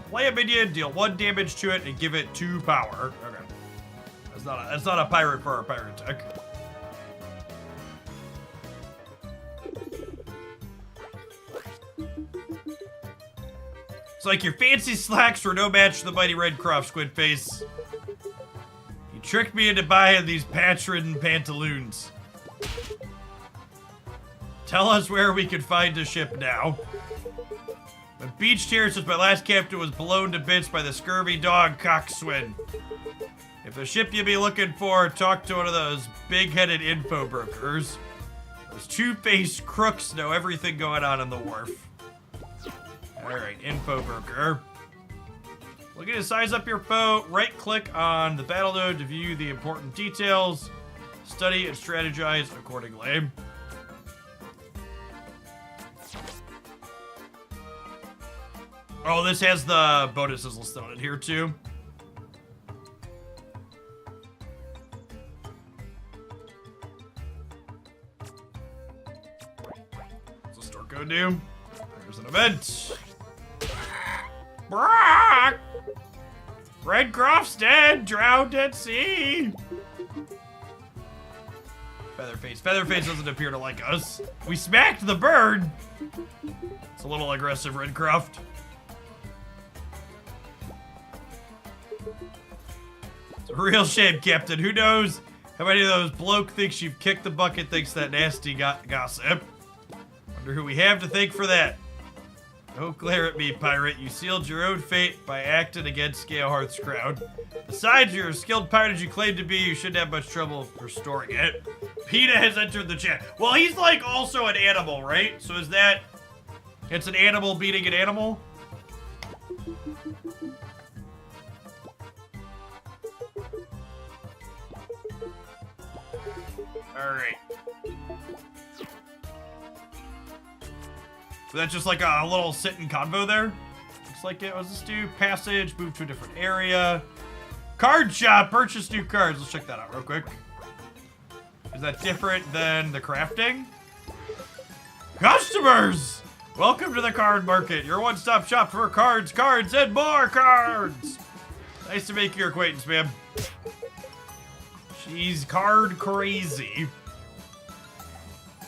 Play a minion, deal 1 damage to it, and give it 2 power. Okay. That's not a pirate for our pirate deck. It's like your fancy slacks were no match for the mighty red Croft squid face. You tricked me into buying these patch-ridden pantaloons. Tell us where we can find a ship now. When beached here since my last captain was blown to bits by the scurvy dog Coxswain. If the ship you be looking for, talk to one of those big-headed info brokers. Those two-faced crooks know everything going on the wharf. Alright, info broker. Looking to size up your foe, right-click on the battle node to view the important details. Study and strategize accordingly. Oh, this has the bonuses listed on it here, too. What's the store code do? There's an event. Brock! Red Croft's dead, drowned at sea. Featherface. Featherface doesn't appear to like us. We smacked the bird. It's a little aggressive, Red Croft. It's a real shame, Captain. Who knows how many of those bloke thinks you've kicked the bucket thinks that nasty gossip. Wonder who we have to thank for that. Don't glare at me, pirate. You sealed your own fate by acting against Galeheart's crowd. Besides, you're a skilled pirate as you claim to be. You shouldn't have much trouble restoring it. PETA has entered the chat. Well, he's like also an animal, right? So is that... It's an animal beating an animal? Alright. So that's just like a little sit-in convo there. Looks like it was this do. Passage, move to a different area. Card shop, purchase new cards. Let's check that out real quick. Is that different than the crafting? Customers! Welcome to the card market. Your one-stop shop for cards, and more cards! Nice to make your acquaintance, ma'am. She's card crazy.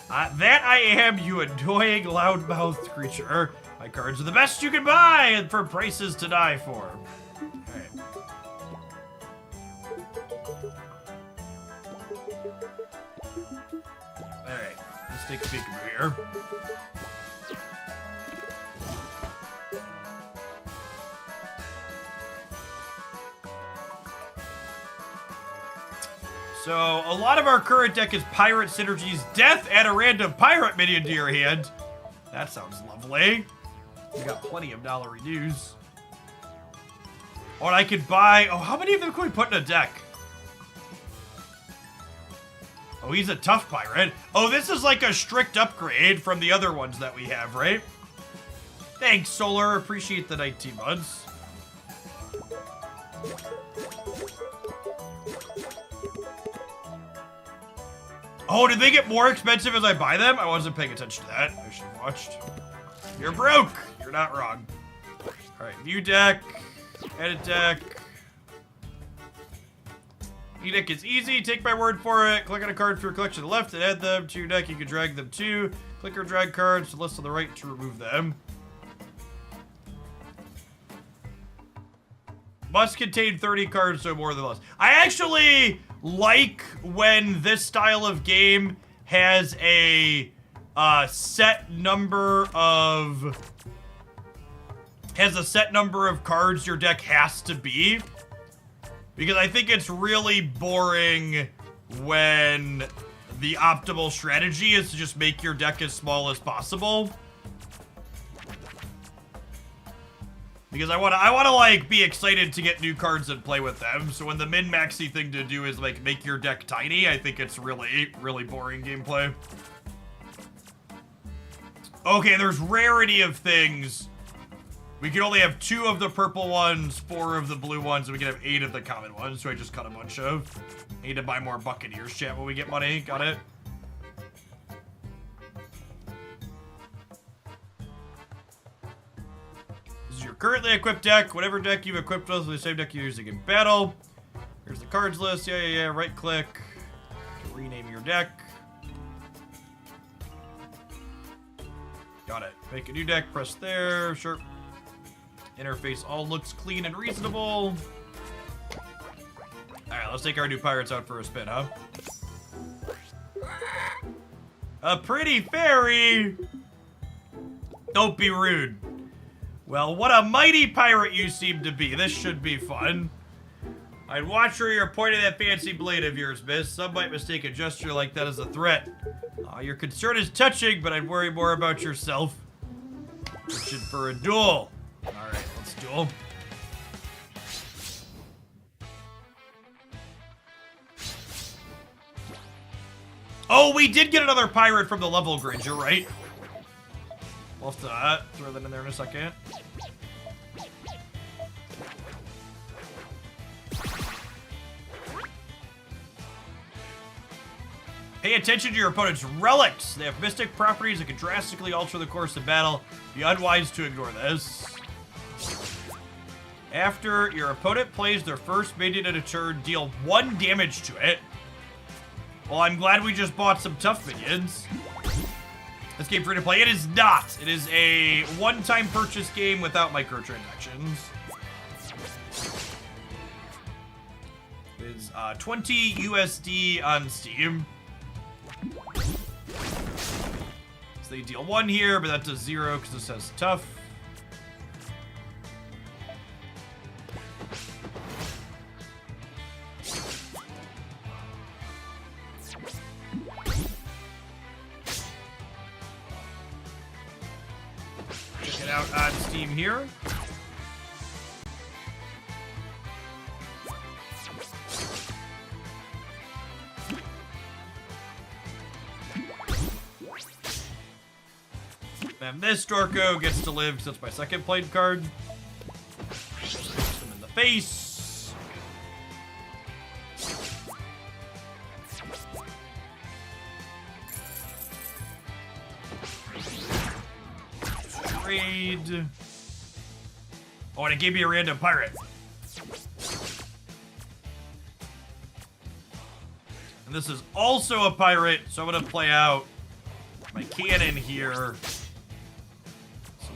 That I am, you annoying loudmouthed creature. My cards are the best you can buy and for prices to die for. Alright. Alright, let's take a peekaboo here. So, a lot of our current deck is Pirate Synergies. Death, add a random pirate minion to your hand. That sounds lovely. We got plenty of dollar reduce. Oh, and I could buy... Oh, how many of them can we put in a deck? Oh, he's a tough pirate. Oh, this is like a strict upgrade from the other ones that we have, right? Thanks, Solar. Appreciate the 19 months. Oh, did they get more expensive as I buy them? I wasn't paying attention to that. I should have watched. You're broke. You're not wrong. All right, view deck, edit deck. View deck is easy. Take my word for it. Click on a card for your collection to the left and add them to your deck. You can drag them to. Click or drag cards to the list on the right to remove them. Must contain 30 cards, so more than less. I actually like when this style of game has a set number of cards your deck has to be, because I think it's really boring when the optimal strategy is to just make your deck as small as possible. Because I wanna like be excited to get new cards and play with them. So when the min-maxy thing to do is like make your deck tiny, I think it's really, really boring gameplay. Okay, there's rarity of things. We can only have 2 of the purple ones, 4 of the blue ones, and we can have 8 of the common ones. So I just cut a bunch of. Need to buy more Buccaneers, chat, when we get money. Got it? This is your currently equipped deck. Whatever deck you've equipped with the same deck you're using in battle. Here's the cards list. Yeah. Right click to rename your deck. Got it. Make a new deck. Press there. Sure. Interface all looks clean and reasonable. Alright, let's take our new pirates out for a spin, huh? A pretty fairy! Don't be rude. Well, what a mighty pirate you seem to be. This should be fun. I'd watch where you're pointing that fancy blade of yours, miss. Some might mistake a gesture like that as a threat. Your concern is touching, but I'd worry more about yourself. Pushing for a duel. Alright, let's duel. Oh, we did get another pirate from the level grid, you're right. We'll have to throw that in there in a second. Pay attention to your opponent's relics. They have mystic properties that can drastically alter the course of battle. Be unwise to ignore this. After your opponent plays their first minion in a turn, deal 1 damage to it. Well, I'm glad we just bought some tough minions. This game free to play? It is not. It is a one-time purchase game without microtransactions. It is 20 USD on Steam. So they deal 1 here, but that does 0 because this has tough. Check it out on Steam here. And this Dorko gets to live because it's my second played card. Just punch them in the face. Trade. Oh, and it gave me a random pirate. And this is also a pirate, so I'm gonna play out my cannon here.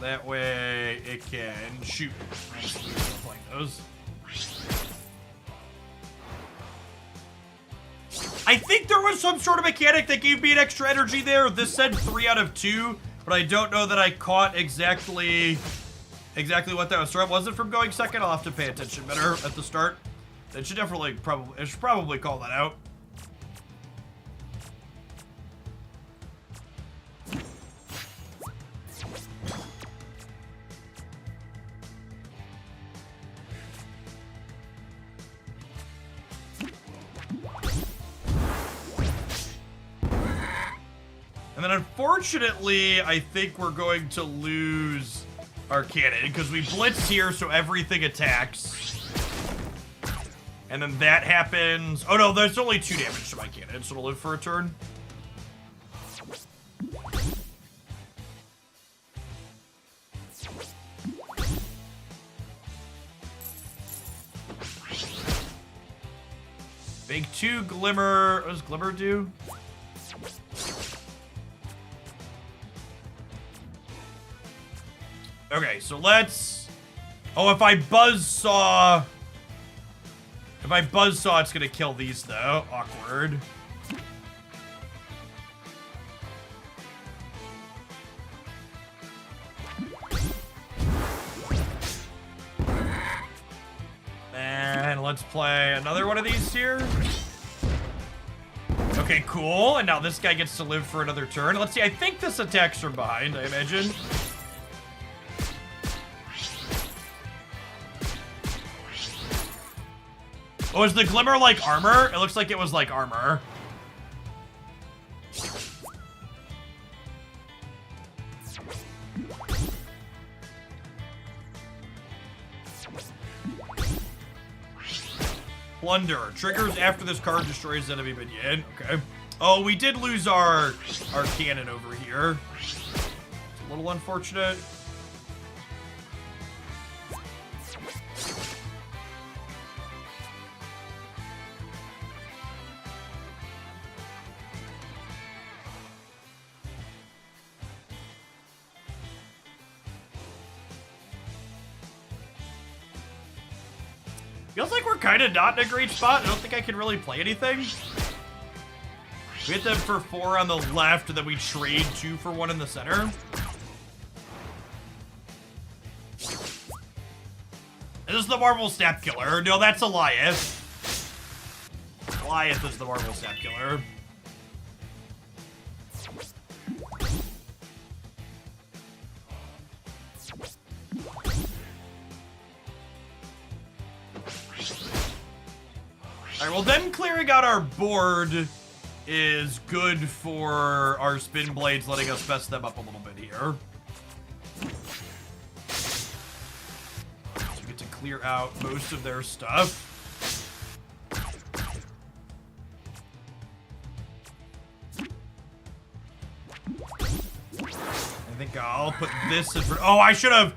That way it can shoot. Like those. I think there was some sort of mechanic that gave me an extra energy there. This said 3 out of 2, but I don't know that I caught exactly what that was from. Was it from going second? I'll have to pay attention better at the start. It should probably call that out. And then unfortunately, I think we're going to lose our cannon because we blitz here, so everything attacks. And then that happens. Oh no, there's only 2 damage to my cannon, so it'll live for a turn. Big 2 Glimmer. What does Glimmer do? Okay, so let's... Oh, if I buzzsaw... If I buzzsaw, it's gonna kill these, though. Awkward. And let's play another one of these here. Okay, cool. And now this guy gets to live for another turn. Let's see. I think this attacks from behind, I imagine. Oh, is the glimmer like armor? It looks like it was like armor. Plunder. Triggers after this card destroys enemy minion. Okay. Oh, we did lose our cannon over here. It's a little unfortunate. Feels like we're kind of not in a great spot. I don't think I can really play anything. We hit them for 4 on the left, and then we trade 2 for 1 in the center. This is the Marble Snap Killer. No, that's Goliath. Goliath is the Marble Snap Killer. Alright, well then clearing out our board is good for our spin blades, letting us mess them up a little bit here. So we get to clear out most of their stuff. I think I'll put this in for— oh, I should have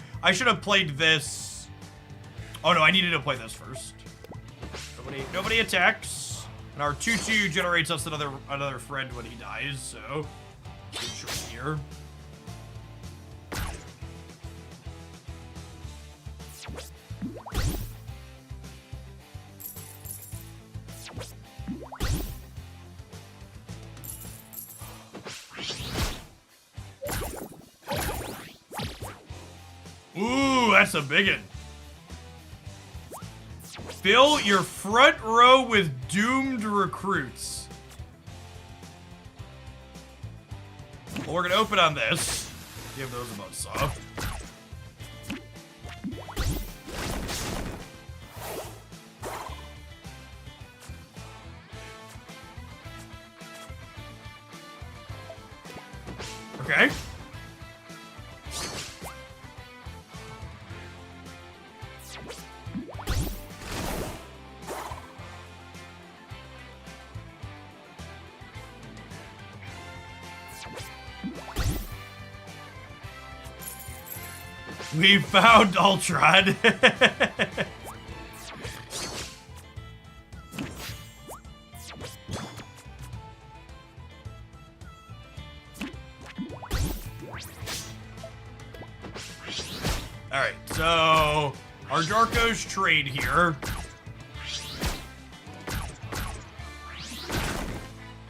played this. Oh no, I needed to play this first. Nobody attacks, and our 2/2 generates us another friend when he dies. So good choice here. Ooh, that's a biggin. Fill your front row with doomed recruits. Well, we're gonna open on this. Give those a buzzsaw. Okay. We found Ultron. Alright, so our Darkos trade here.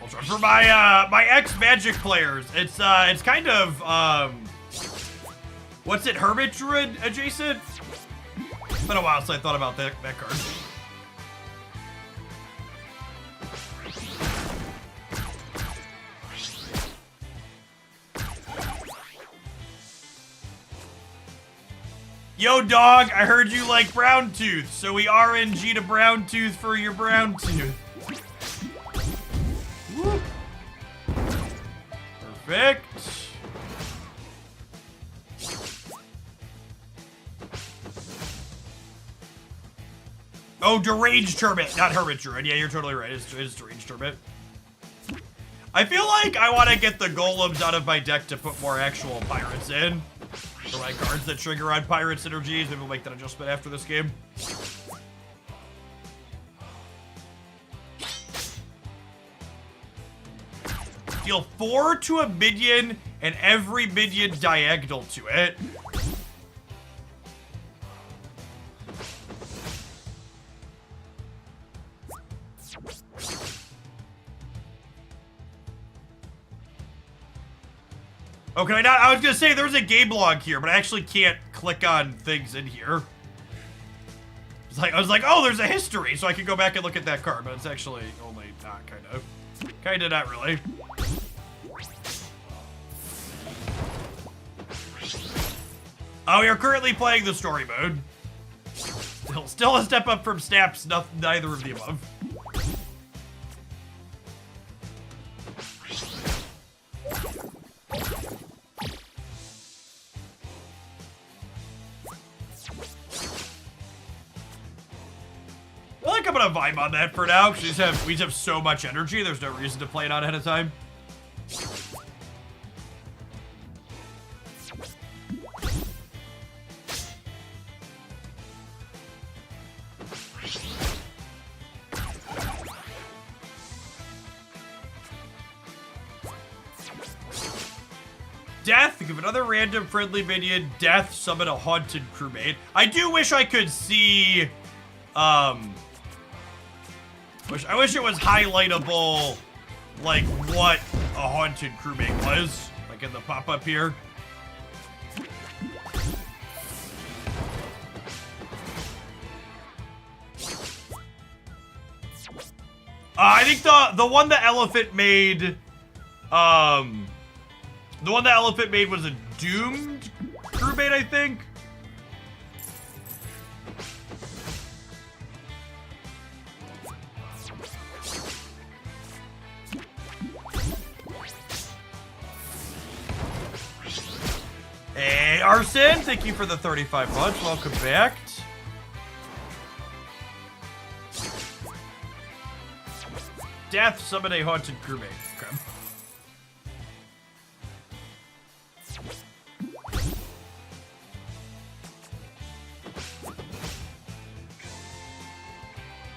Ultron for my ex-Magic players. It's kind of what's it, Hermit Druid adjacent? It's been a while since I thought about that card. Yo, dog, I heard you like Brown Tooth, so we RNG to Brown Tooth for your Brown Tooth. Woo. Perfect. Oh, Deranged Turbot, not Hermit Druid. Yeah, you're totally right. It's Deranged Turbot. I feel like I want to get the golems out of my deck to put more actual pirates in. For my cards that trigger on pirate synergies. Maybe we'll make that adjustment after this game. Deal 4 to a minion and every minion diagonal to it. Oh, can I not? I was gonna say there's a game log here, but I actually can't click on things in here. I was like, oh, there's a history, so I can go back and look at that card, but it's actually only not, kind of. Kinda not really. Oh, we are currently playing the story mode. Still a step up from Snaps, neither of the above. I think I'm gonna vibe on that for now, because we just have so much energy, there's no reason to play it out ahead of time. Death, give another random friendly minion, death, summon a haunted crewmate. I do wish I could see, I wish it was highlightable, like, what a haunted crewmate was, like in the pop-up here. I think the one the elephant made, the one that elephant made was a doomed crewmate, I think. Hey, Arson, thank you for the 35 months. Welcome back. Death, summon a haunted crewmate. Okay.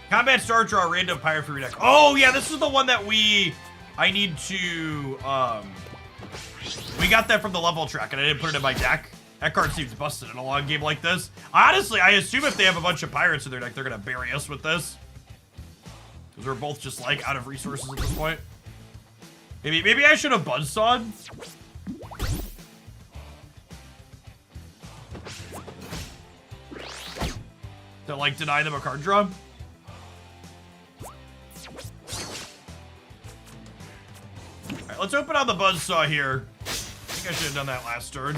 Combat star draw random pirate for your deck. Oh yeah, this is the one that I need to, we got that from the level track and I didn't put it in my deck. That card seems busted in a long game like this. Honestly, I assume if they have a bunch of pirates in their deck, they're gonna bury us with this. Because we're both just like out of resources at this point. Maybe I should have buzzsawed. To like deny them a card draw. Alright, let's open on the buzzsaw here. I think I should have done that last turn.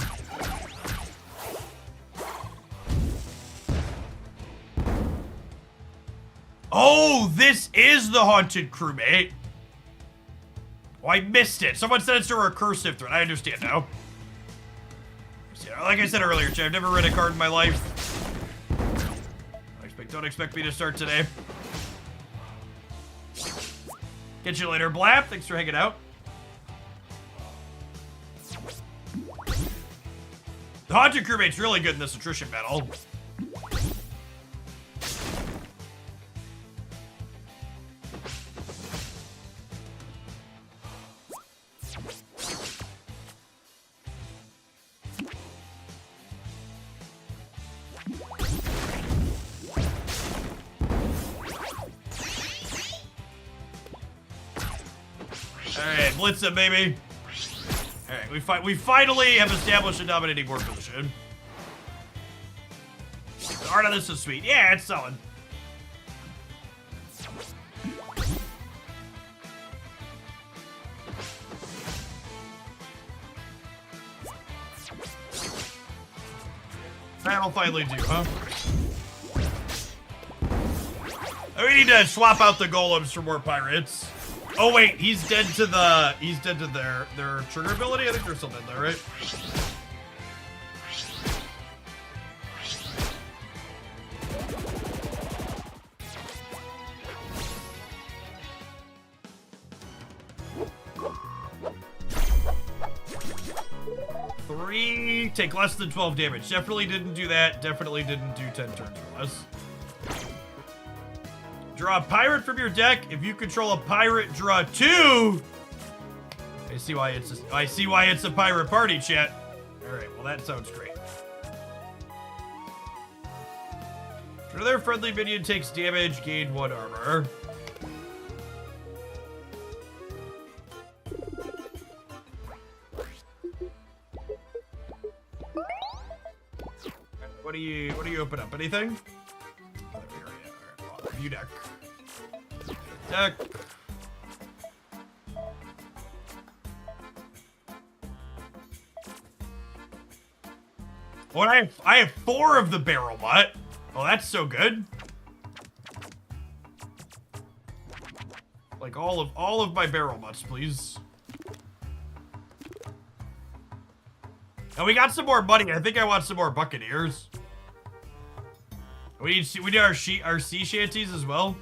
Oh, this is the haunted crewmate. Oh, I missed it. Someone said it's a recursive threat. I understand now. Like I said earlier, Jay, I've never read a card in my life. Don't expect me to start today. Get you later, Blap. Thanks for hanging out. The haunted crewmate's really good in this attrition battle. Alright, blitz it, baby. Alright, we finally have established a dominating board position. The art of this is sweet. Yeah, it's solid. That'll finally do, huh? Oh, we need to swap out the golems for more pirates. Oh wait, he's dead to their trigger ability? I think there's something there, right? Three, take less than 12 damage. Definitely didn't do that. Definitely didn't do 10 turns or less. Draw a pirate from your deck. If you control a pirate, draw 2. I see why it's a pirate party, chat. All right, well that sounds great. Another friendly minion takes damage, gain 1 armor. What do you open up? Anything? View deck. Deck. Oh, and I have 4 of the barrel mutt. Oh, that's so good. Like all of my barrel mutts, please. And we got some more money. I think I want some more buccaneers. We need our sea shanties as well.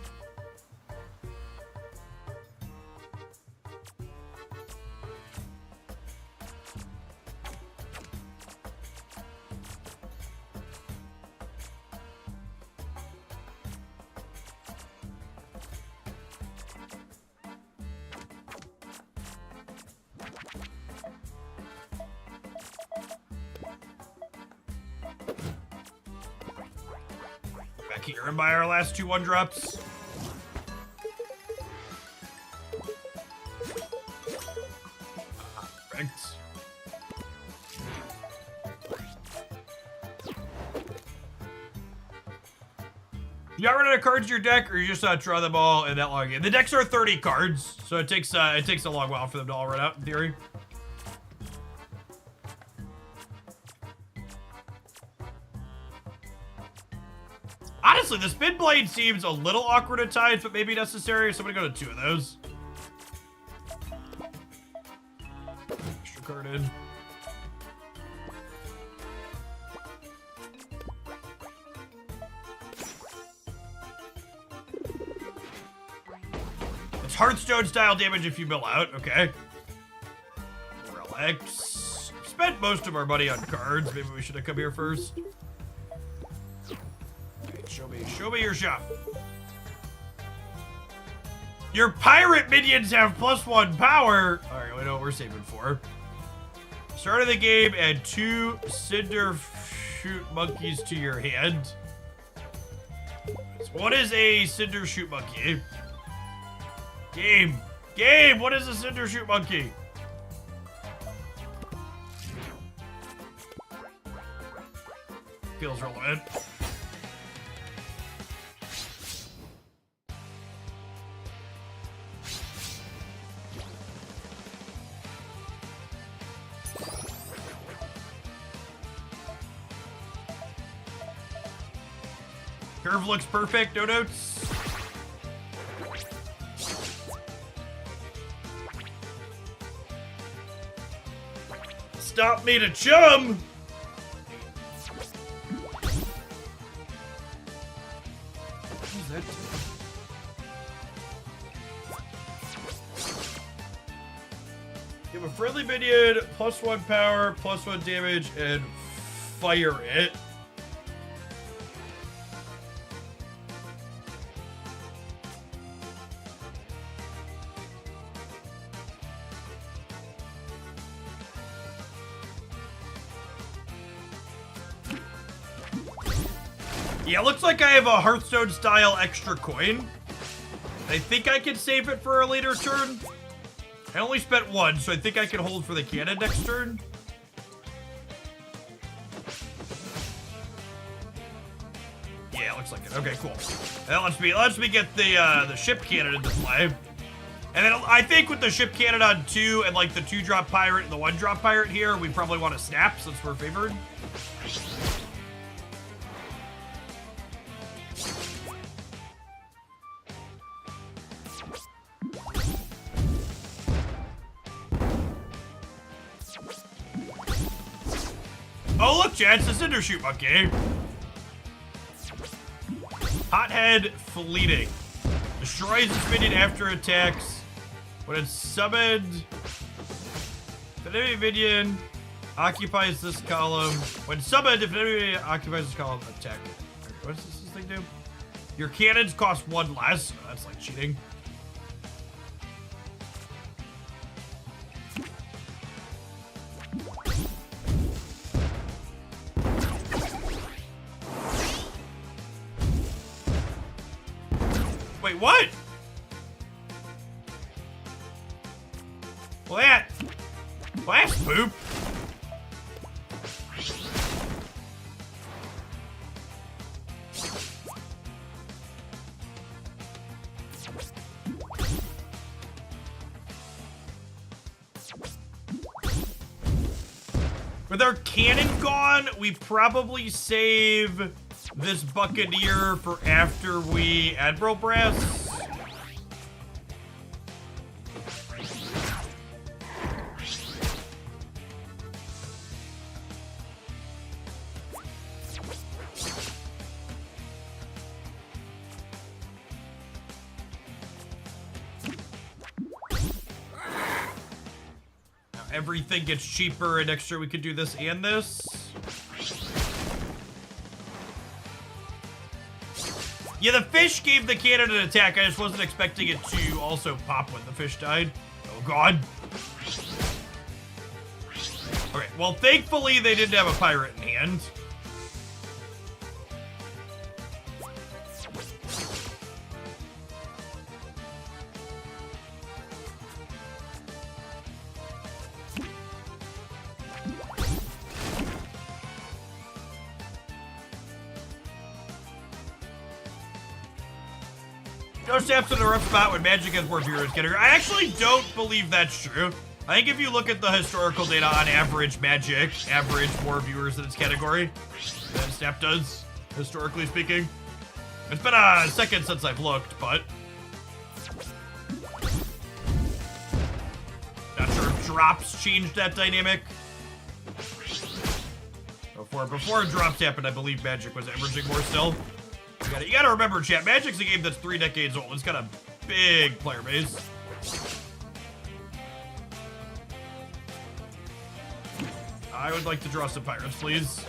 Back here and buy our last 2 1-drops. Perfect. You got run out of cards in your deck, or you just draw them all in that long game? The decks are 30 cards, so it takes a long while for them to all run out, in theory. Honestly, the spin blade seems a little awkward at times, but maybe necessary, so I'm gonna go to 2 of those. Extra card in. It's Hearthstone style damage if you mill out, okay. Relics. Spent most of our money on cards. Maybe we should have come here first. Show me your shop. Your pirate minions have +1 power. All right, we know what we're saving for. Start of the game, add 2 cinder shoot monkeys to your hand. What is a cinder shoot monkey? Game, what is a cinder shoot monkey? Feels relevant. Curve looks perfect, no notes. Stop me to chum! Who's that? Give a friendly minion +1 power, +1 damage, and fire it. Yeah, looks like I have a Hearthstone style extra coin. I think I can save it for a later turn. I only spent 1, so I think I can hold for the cannon next turn. Yeah, looks like it. Okay, cool. That lets me get the ship cannon into play. And then I think with the ship cannon on 2 and like the 2-drop pirate and the 1-drop pirate here, we probably want to snap since we're favored. Oh, look, Chad, it's a cinder shoot monkey. Hothead fleeting. Destroys its minion after attacks. When it's summoned, if an enemy minion occupies this column. When summoned, if an enemy minion occupies this column, attack. What does this thing do? Your cannons cost 1 less. Oh, that's like cheating. Wait, what? Well, that's poop. With our cannon gone, we probably save this Buccaneer for after we Admiral Brass. Everything gets cheaper, and next year we could do this and this. Yeah, the fish gave the cannon an attack. I just wasn't expecting it to also pop when the fish died. Oh, God. Okay, well, thankfully they didn't have a pirate in hand. No steps in the rough spot when Magic has more viewers category. I actually don't believe that's true. I think if you look at the historical data on average Magic, average more viewers in its category than Snap does, historically speaking. It's been a second since I've looked, but not sure if drops changed that dynamic. Before drops happened, I believe Magic was averaging more still. You gotta remember, chat, Magic's a game that's 3 decades old. It's got a big player base. I would like to draw some pirates, please.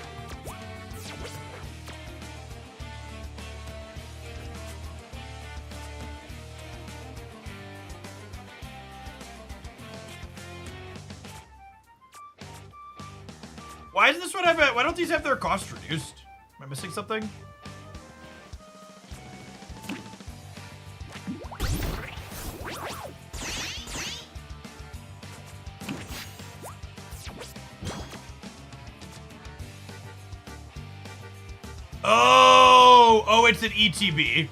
Why does this one have why don't these have their cost reduced? Am I missing something? Oh, it's an ETB.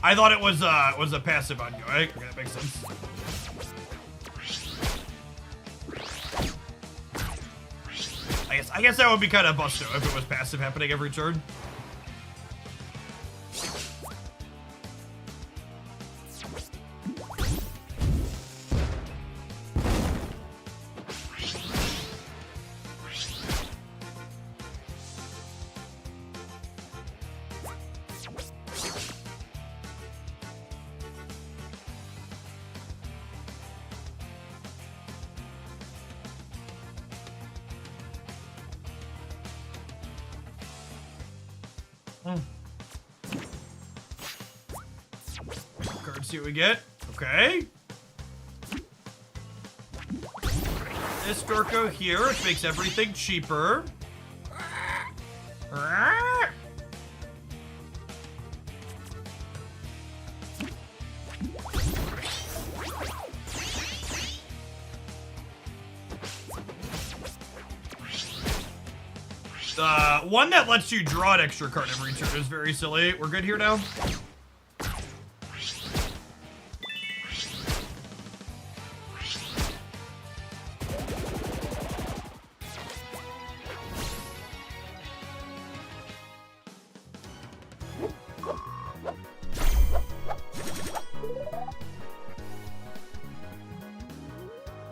I thought it was a passive ongoing. Okay, that makes sense. I guess that would be kind of busto if it was passive happening every turn. Card, see what we get. Okay. This Dorko here, which makes everything cheaper. One that lets you draw an extra card every turn is very silly. We're good here now?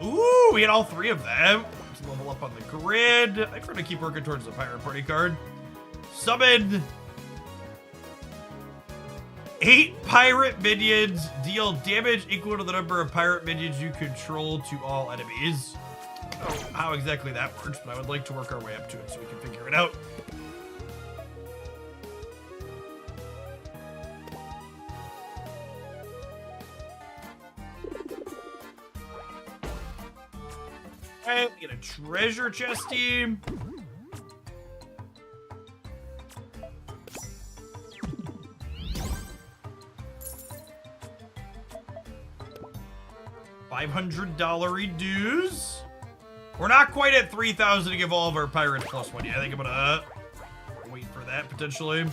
Ooh, we had all 3 of them. Let's level up on the grid. I'm trying to keep working towards the pirate party card. Summon 8 pirate minions. Deal damage equal to the number of pirate minions you control to all enemies. I don't know how exactly that works, but I would like to work our way up to it so we can figure it out. Alright, we get a treasure chest team. $500 dues. We're not quite at 3,000 to give all of our pirates +1 yet. I think I'm gonna wait for that potentially.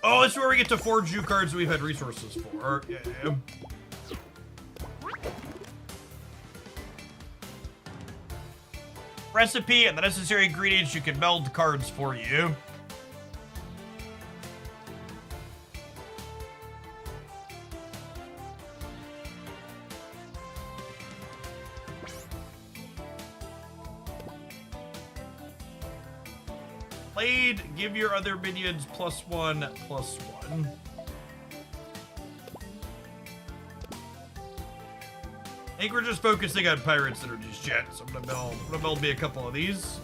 Oh, this is where we get to forge new cards that we've had resources for. Yeah. Recipe and the necessary ingredients you can meld cards for you. Played, give your other minions +1/+1. I think we're just focusing on pirates that are just jets. I'm gonna build me a couple of these.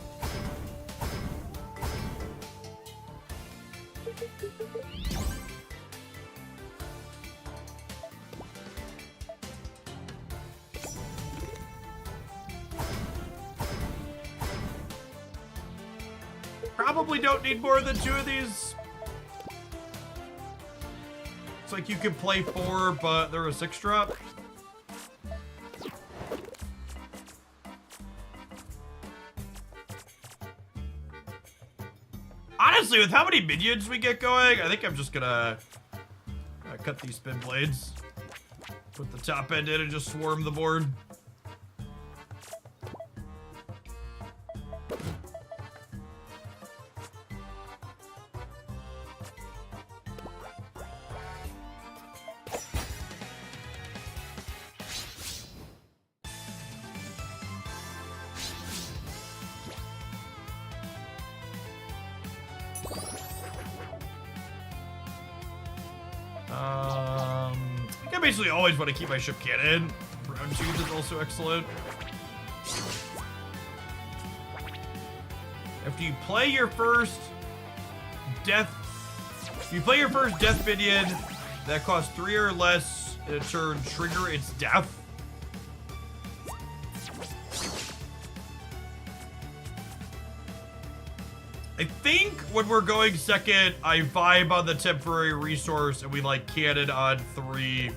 Probably don't need more than 2 of these. It's like you could play 4, but they're a 6-drop. Honestly, with how many minions we get going, I think I'm just gonna cut these spin blades. Put the top end in and just swarm the board. I basically always want to keep my ship cannon. Brown cheese is also excellent. After you play your first death, minion that costs 3 or less in a turn, trigger its death. I think when we're going second, I vibe on the temporary resource and we like cannon on 3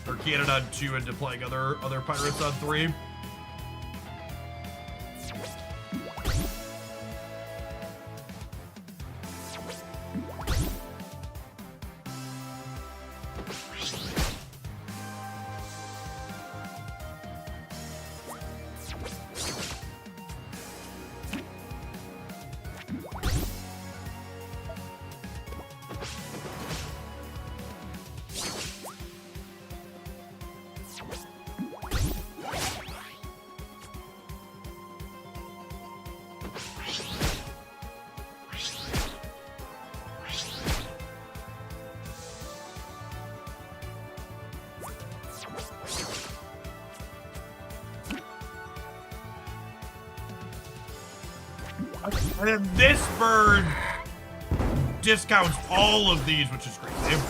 or cannon on 2 into playing other pirates on 3. And then this bird discounts all of these, which is crazy.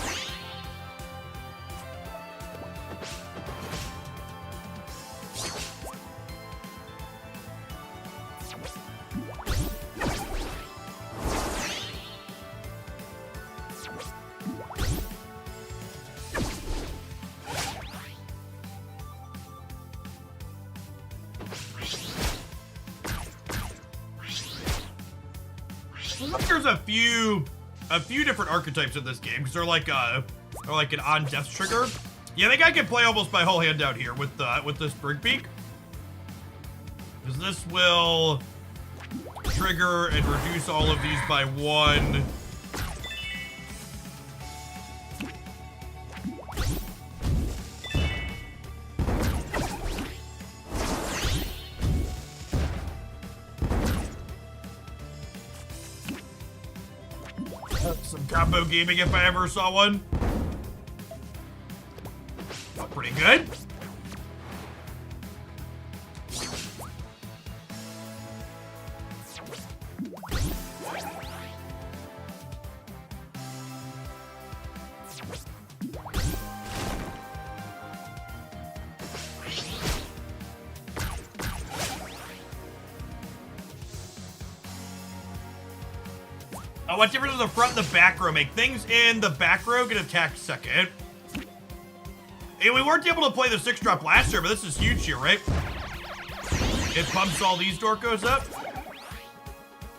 There's a few different archetypes in this game because they're like an on death trigger. Yeah, I think I can play almost my whole hand out here with this Brigbeak, because this will trigger and reduce all of these by 1. Some combo gaming if I ever saw one. Felt pretty good. Oh, what difference does the front and the back row make? Things in the back row get attacked second. Hey, we weren't able to play the 6-drop last year, but this is huge here, right? It pumps all these Dorkos up.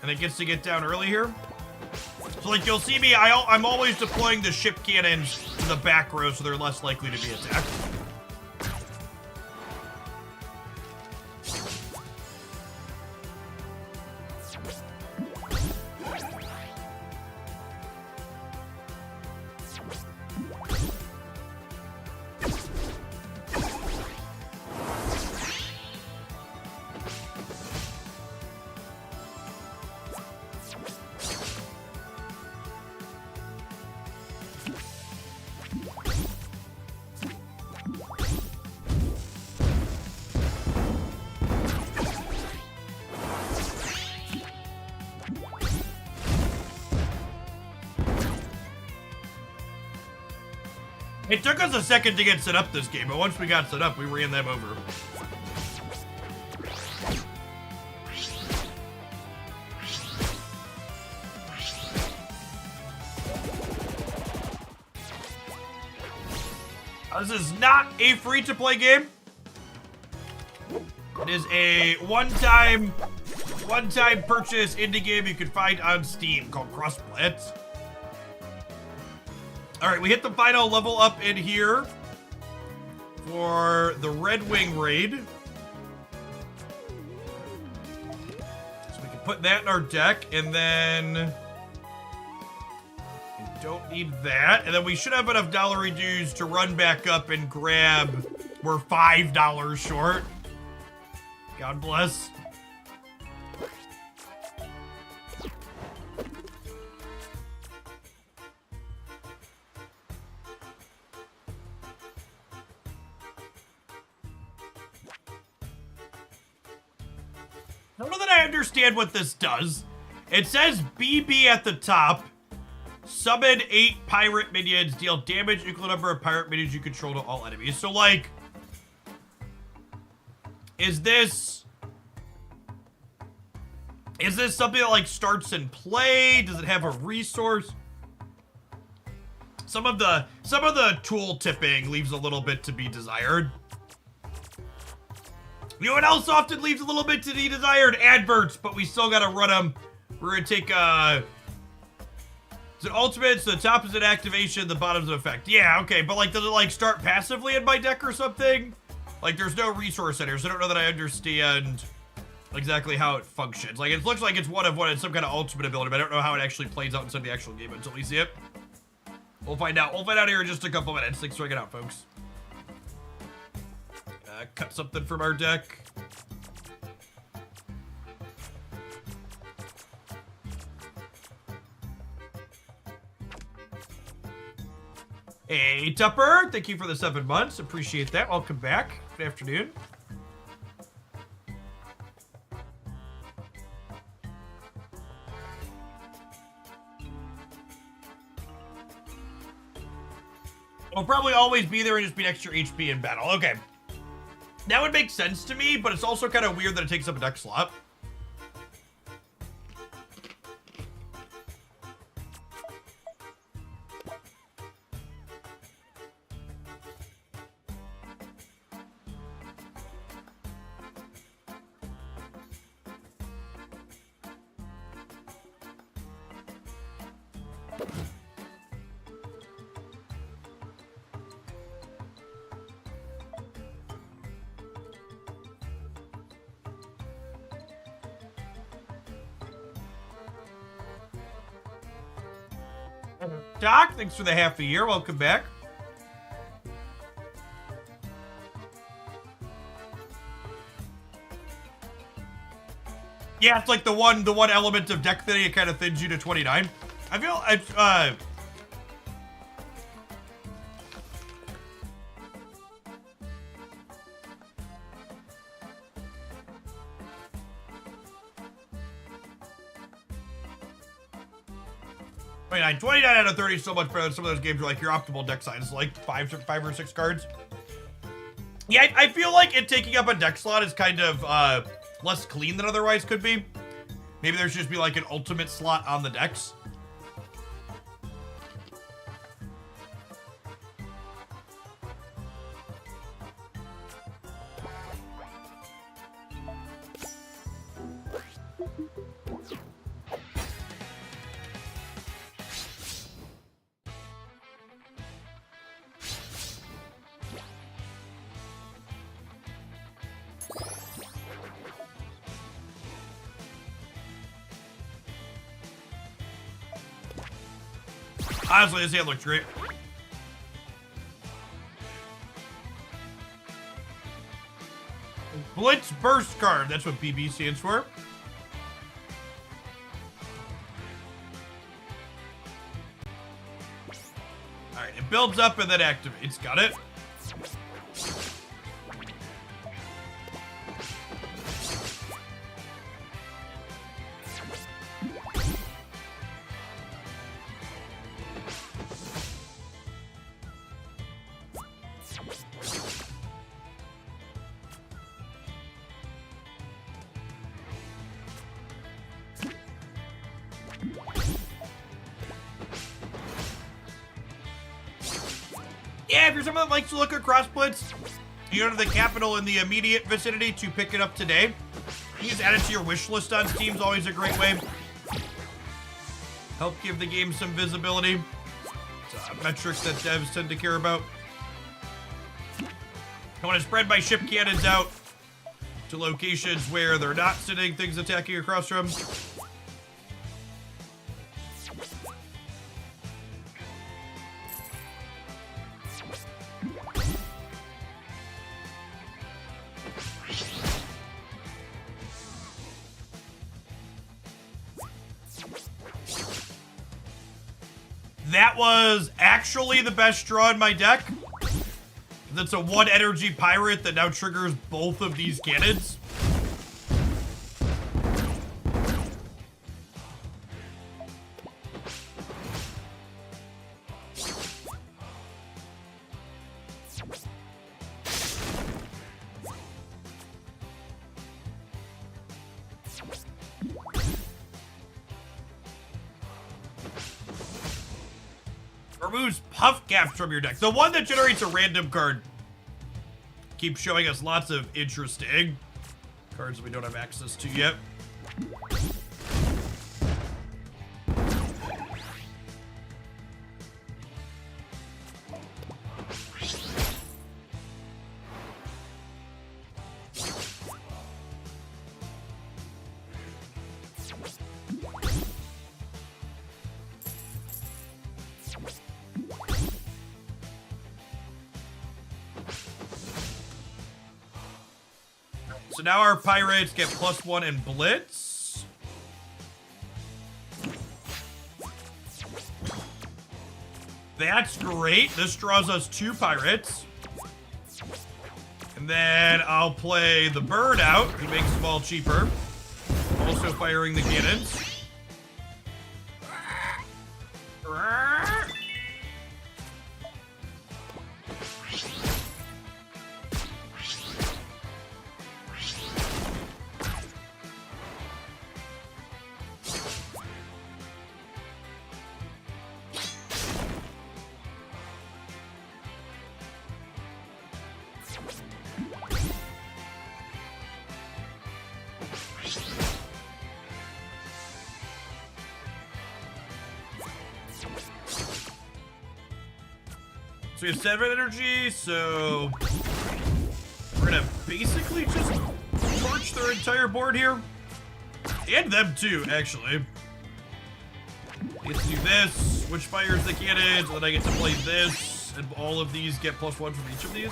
And it gets to get down early here. So So like you'll see me, I'm always deploying the ship cannons to the back row so they're less likely to be attacked. It took us a second to get set up this game, but once we got set up, we ran them over. This is not a free-to-play game. It is a one-time purchase indie game you can find on Steam called Blitz. All right, we hit the final level up in here for the Red Wing raid. So we can put that in our deck, and then we don't need that. And then we should have enough dollary dues to run back up and grab. We're $5 short. God bless. I don't know that I understand what this does. It says BB at the top. Summon 8 pirate minions. Deal damage equal to number of pirate minions you control to all enemies. So, like, is this something that, like, starts in play? Does it have a resource? Some of the tool tipping leaves a little bit to be desired. You know what else often leaves a little bit to be desired? Adverts, but we still gotta run them. We're gonna take, is it ultimate? So the top is an activation, the bottom's an effect. Yeah, okay, but like, does it like start passively in my deck or something? Like, there's no resource center, so I don't know that I understand exactly how it functions. Like, it looks like it's one of one, it's some kind of ultimate ability, but I don't know how it actually plays out inside the actual game until we see it. We'll find out. We'll find out here in just a couple minutes. Thanks for checking out, folks. Cut something from our deck. Hey, Tupper. Thank you for the 7 months. Appreciate that. Welcome back. Good afternoon. We'll probably always be there and just be an extra HP in battle. Okay. That would make sense to me, but it's also kind of weird that it takes up a deck slot. Doc, thanks for the half a year. Welcome back. Yeah, it's like the one element of deck thinning. It kind of thins you to 29. I feel it's I mean, 29 out of 30 is so much better than some of those games where like your optimal deck size is like 5 or 6 cards. Yeah, I feel like it taking up a deck slot is kind of less clean than otherwise could be. Maybe there should just be like an ultimate slot on the decks. Honestly, this hand looks great. Blitz Burst card. That's what BB stands for. Alright, it builds up and then activates. Got it. Yeah, if you're someone that likes to look at cross Blitz, you go to the capital in the immediate vicinity to pick it up today. You just add it to your wish list on Steam is always a great way. Help give the game some visibility. It's a metric that devs tend to care about. I want to spread my ship cannons out to locations where they're not sending things attacking across from. That was actually the best draw in my deck. That's a 1 energy pirate that now triggers both of these cannons. Removes puff gaps from your deck. The one that generates a random card keeps showing us lots of interesting cards we don't have access to yet. So now our pirates get +1 in Blitz. That's great. This draws us 2 pirates. And then I'll play the bird out, who makes them all cheaper. Also firing the cannons. So we have 7 energy, so we're gonna basically just torch their entire board here. And them too, actually. I get to do this, which fires the cannons, and then I get to play this, and all of these get +1 from each of these.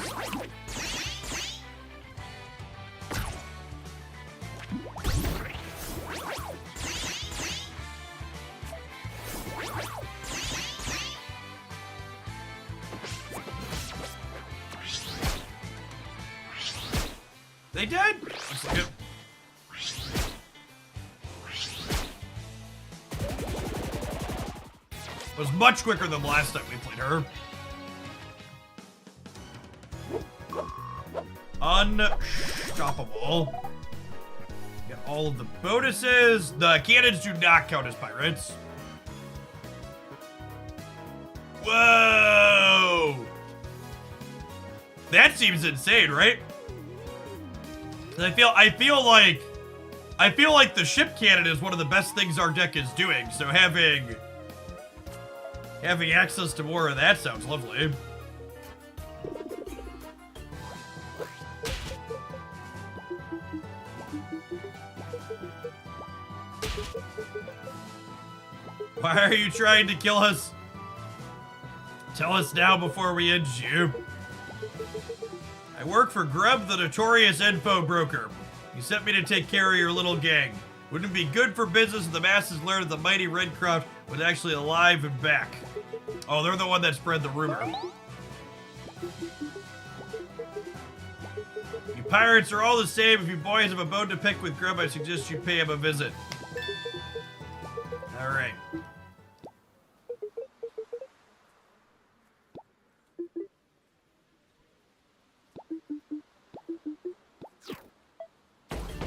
They did? Looks like it. It was much quicker than the last time we played her. Unstoppable. Get all of the bonuses. The cannons do not count as pirates. Whoa! That seems insane, right? I feel like the ship cannon is one of the best things our deck is doing. So having access to more of that sounds lovely. Why are you trying to kill us? Tell us now before we end you. I work for Grub, the notorious info broker. He sent me to take care of your little gang. Wouldn't it be good for business if the masses learned that the mighty Redcroft was actually alive and back? Oh, they're the one that spread the rumor. You pirates are all the same. If you boys have a bone to pick with Grub, I suggest you pay him a visit. All right.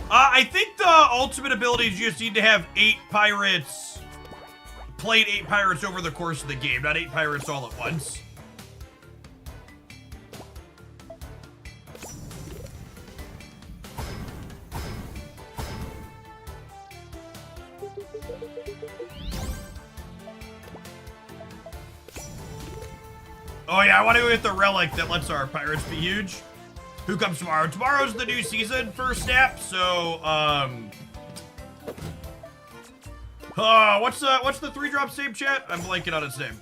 I think the ultimate ability is you just need to have 8 pirates, played 8 pirates over the course of the game, not 8 pirates all at once. Oh yeah, I want to go get the relic that lets our pirates be huge. Who comes tomorrow? Tomorrow's the new season for Snap, so, what's the 3-drop save chat? I'm blanking on its name.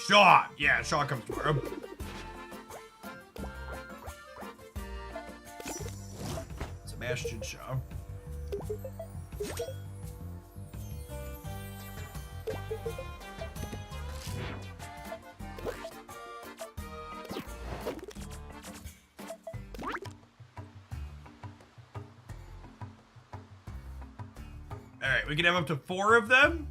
Shaw. Yeah, Shaw comes tomorrow. Sebastian Shaw. Alright, we can have up to 4 of them.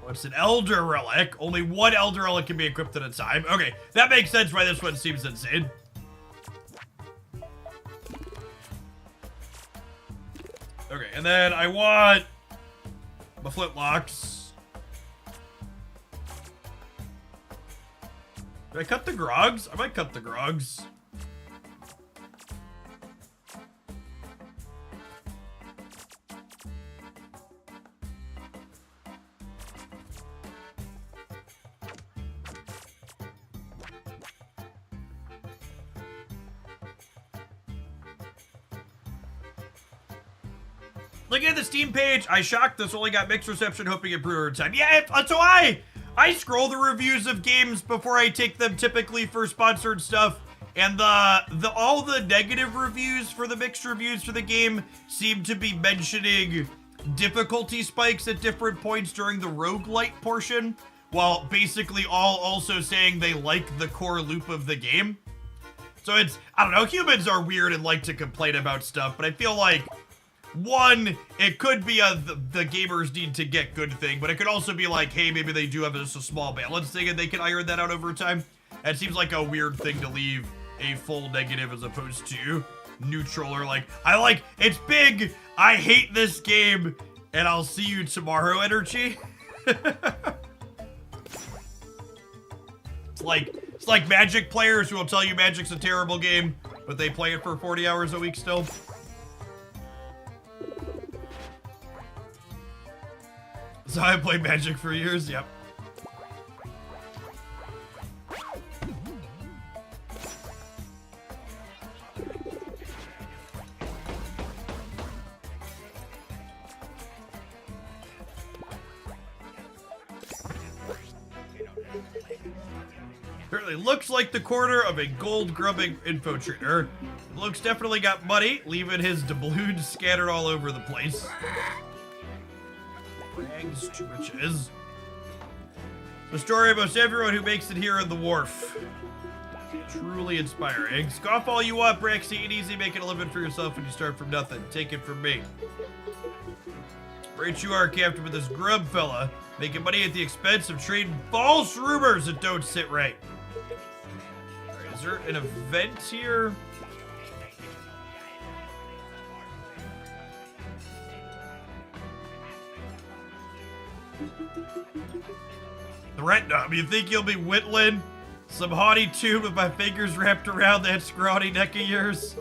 What's an Elder Relic? Only 1 Elder Relic can be equipped at a time. Okay, that makes sense why this one seems insane. Okay, and then I want the flintlocks. Did I cut the grogs? I might cut the grogs. Looking at the Steam page, I shocked this only got mixed reception, hoping it brewer time. Yeah, so I scroll the reviews of games before I take them, typically for sponsored stuff, and all the negative reviews for the mixed reviews for the game seem to be mentioning difficulty spikes at different points during the roguelite portion, while basically all also saying they like the core loop of the game. So it's, I don't know, humans are weird and like to complain about stuff, but I feel like, one, it could be the gamers need to get good thing, but it could also be like, hey, maybe they do have just a small balance thing and they can iron that out over time. That seems like a weird thing to leave a full negative as opposed to neutral, or like, it's big, I hate this game, and I'll see you tomorrow energy. It's like Magic players who will tell you Magic's a terrible game, but they play it for 40 hours a week still. So I played Magic for years, yep. Apparently looks like the corner of a gold grubbing infiltrator. Looks definitely got money, leaving his doubloons scattered all over the place. Rags to riches. The story of most everyone who makes it here on the wharf. Truly inspiring. Scoff all you want, Brax. Ain't easy making a living for yourself when you start from nothing. Take it from me. Right you are, Captain, with this grub fella. Making money at the expense of trading false rumors that don't sit right. Alright, is there an event here? Threat numb. You think you'll be whittling some haughty tune with my fingers wrapped around that scrawny neck of yours?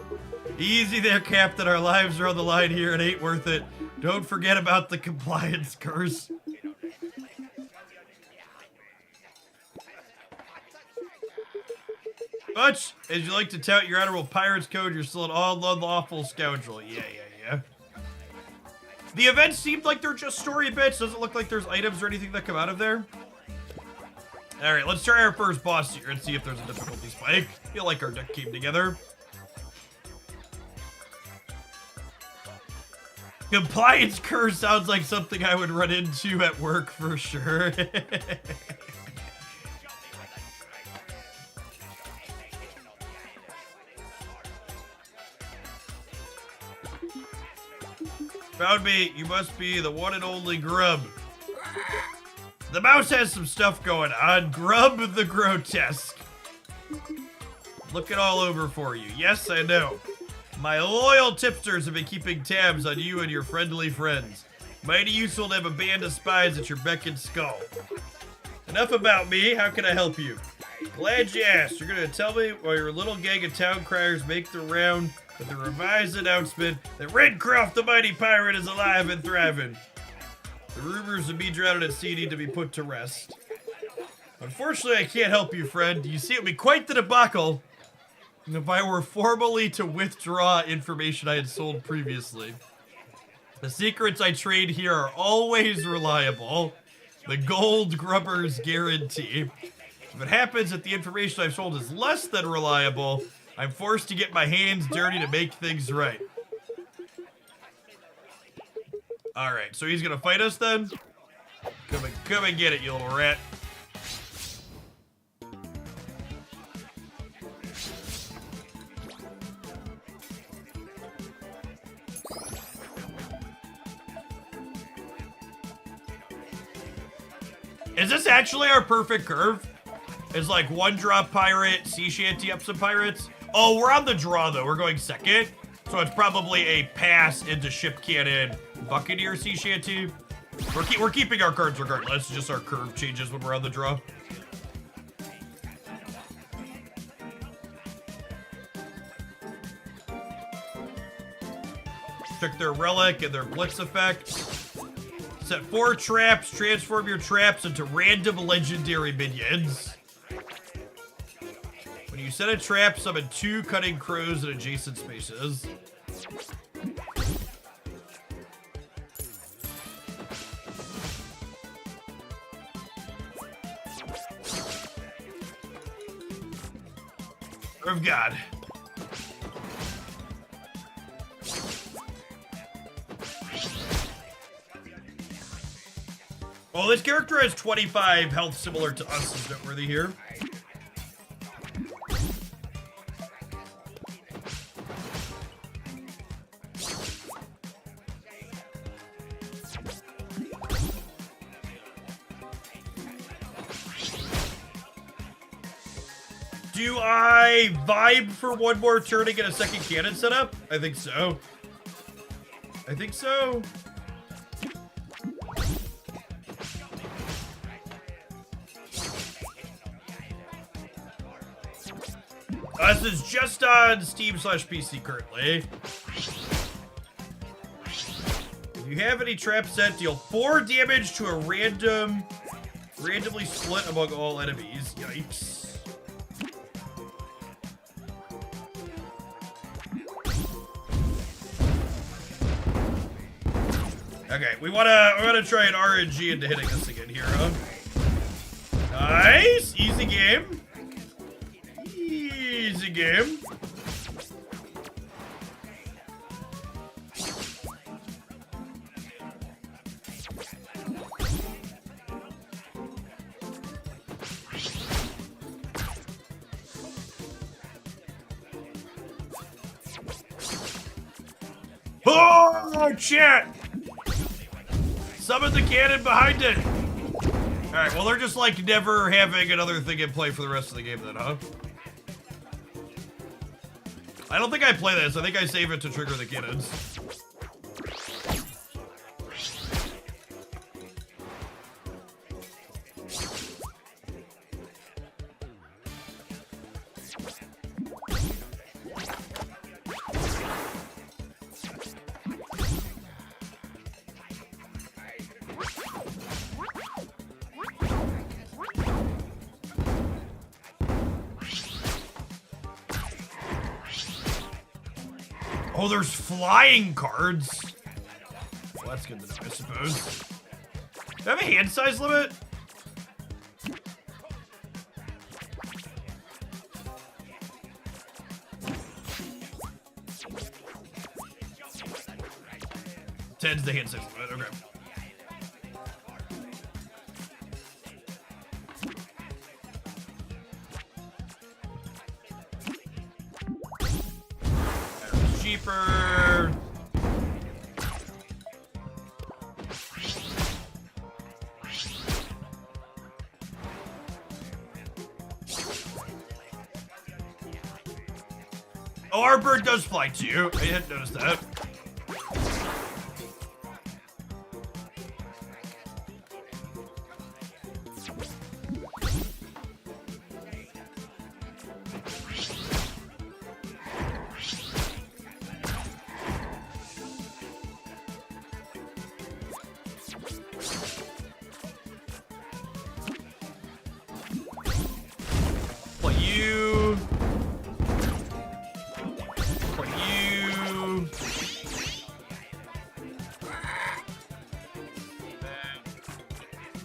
Easy there, Captain. Our lives are on the line here. It ain't worth it. Don't forget about the compliance curse. But, as you like to tout your honorable pirate's code, you're still an all unlawful scoundrel. Yeah. The events seemed like they're just story bits. Doesn't look like there's items or anything that come out of there. Alright, let's try our first boss here and see if there's a difficulty spike. I feel like our deck came together. Compliance curse sounds like something I would run into at work for sure. Found me. You must be the one and only Grub. The mouse has some stuff going on. Grub the grotesque. Looking all over for you. Yes, I know. My loyal tipsters have been keeping tabs on you and your friendly friends. Mighty useful to have a band of spies at your beck and skull. Enough about me. How can I help you? Glad you asked. You're going to tell me while your little gang of town criers make the round with the revised announcement that Redcroft the Mighty Pirate is alive and thriving. The rumors of me drowning at sea need to be put to rest. Unfortunately, I can't help you, friend. You see, it would be quite the debacle if I were formally to withdraw information I had sold previously. The secrets I trade here are always reliable. The gold grubber's guarantee. If it happens that the information I've sold is less than reliable, I'm forced to get my hands dirty to make things right. Alright, so he's gonna fight us then? Come and get it, you little rat. Is this actually our perfect curve? It's like one drop pirate, sea shanty up some pirates. Oh, we're on the draw though. We're going second. So it's probably a pass into ship cannon, buccaneer, sea shanty. We're keeping our cards regardless. Just our curve changes when we're on the draw. Check their relic and their blitz effect. Set 4 traps, transform your traps into random legendary minions. When you set a trap, summon 2 cutting crows in adjacent spaces. Of God. Well, this character has 25 health similar to us, is noteworthy here. Do I vibe for one more turn and get a second cannon set up? I think so. I think so. This is just on Steam/PC currently. If you have any trap set, deal 4 damage to a randomly split among all enemies. Yikes. Okay, we wanna try an RNG into hitting this again here, huh? Nice, easy game. Easy game. Oh, shit! Summon the cannon behind it. All right, well, they're just like never having another thing in play for the rest of the game then, huh? I don't think I play this. I think I save it to trigger the cannons. Oh, there's flying cards. Well, that's good to know, I suppose. Do I have a hand size limit? Tens the hand size limit, okay. Cheaper. Oh, our bird does fly too. I didn't notice that.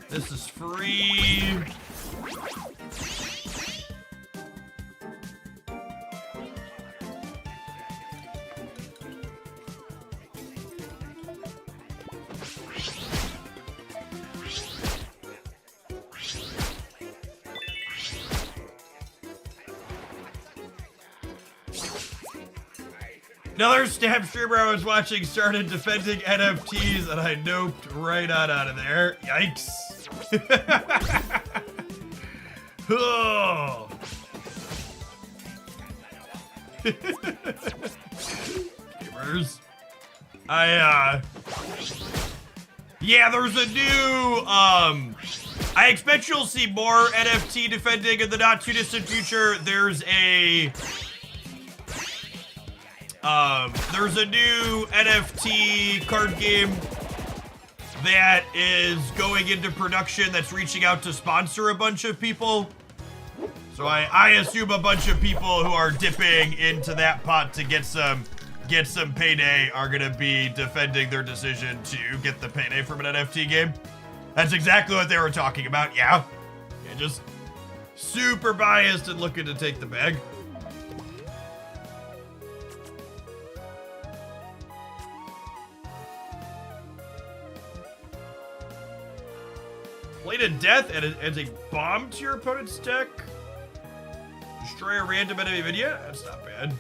This is free. Another stab streamer I was watching started defending NFTs and I noped right on out of there. Yikes. Oh. Gamers. Yeah, there's a new, I expect you'll see more NFT defending in the not too distant future. There's a new NFT card game that is going into production that's reaching out to sponsor a bunch of people. So I assume a bunch of people who are dipping into that pot to get some payday are gonna be defending their decision to get the payday from an NFT game. That's exactly what they were talking about, yeah. Yeah, just super biased and looking to take the bag. Play to death as a bomb to your opponent's deck. Destroy a random enemy minion? That's not bad.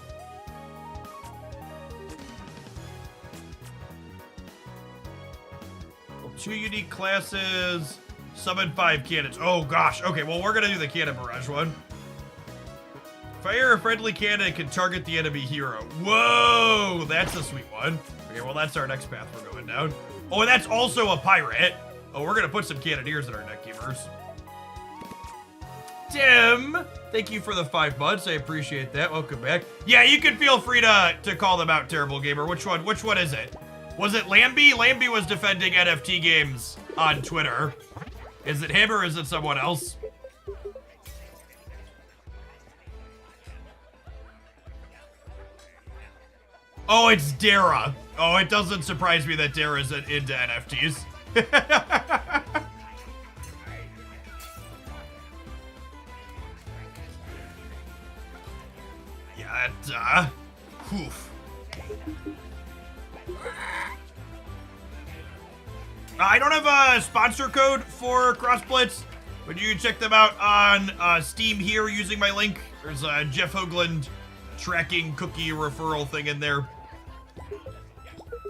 Well, 2 unique classes. Summon 5 cannons. Oh gosh. Okay, well we're gonna do the cannon barrage one. Fire a friendly cannon and can target the enemy hero. Whoa, that's a sweet one. Okay, well that's our next path we're going down. Oh, and that's also a pirate. Oh, we're gonna put some cannoneers in our deck, gamers. Tim, thank you for the 5 months. I appreciate that. Welcome back. Yeah, you can feel free to call them out, Terrible Gamer. Which one is it? Was it Lambie? Lambie was defending NFT games on Twitter. Is it him or is it someone else? Oh, it's Dara. Oh, it doesn't surprise me that Dara's into NFTs. Yeah, that, oof. I don't have a sponsor code for Blitz, but you can check them out on Steam here using my link. There's a Jeff Hoagland tracking cookie referral thing in there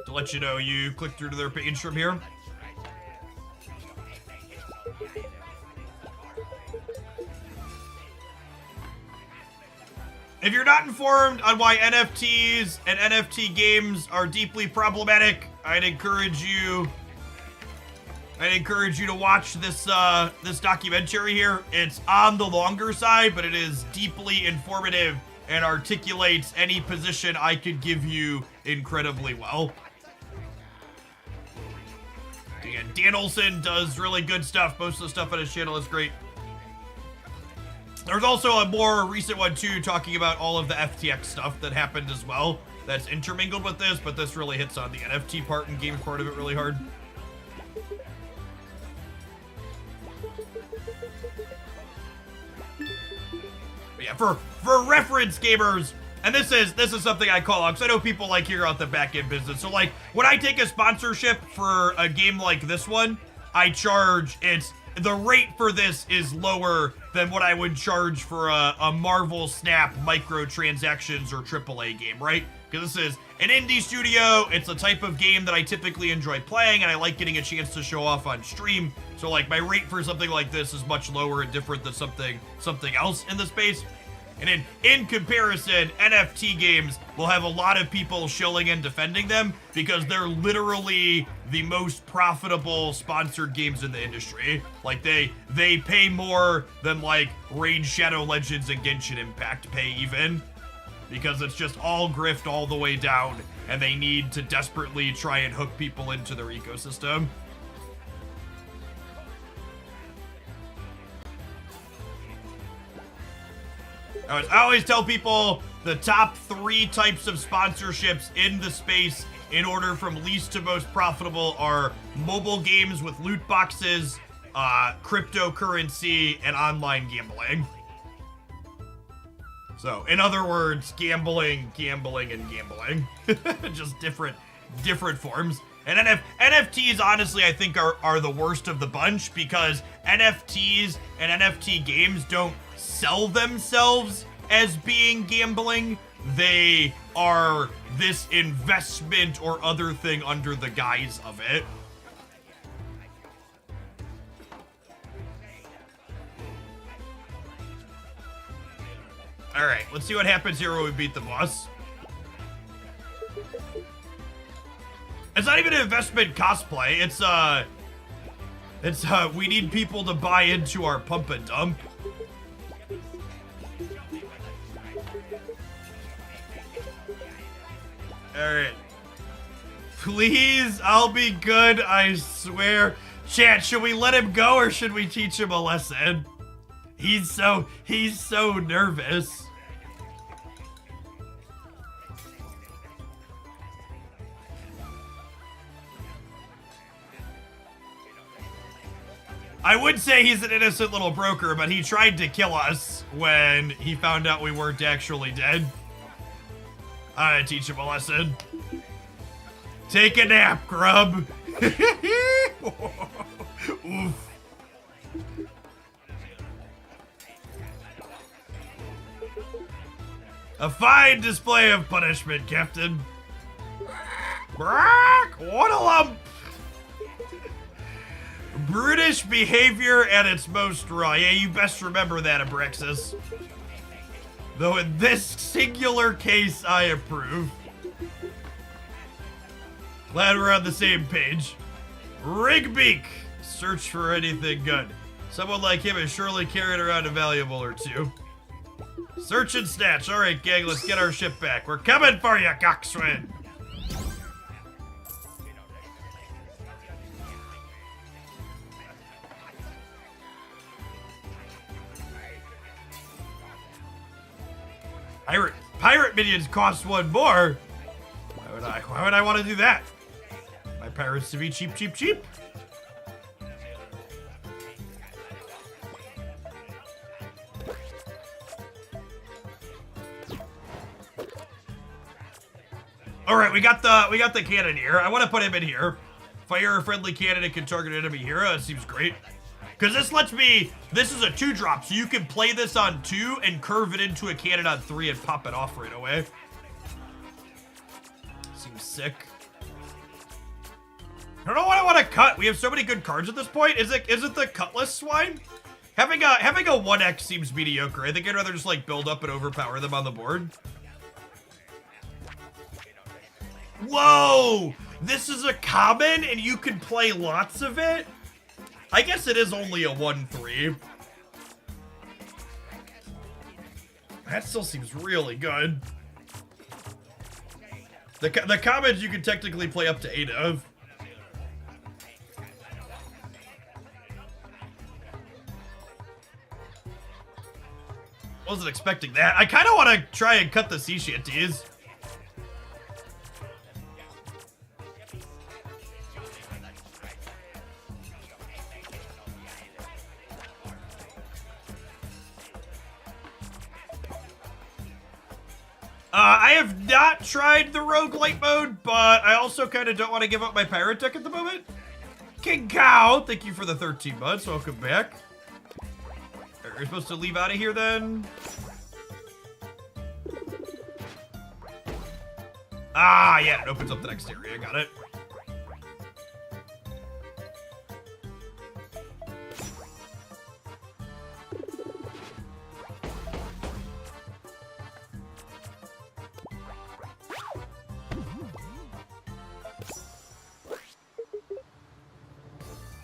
to let you know you click through to their page from here. If you're not informed on why NFTs and NFT games are deeply problematic, I'd encourage you to watch this this documentary here. It's on the longer side, but it is deeply informative and articulates any position I could give you incredibly well. Again, Dan Olson does really good stuff. Most of the stuff on his channel is great. There's also a more recent one too, talking about all of the FTX stuff that happened as well. That's intermingled with this, but this really hits on the NFT part and game part of it really hard. But yeah, for reference, gamers, and this is something I call out because I know people like here out the back end business. So like when I take a sponsorship for a game like this one, I charge the rate for this is lower than what I would charge for a Marvel Snap microtransactions or AAA game, right? Because this is an indie studio. It's a type of game that I typically enjoy playing, and I like getting a chance to show off on stream. So like my rate for something like this is much lower and different than something else in the space. And in comparison, NFT games will have a lot of people shilling and defending them because they're literally the most profitable sponsored games in the industry. Like they pay more than like Raid Shadow Legends and Genshin Impact pay even, because it's just all grift all the way down, and they need to desperately try and hook people into their ecosystem. I always tell people the top 3 types of sponsorships in the space in order from least to most profitable are mobile games with loot boxes, cryptocurrency, and online gambling. So, in other words, gambling, and gambling. Just different forms. And NFTs, honestly, I think are the worst of the bunch because NFTs and NFT games don't sell themselves as being gambling. They are this investment or other thing under the guise of it. All right, let's see what happens here when we beat the boss. It's not even an investment cosplay. It's we need people to buy into our pump and dump. Alright. Please, I'll be good, I swear. Chat, should we let him go or should we teach him a lesson? He's so nervous. I would say he's an innocent little broker, but he tried to kill us when he found out we weren't actually dead. I teach him a lesson. Take a nap, grub. Oof. A fine display of punishment, Captain. What a lump. Brutish behavior at its most raw. Yeah, you best remember that, Abraxas. Though in this singular case, I approve. Glad we're on the same page. Rigbeak! Search for anything good. Someone like him is surely carrying around a valuable or two. Search and snatch. Alright, gang, let's get our ship back. We're coming for you, coxswain! Pirate minions cost 1 more? Why would I want to do that? My pirates to be cheap, cheap, cheap? Alright, we got the cannon here. I want to put him in here. Fire a friendly cannon and can target enemy hero. That seems great. Because this lets me, this is a 2-drop, so you can play this on 2 and curve it into a cannon on 3 and pop it off right away. Seems sick. I don't know what I want to cut. We have so many good cards at this point. Is it the Cutlass Swine? Having a 1x seems mediocre. I think I'd rather just like build up and overpower them on the board. Whoa! This is a common and you can play lots of it? I guess it is only a 1/3. That still seems really good. The commons you can technically play up to 8 of. Wasn't expecting that. I kind of want to try and cut the sea shanties. I have not tried the roguelite mode, but I also kind of don't want to give up my pirate deck at the moment. King Cow, thank you for the 13 months. Welcome back. Are we supposed to leave out of here then? Ah, yeah, it opens up the next area. Got it.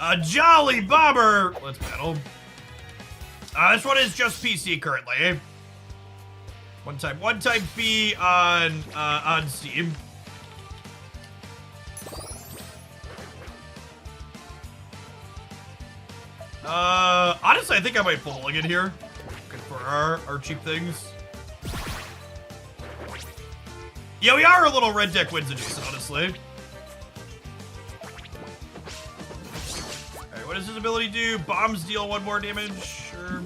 A Jolly Bomber! Let's battle. This one is just PC currently. One time fee on Steam. Honestly, I think I might pull in here. Good for our cheap things. Yeah, we are a little red deck wins adjacent, honestly. What does his ability do? Bombs deal 1 more damage. Sure.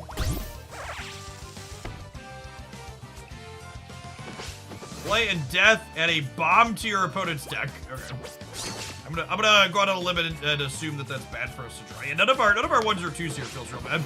Play and death and a bomb to your opponent's deck. Okay. I'm gonna go out on a limb and assume that that's bad for us to try. And none of our 1s or 2s here feels real bad.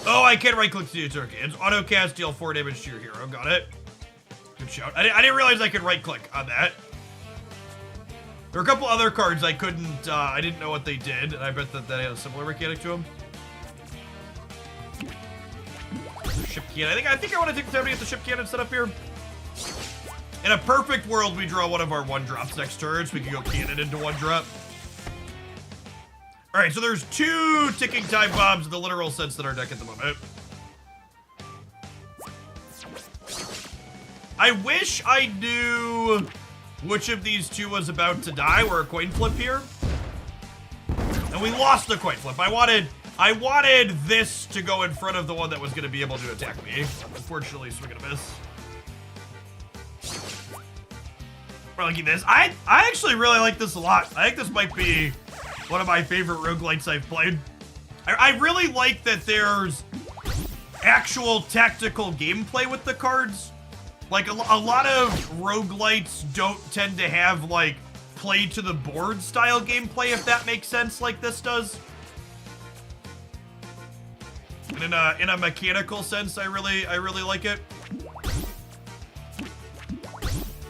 Oh, I can right-click to do turkey. It's auto-cast, deal 4 damage to your hero. Got it. Good shout. I didn't realize I could right-click on that. There are a couple other cards I couldn't, I didn't know what they did, and I bet that had a similar mechanic to them. Ship cannon. I think I want to take the time to get the ship cannon set up here. In a perfect world, we draw one of our 1-drops next turn, so we can go cannon into 1-drop. All right, so there's 2 ticking time bombs in the literal sense in our deck at the moment. I wish I knew which of these 2 was about to die. We're a coin flip here. And we lost the coin flip. I wanted this to go in front of the one that was going to be able to attack me. Unfortunately, swing and a miss. We're looking at this. I actually really like this a lot. I think this might be one of my favorite roguelites I've played. I really like that there's actual tactical gameplay with the cards. Like, a lot of roguelites don't tend to have, like, play to the board style gameplay, if that makes sense, like this does. And in a mechanical sense, I really like it.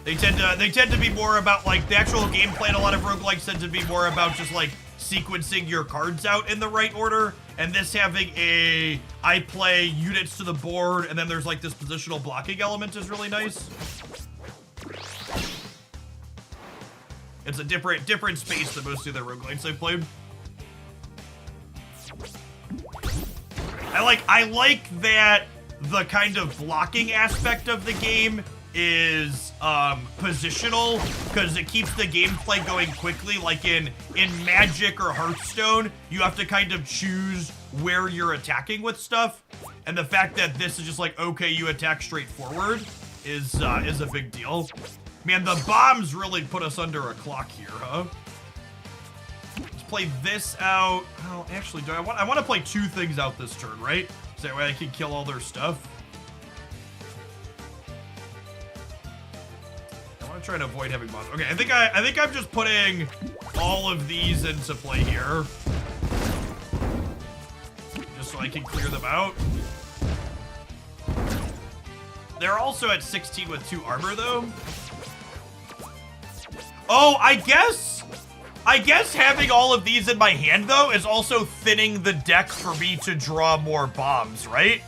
They tend to be more about, like, the actual gameplay in a lot of roguelikes tend to be more about just, like, sequencing your cards out in the right order, and this having I play units to the board, and then there's like this positional blocking element is really nice. It's a different space than most of the roguelites I've played. I like that the kind of blocking aspect of the game is positional, because it keeps the gameplay going quickly. Like in Magic or Hearthstone, you have to kind of choose where you're attacking with stuff, and the fact that this is just like, okay, you attack straight forward is a big deal. Man, the bombs really put us under a clock here, huh? Let's play this out. Oh, actually, I want to play 2 things out this turn, right? So that way I can kill all their stuff. I'm trying to avoid having bombs. Okay, I think I'm just putting all of these into play here, just so I can clear them out. They're also at 16 with 2 armor, though. Oh, I guess having all of these in my hand, though, is also thinning the deck for me to draw more bombs, right?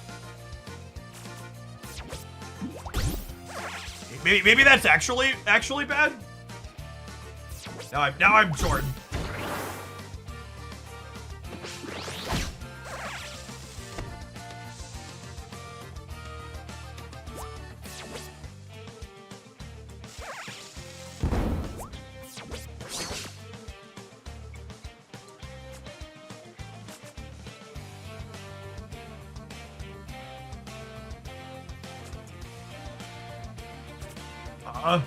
Maybe that's actually bad. Now I'm torn. I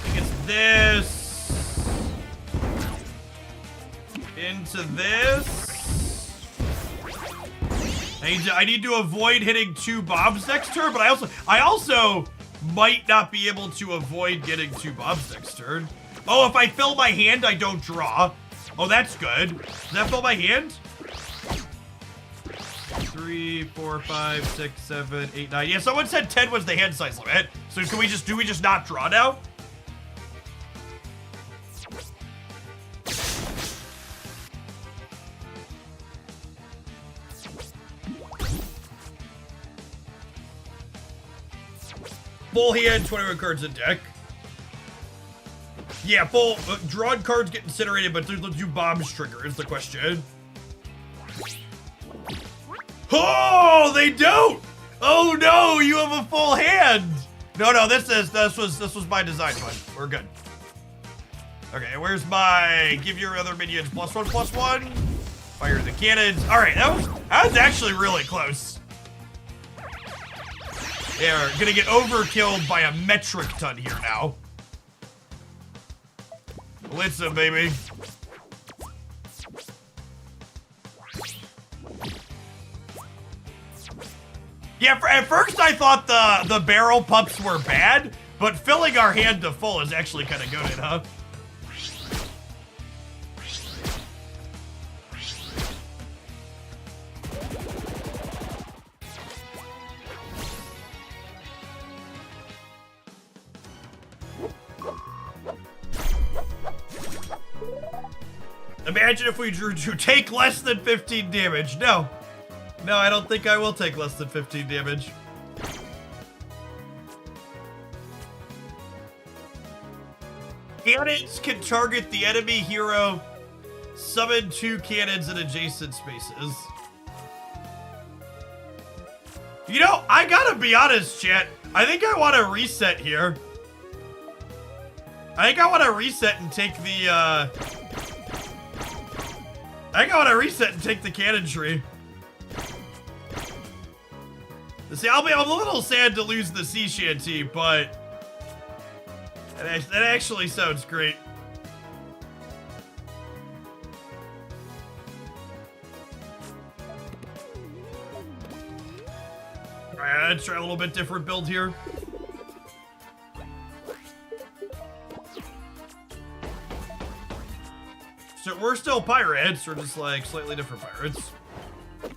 think it's this. Into this. I need to avoid hitting 2 bombs next turn, but I also might not be able to avoid getting 2 bombs next turn. Oh, if I fill my hand, I don't draw. Oh, that's good. Does that fill my hand? 3, 4, 5, 6, 7, 8, 9. Yeah, someone said 10 was the hand size limit. So do we just not draw now? Full hand, 21 cards in deck. Yeah, full drawn cards get incinerated, but do bombs trigger is the question. Oh, they don't! Oh no, you have a full hand! No, this was by design, bud. We're good. Okay, where's my give your other minions +1/+1? Fire the cannons. Alright, that was actually really close. They're gonna get overkilled by a metric ton here now. Blitz them, baby. Yeah, at first I thought the barrel pumps were bad, but filling our hand to full is actually kind of good, huh? Imagine if we drew to take less than 15 damage. No, I don't think I will take less than 15 damage. Cannons can target the enemy hero, summon 2 cannons in adjacent spaces. You know, I gotta be honest, chat. I think I want to reset here. I think I want to reset and take the, I think I want to reset and take the cannon tree. See, I'm a little sad to lose the sea shanty, but that actually sounds great. All right, let's try a little bit different build here. So we're still pirates, we're just like slightly different pirates. All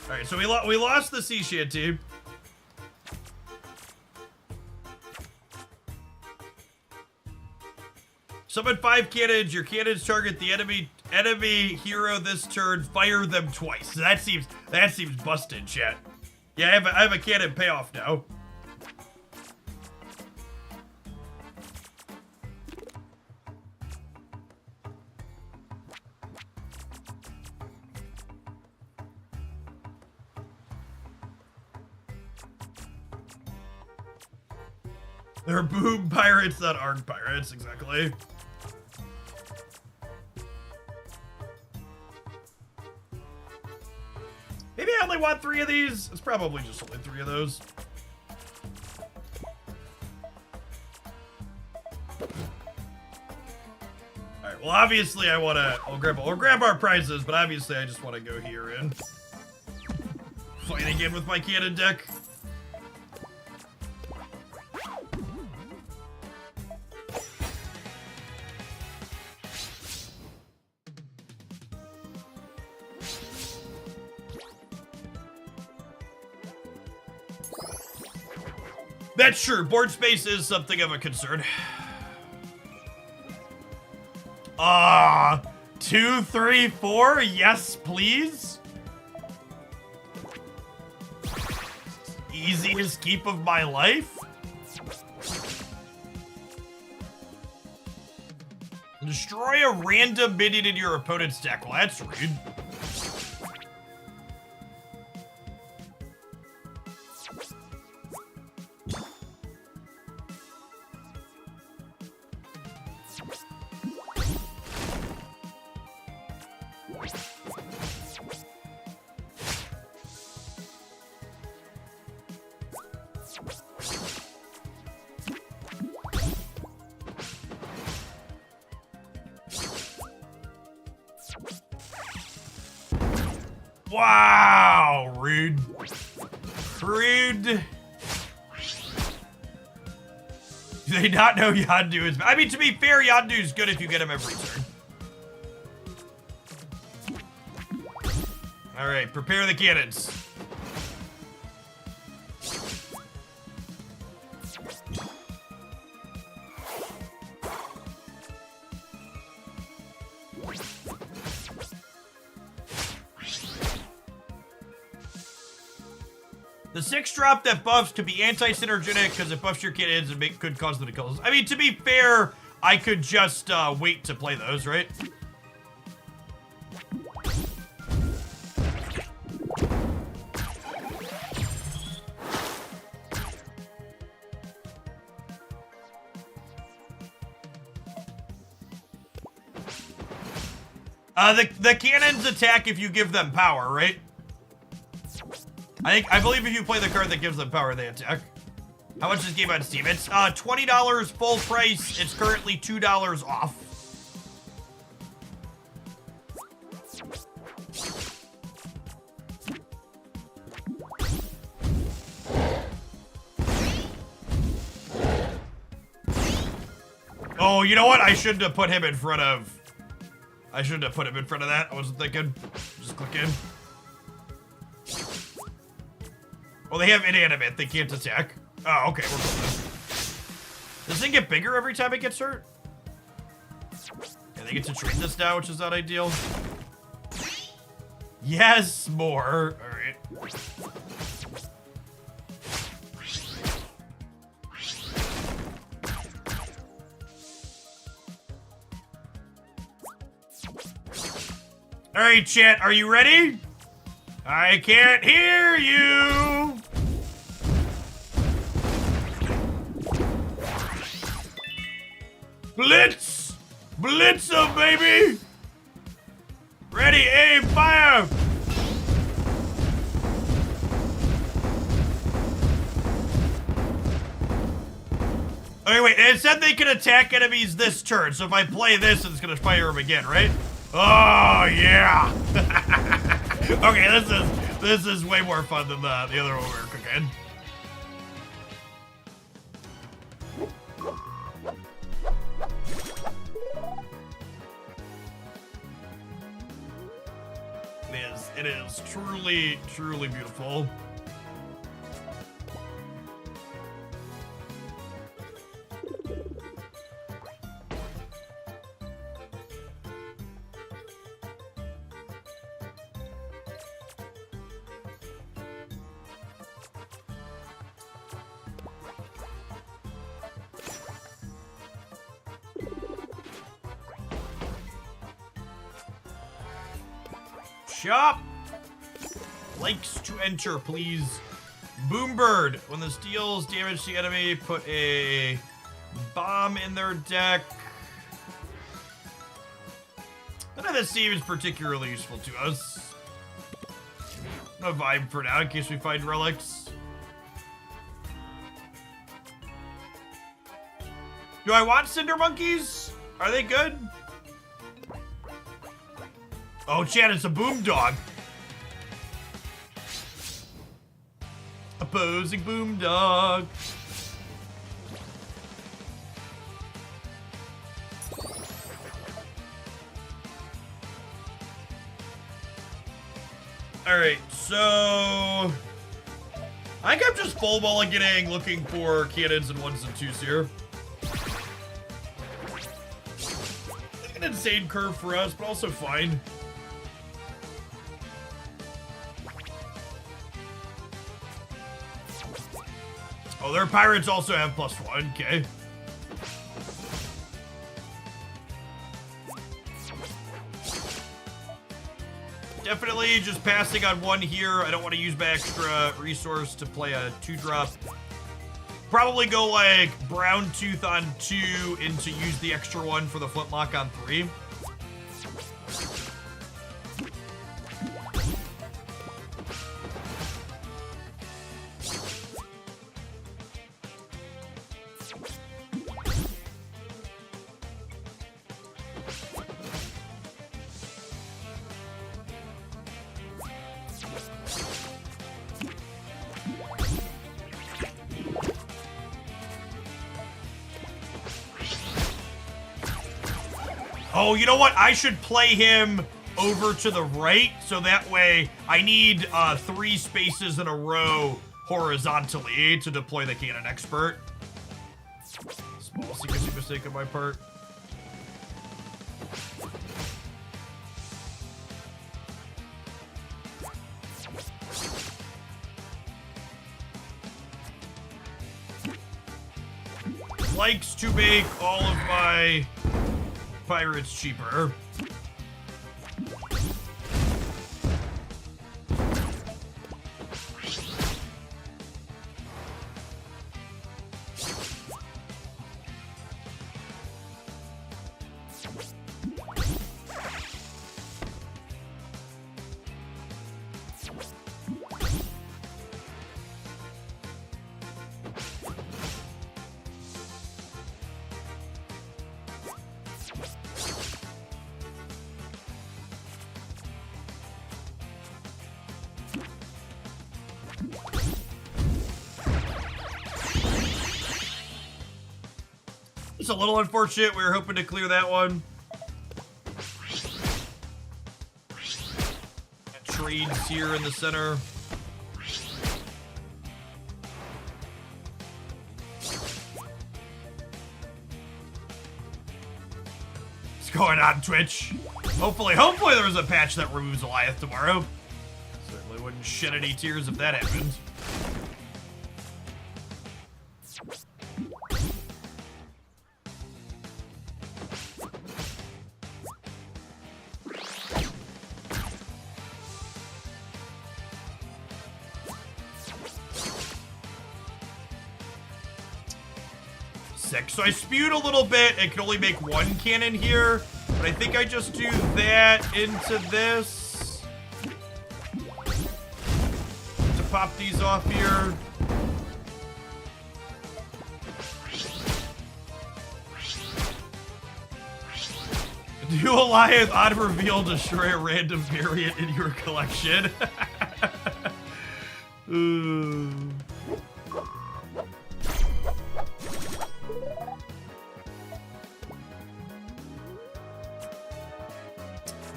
right, so we lost the sea shanty. Summon 5 cannons. Your cannons target the enemy hero this turn. Fire them twice. That seems busted, chat. Yeah, I have a cannon payoff now. They're boom pirates, not arc pirates, exactly. Maybe I only want 3 of these. It's probably just only 3 of those. Alright, well obviously we'll grab our prizes, but obviously I just want to go here and fight again with my cannon deck. That's true. Board space is something of a concern. 2, 3, 4. Yes, please. Easiest keep of my life. Destroy a random minion in your opponent's deck. Well, that's rude. Wow, rude. Rude. Do they not know Yondu is... I mean, to be fair, Yondu's good if you get him every turn. All right, prepare the cannons. The 6-drop that buffs could be anti-synergetic because it buffs your cannons and could cause them to kill us. I mean, to be fair, I could just wait to play those, right? The cannons attack if you give them power, right? I believe if you play the card that gives them power, they attack. How much is game on Steam? It's $20 full price. It's currently $2 off. Oh, you know what? I shouldn't have put him in front of... I shouldn't have put him in front of that. I wasn't thinking. Just click in. Well, they have inanimate. They can't attack. Oh, okay. We're cool then. Does it get bigger every time it gets hurt? Yeah, they get to treat this now, which is not ideal. Yes, more. All right. All right, chat. Are you ready? I can't hear you. Blitz! Blitzer, baby! Ready, aim, fire! Okay, wait, it said they can attack enemies this turn, so if I play this, it's gonna fire them again, right? Oh, yeah! Okay, this is way more fun than the other one we were cooking. It is truly, truly beautiful. Shop! Likes to enter, please. Boombird. When this deals damage to the enemy, put a bomb in their deck. None of this seems particularly useful to us. No vibe for now, in case we find relics. Do I want Cinder Monkeys? Are they good? Oh, Chad, it's a boom dog. Opposing boom dog. All right, so I think I'm just full mulliganing, looking for cannons and 1s and 2s here. An insane curve for us, but also fine. Oh, their pirates also have +1, okay. Definitely just passing on 1 here. I don't want to use my extra resource to play a 2-drop. Probably go like Brown Tooth on 2 and to use the extra 1 for the Flintlock on 3. Oh, you know what? I should play him over to the right, so that way I need 3 spaces in a row horizontally to deploy the cannon expert. Small secrecy mistake on my part. Likes to make all of my pirates cheaper. It's a little unfortunate. We were hoping to clear that one. Trades here in the center. What's going on, Twitch? Hopefully there was a patch that removes Goliath tomorrow. Certainly wouldn't shed any tears if that happened. So I spewed a little bit. It can only make 1 cannon here, but I think I just do that into this to pop these off here. Do Goliath on reveal destroy a random variant in your collection. Ooh.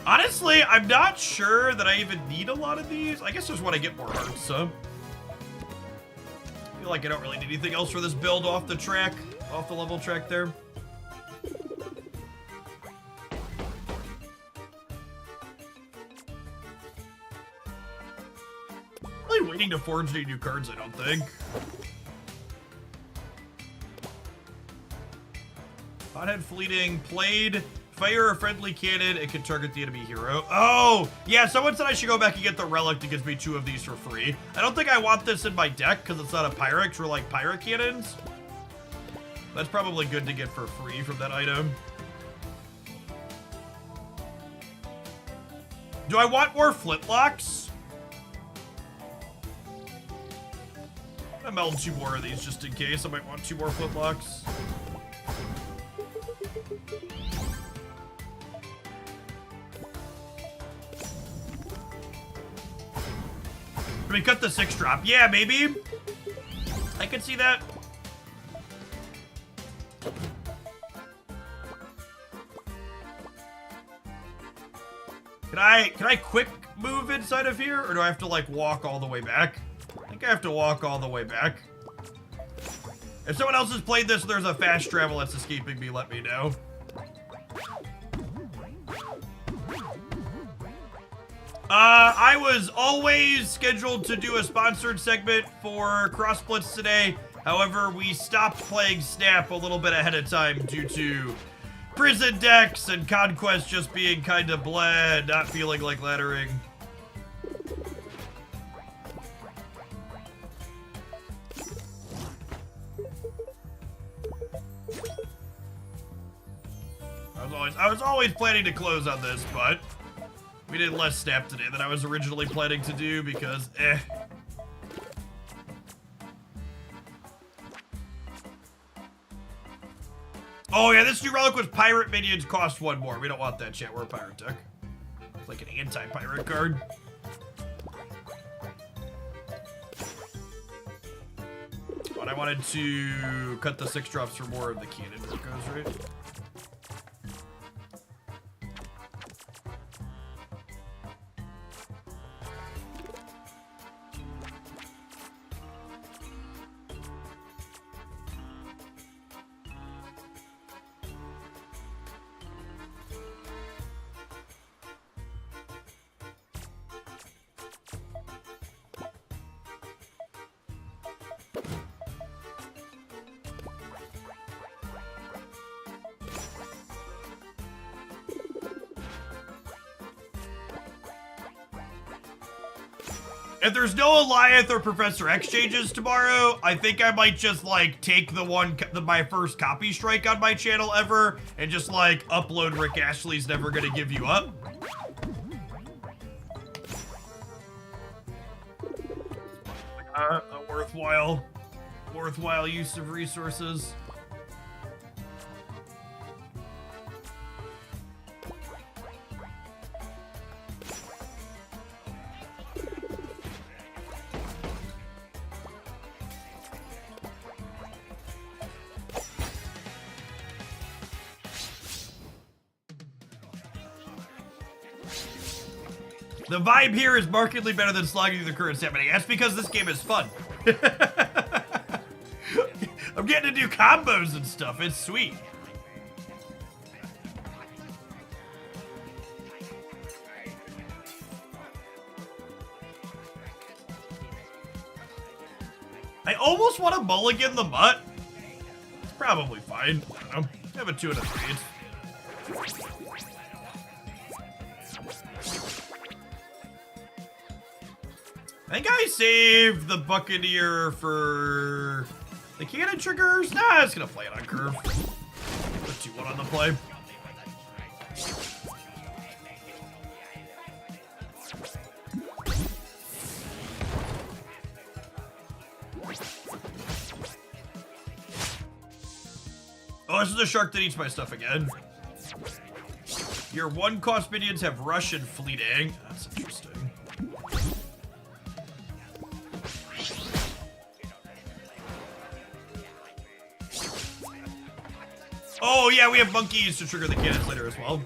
Honestly, I'm not sure that I even need a lot of these. I guess just when I get more hearts, so. I feel like I don't really need anything else for this build off the track, off the level track there. Really waiting to forge any new cards, I don't think. Hothead fleeting, played. Fire a friendly cannon, it can target the enemy hero. Oh, yeah, someone said I should go back and get the relic that gives me 2 of these for free. I don't think I want this in my deck because it's not a pirate, because we're like pirate cannons. That's probably good to get for free from that item. Do I want more flintlocks? I'm gonna meld 2 more of these just in case. I might want 2 more flintlocks. We cut the 6-drop. Yeah, maybe. I could see that. Can I quick move inside of here, or do I have to like walk all the way back? I think I have to walk all the way back. If someone else has played this, there's a fast travel that's escaping me, let me know. I was always scheduled to do a sponsored segment for Cross Blitz today. However, we stopped playing Snap a little bit ahead of time due to prison decks and Conquest just being kind of blah, not feeling like laddering. I was always planning to close on this, but we did less Snap today than I was originally planning to do because, Oh yeah, this new relic with pirate minions cost 1 more. We don't want that, chat. We're a pirate deck. It's like an anti-pirate card. But I wanted to cut the 6-drops for more of the cannon workers, right? If there's no Alliance or Professor X changes tomorrow, I think I might just like take my first copy strike on my channel ever and just like upload Rick Ashley's Never Gonna Give You Up. A worthwhile use of resources. The vibe here is markedly better than slogging through the current happening. That's because this game is fun. I'm getting to do combos and stuff. It's sweet. I almost want to mulligan the mutt. It's probably fine. I don't know. I have a 2 and a 3. I think I saved the Buccaneer for the cannon triggers. Nah, it's gonna play it on curve. Put 2-1 on the play. Oh, this is the shark that eats my stuff again. Your 1-cost minions have rush and fleeting. That's interesting. Oh yeah, we have monkeys to trigger the cannons later as well.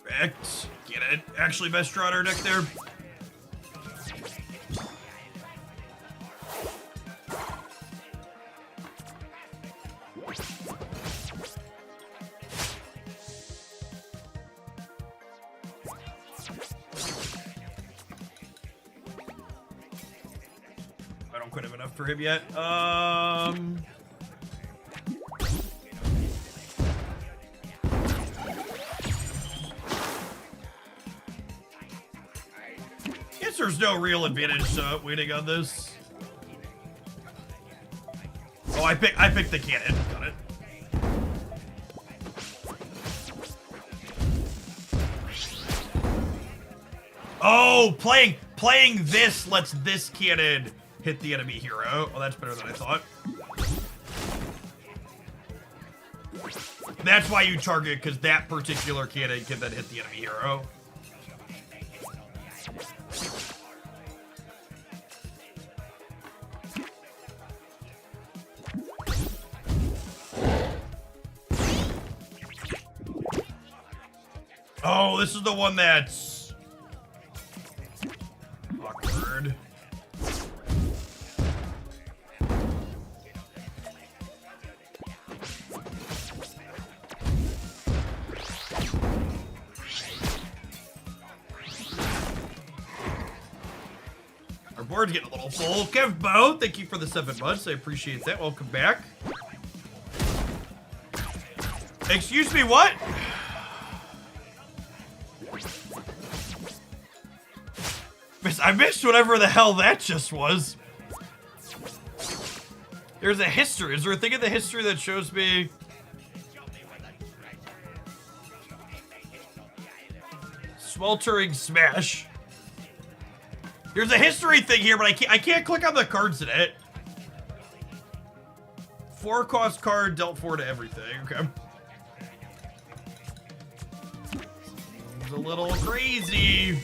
Correct. Get it. Actually, best draw on our deck there. I don't quite have enough for him yet. Guess there's no real advantage waiting on this. Oh, I picked the cannon. Got it. Oh, playing this lets this cannon hit the enemy hero. Oh, that's better than I thought. That's why you target, because that particular cannon can then hit the enemy hero. Oh, this is the one that's awkward. Our board's getting a little full. Kev Bo, thank you for the 7 months. I appreciate that. Welcome back. Excuse me, what? I missed whatever the hell that just was. There's a history. Is there a thing in the history that shows me? Sweltering Smash. There's a history thing here, but I can't click on the cards in it. 4-cost card dealt 4 to everything. Okay. It's a little crazy.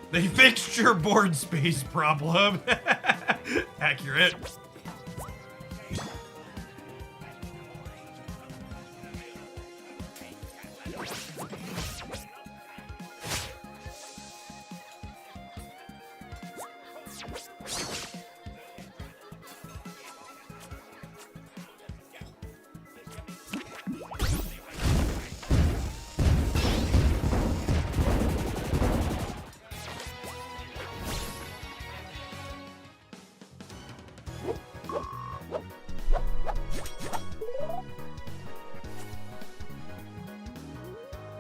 They fixed your board space problem. Accurate.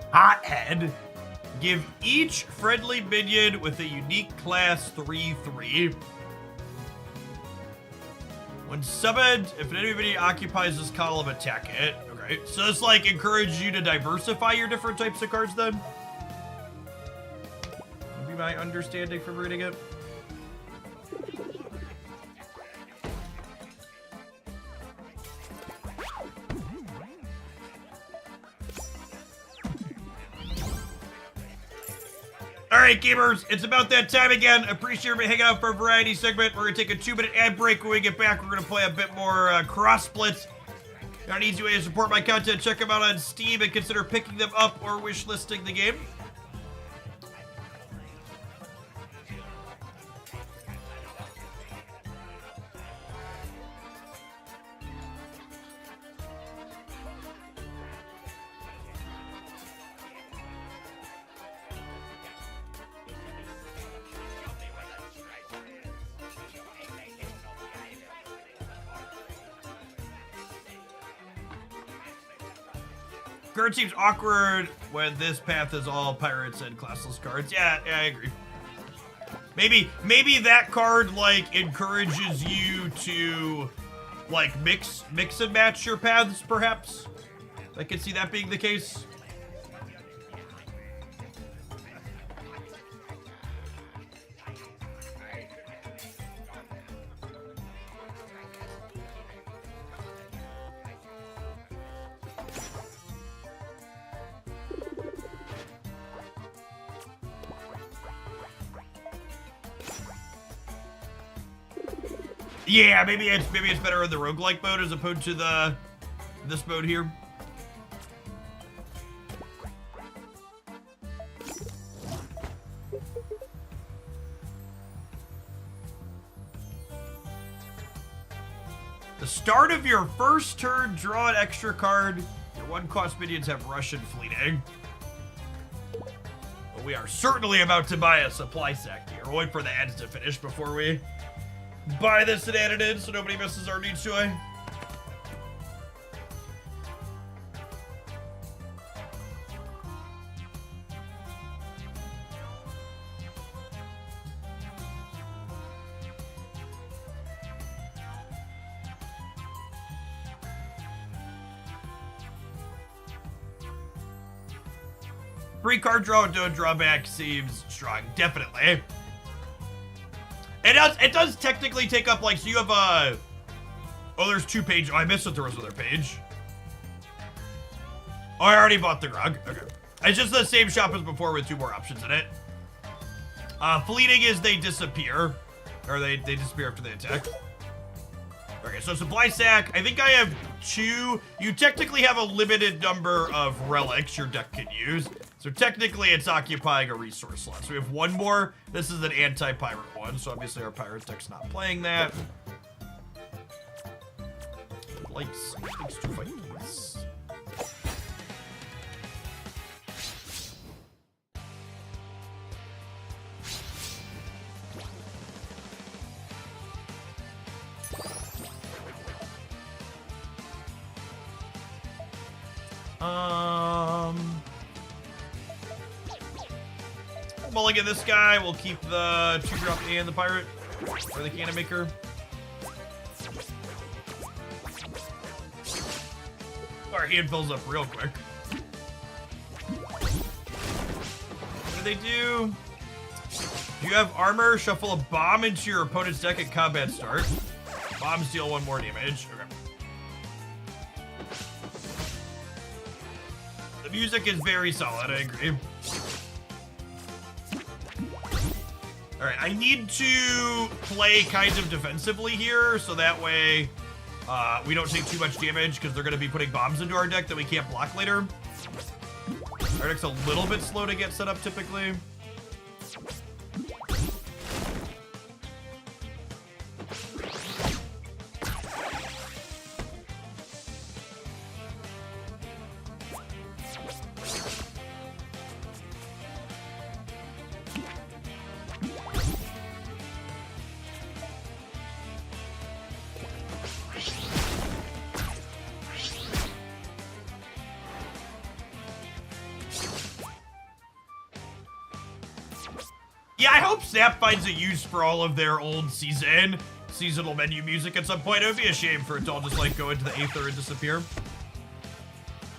Hothead. Give each friendly minion with a unique class 3/3. When summoned, if an enemy minion occupies this column, attack it. Okay, so this like encourages you to diversify your different types of cards then? Would be my understanding from reading it. All right, gamers, it's about that time again. Appreciate everybody hanging out for a variety segment. We're gonna take a 2-minute ad break. When we get back, we're gonna play a bit more cross Blitz. Got an easy way to support my content. Check them out on Steam and consider picking them up or wishlisting the game. Card seems awkward when this path is all pirates and classless cards. Yeah, I agree. Maybe that card like encourages you to like mix and match your paths, perhaps. I could see that being the case. Yeah, maybe it's better in the roguelike mode as opposed to this mode here. The start of your first turn, draw an extra card. Your 1-cost minions have Russian fleeting. But we are certainly about to buy a supply sack here. We'll wait for the ads to finish before we buy this and add it in so nobody misses our new toy. Free card draw with no drawback seems strong, definitely. It does technically take up, like, so you have, oh, there's 2 pages. Oh, I missed that there was another page. Oh, I already bought the grog. Okay. It's just the same shop as before with 2 more options in it. Fleeting is they disappear. Or they disappear after they attack. Okay, so supply sack. I think I have 2. You technically have a limited number of relics your deck can use. So technically it's occupying a resource slot. So we have 1 more. This is an anti-pirate one. So obviously our pirate deck's not playing that. Likes to fight this. Mulligan this guy. We'll keep the 2-drop and the pirate. Or the cannon maker. Our hand fills up real quick. What do they do? If you have armor, shuffle a bomb into your opponent's deck at combat start. Bombs deal 1 more damage. Okay. The music is very solid, I agree. Alright, I need to play kind of defensively here, so that way we don't take too much damage, because they're going to be putting bombs into our deck that we can't block later. Our deck's a little bit slow to get set up typically. Yeah, I hope Snap finds a use for all of their old seasonal menu music at some point. It would be a shame for it to all just like go into the Aether and disappear.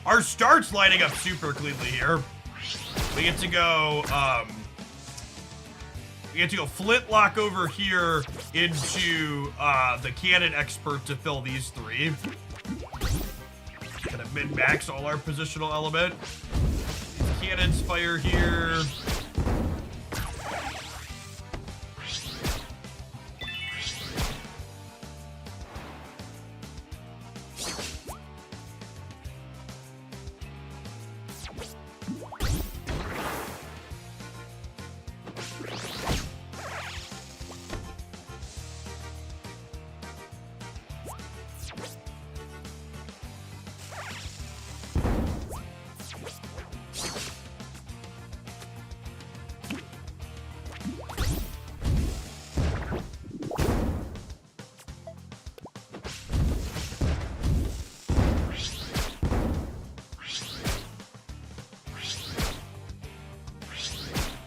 Our start's lining up super cleanly here. We get to go, Flintlock over here into the Cannon Expert to fill these three. Gonna min-max all our positional element. Cannons fire here.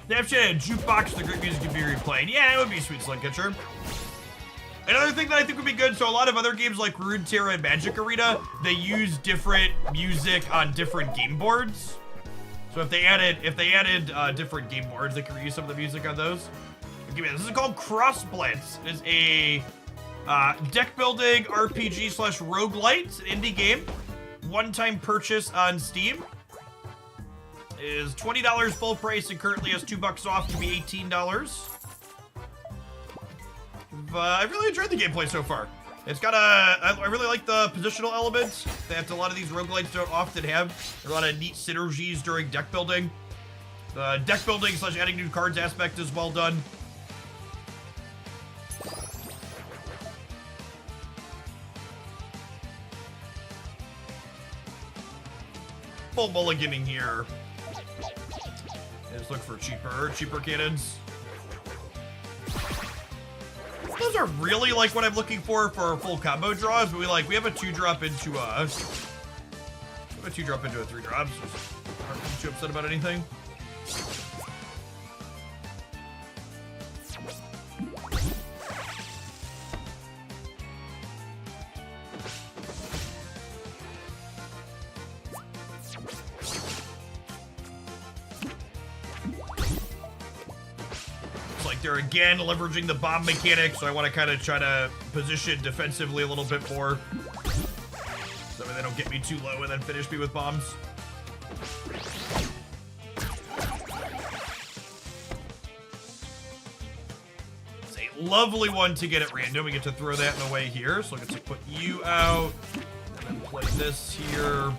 Snapchat and Jukebox, the great music could be replayed. Yeah, it would be Sweet Slugcatcher. Another thing that I think would be good, so a lot of other games like Runeterra and Magic Arena, they use different music on different game boards. So if they added different game boards, they could reuse some of the music on those. This is called Cross Blitz. It is a deck building RPG / roguelite. It's an indie game. One-time purchase on Steam. Is $20 full price and currently has $2 off to be $18. But I really enjoyed the gameplay so far. It's got I really like the positional elements that a lot of these roguelites don't often have. There are a lot of neat synergies during deck building. The deck building / adding new cards aspect is well done. Full mulliganing here. Just look for cheaper cannons. Those are really like what I'm looking for full combo draws, but we have a 2-drop into a 3-drop, so aren't too upset about anything. They're again leveraging the bomb mechanic, so I want to kind of try to position defensively a little bit more. So they don't get me too low and then finish me with bombs. It's a lovely one to get at random. We get to throw that in the way here, so I get to put you out, and then play this here.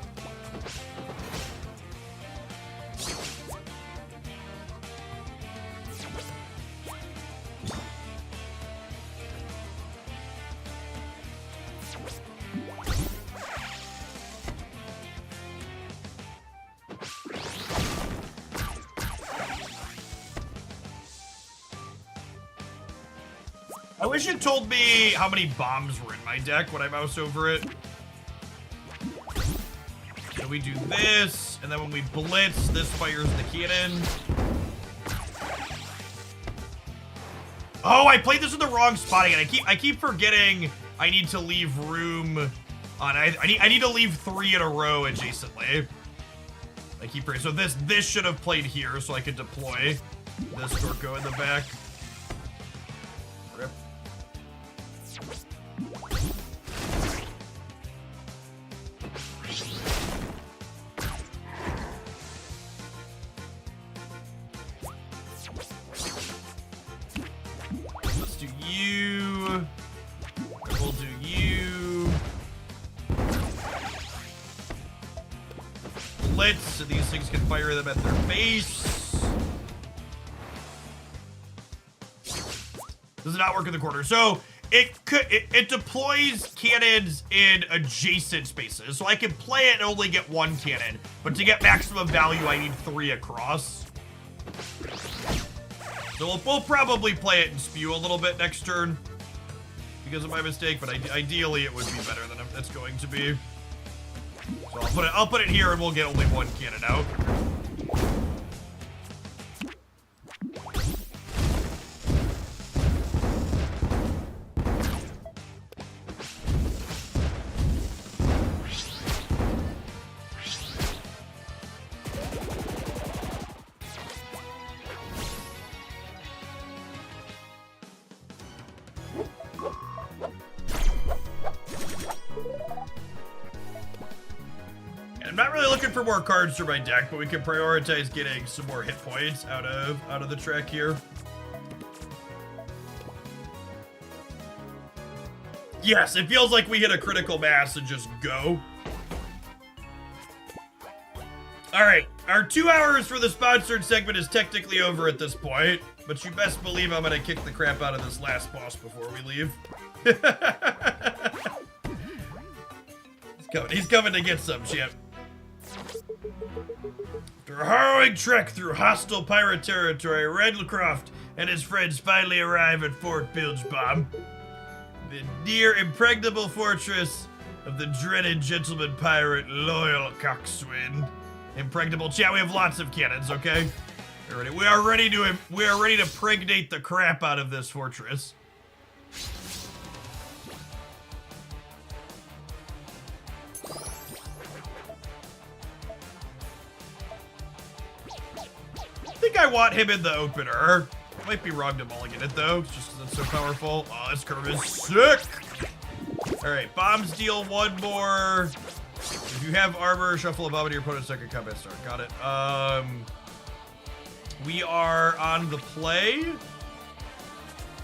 I wish it told me how many bombs were in my deck when I mouse over it. So we do this, and then when we blitz, this fires the cannon. Oh, I played this in the wrong spot again. I keep forgetting I need to leave room on. I need to leave 3 in a row adjacently. I keep forgetting. So this should have played here, so I could deploy this Dorko in the back. Rip. Let's do you. We'll do you. Blitz, so these things can fire them at their base. Does not work in the corner. So it deploys cannons in adjacent spaces. So I can play it and only get one cannon, but to get maximum value, I need 3 across. So we'll probably play it and spew a little bit next turn because of my mistake, but ideally it would be better than it's going to be. So I'll put it here and we'll get only 1 cannon out. I'm not really looking for more cards for my deck, but we can prioritize getting some more hit points out of the track here. Yes, it feels like we hit a critical mass and just go. All right, our 2 hours for the sponsored segment is technically over at this point, but you best believe I'm gonna kick the crap out of this last boss before we leave. He's coming to get some, champ. After a harrowing trek through hostile pirate territory, Redcroft and his friends finally arrive at Fort Bilgebaum, the near impregnable fortress of the dreaded gentleman pirate Loyal Coxswain. Impregnable, chat. We have lots of cannons. Okay, we are ready to pregnate the crap out of this fortress. I think I want him in the opener. I might be wrong to mulligan it though, just because it's so powerful. Oh, this curve is sick. All right, bombs deal 1 more. If you have armor, shuffle a bomb into your opponent's second combat start. Got it. We are on the play.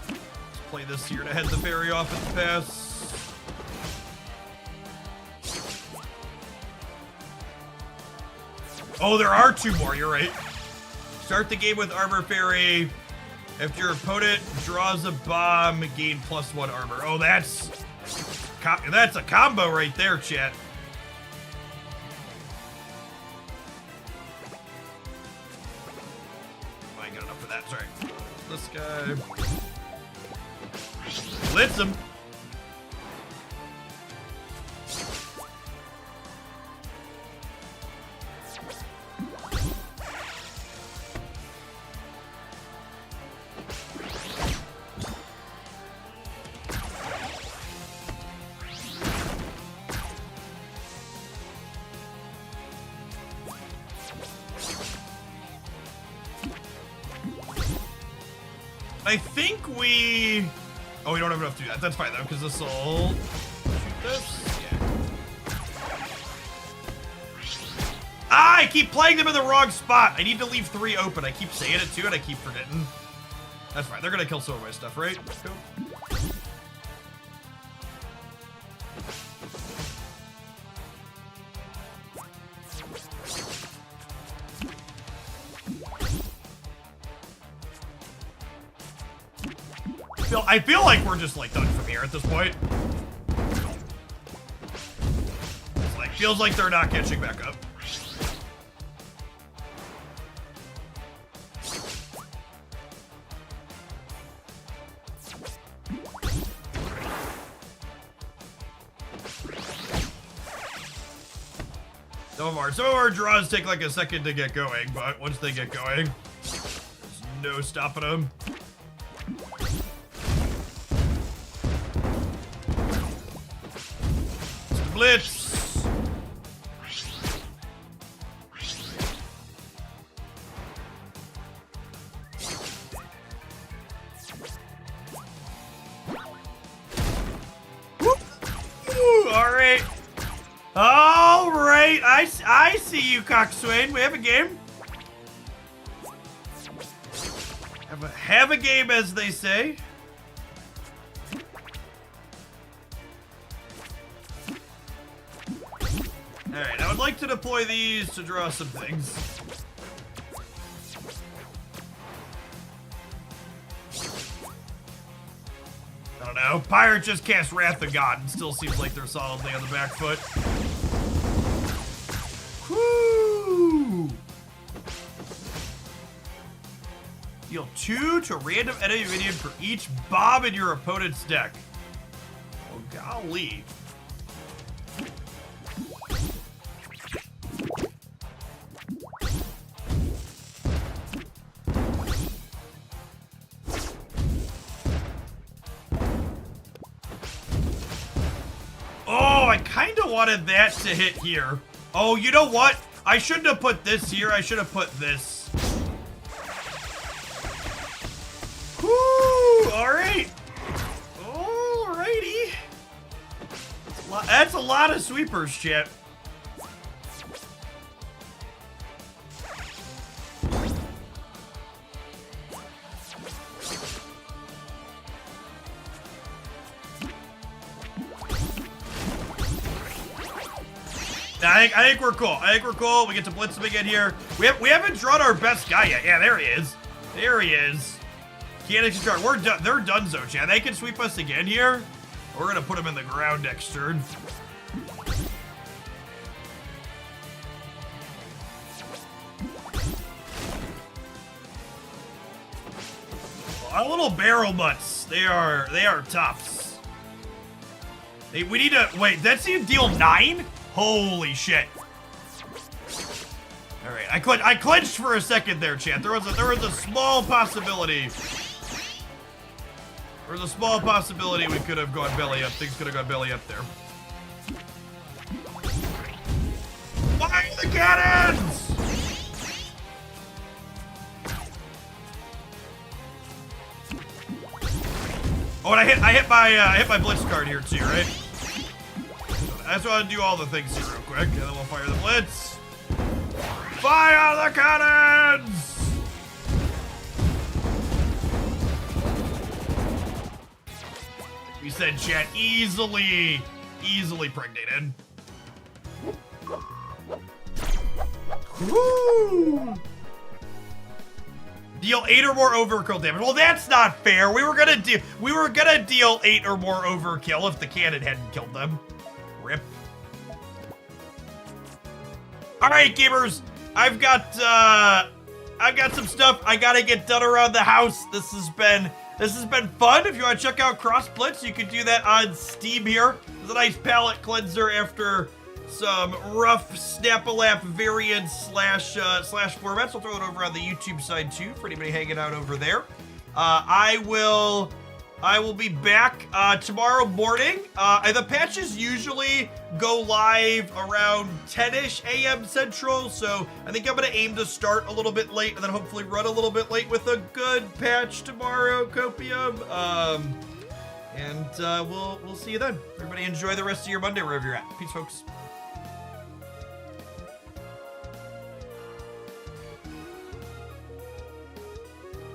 Let's play this here to head the ferry off at the pass. Oh, there are 2 more. You're right. Start the game with Armor Fairy. If your opponent draws a bomb, gain +1 armor. Oh, that's a combo right there, chat. I ain't got enough for that. Sorry. This guy. Blitz him. I think we... Oh, we don't have enough to do that. That's fine, though, because this will... Shoot this? Yeah. Ah, I keep playing them in the wrong spot. I need to leave 3 open. I keep saying it, too, and I keep forgetting. That's fine. They're going to kill some of my stuff, right? Cool. I feel like we're just like done from here at this point. It's like feels like they're not catching back up. Some of our draws take like a second to get going, but once they get going, there's no stopping them. Blitz. All right. All right. I see you, Coxswain. We have a game. Have a game, as they say. Alright, I would like to deploy these to draw some things. I don't know. Pirate just cast Wrath of God and still seems like they're solidly on the back foot. Woo! Deal 2 to random enemy minion for each bomb in your opponent's deck. Oh, golly. Oh, I kind of wanted that to hit here. Oh, you know what? I shouldn't have put this here. I should have put this. Whoo! All right. Alrighty. That's a lot of sweepers, chat. I think we're cool. I think we're cool. We get to blitz him again here. We haven't drawn our best guy yet. Yeah, there he is. There he is. Can't actually start. We're done. They're donezo, chat. They can sweep us again here. We're gonna put him in the ground next turn. Our little barrel butts. They are tops. We need to wait. That's you deal 9. Holy shit. All right, I clenched for a second there, chat. There was a small possibility. There was a small possibility we could have gone belly up. Things could have gone belly up there. Fire the cannons! Oh, and I hit my blitz card here too, right? I just want to do all the things here real quick, and then we'll fire the blitz. Fire the cannons! We said chat easily pregnated. Woo! Deal 8 or more overkill damage. Well, that's not fair. We were gonna deal 8 or more overkill if the cannon hadn't killed them. Rip. All right, gamers. I've got some stuff I gotta get done around the house. This has been fun. If you want to check out Cross Blitz, you can do that on Steam here. It's a nice palette cleanser after some rough Snap-a-Lap variants slash formats. I'll throw it over on the YouTube side too for anybody hanging out over there. I will be back tomorrow morning. The patches usually go live around 10-ish a.m. Central, so I think I'm going to aim to start a little bit late and then hopefully run a little bit late with a good patch tomorrow, Copium. And we'll see you then. Everybody enjoy the rest of your Monday wherever you're at. Peace, folks.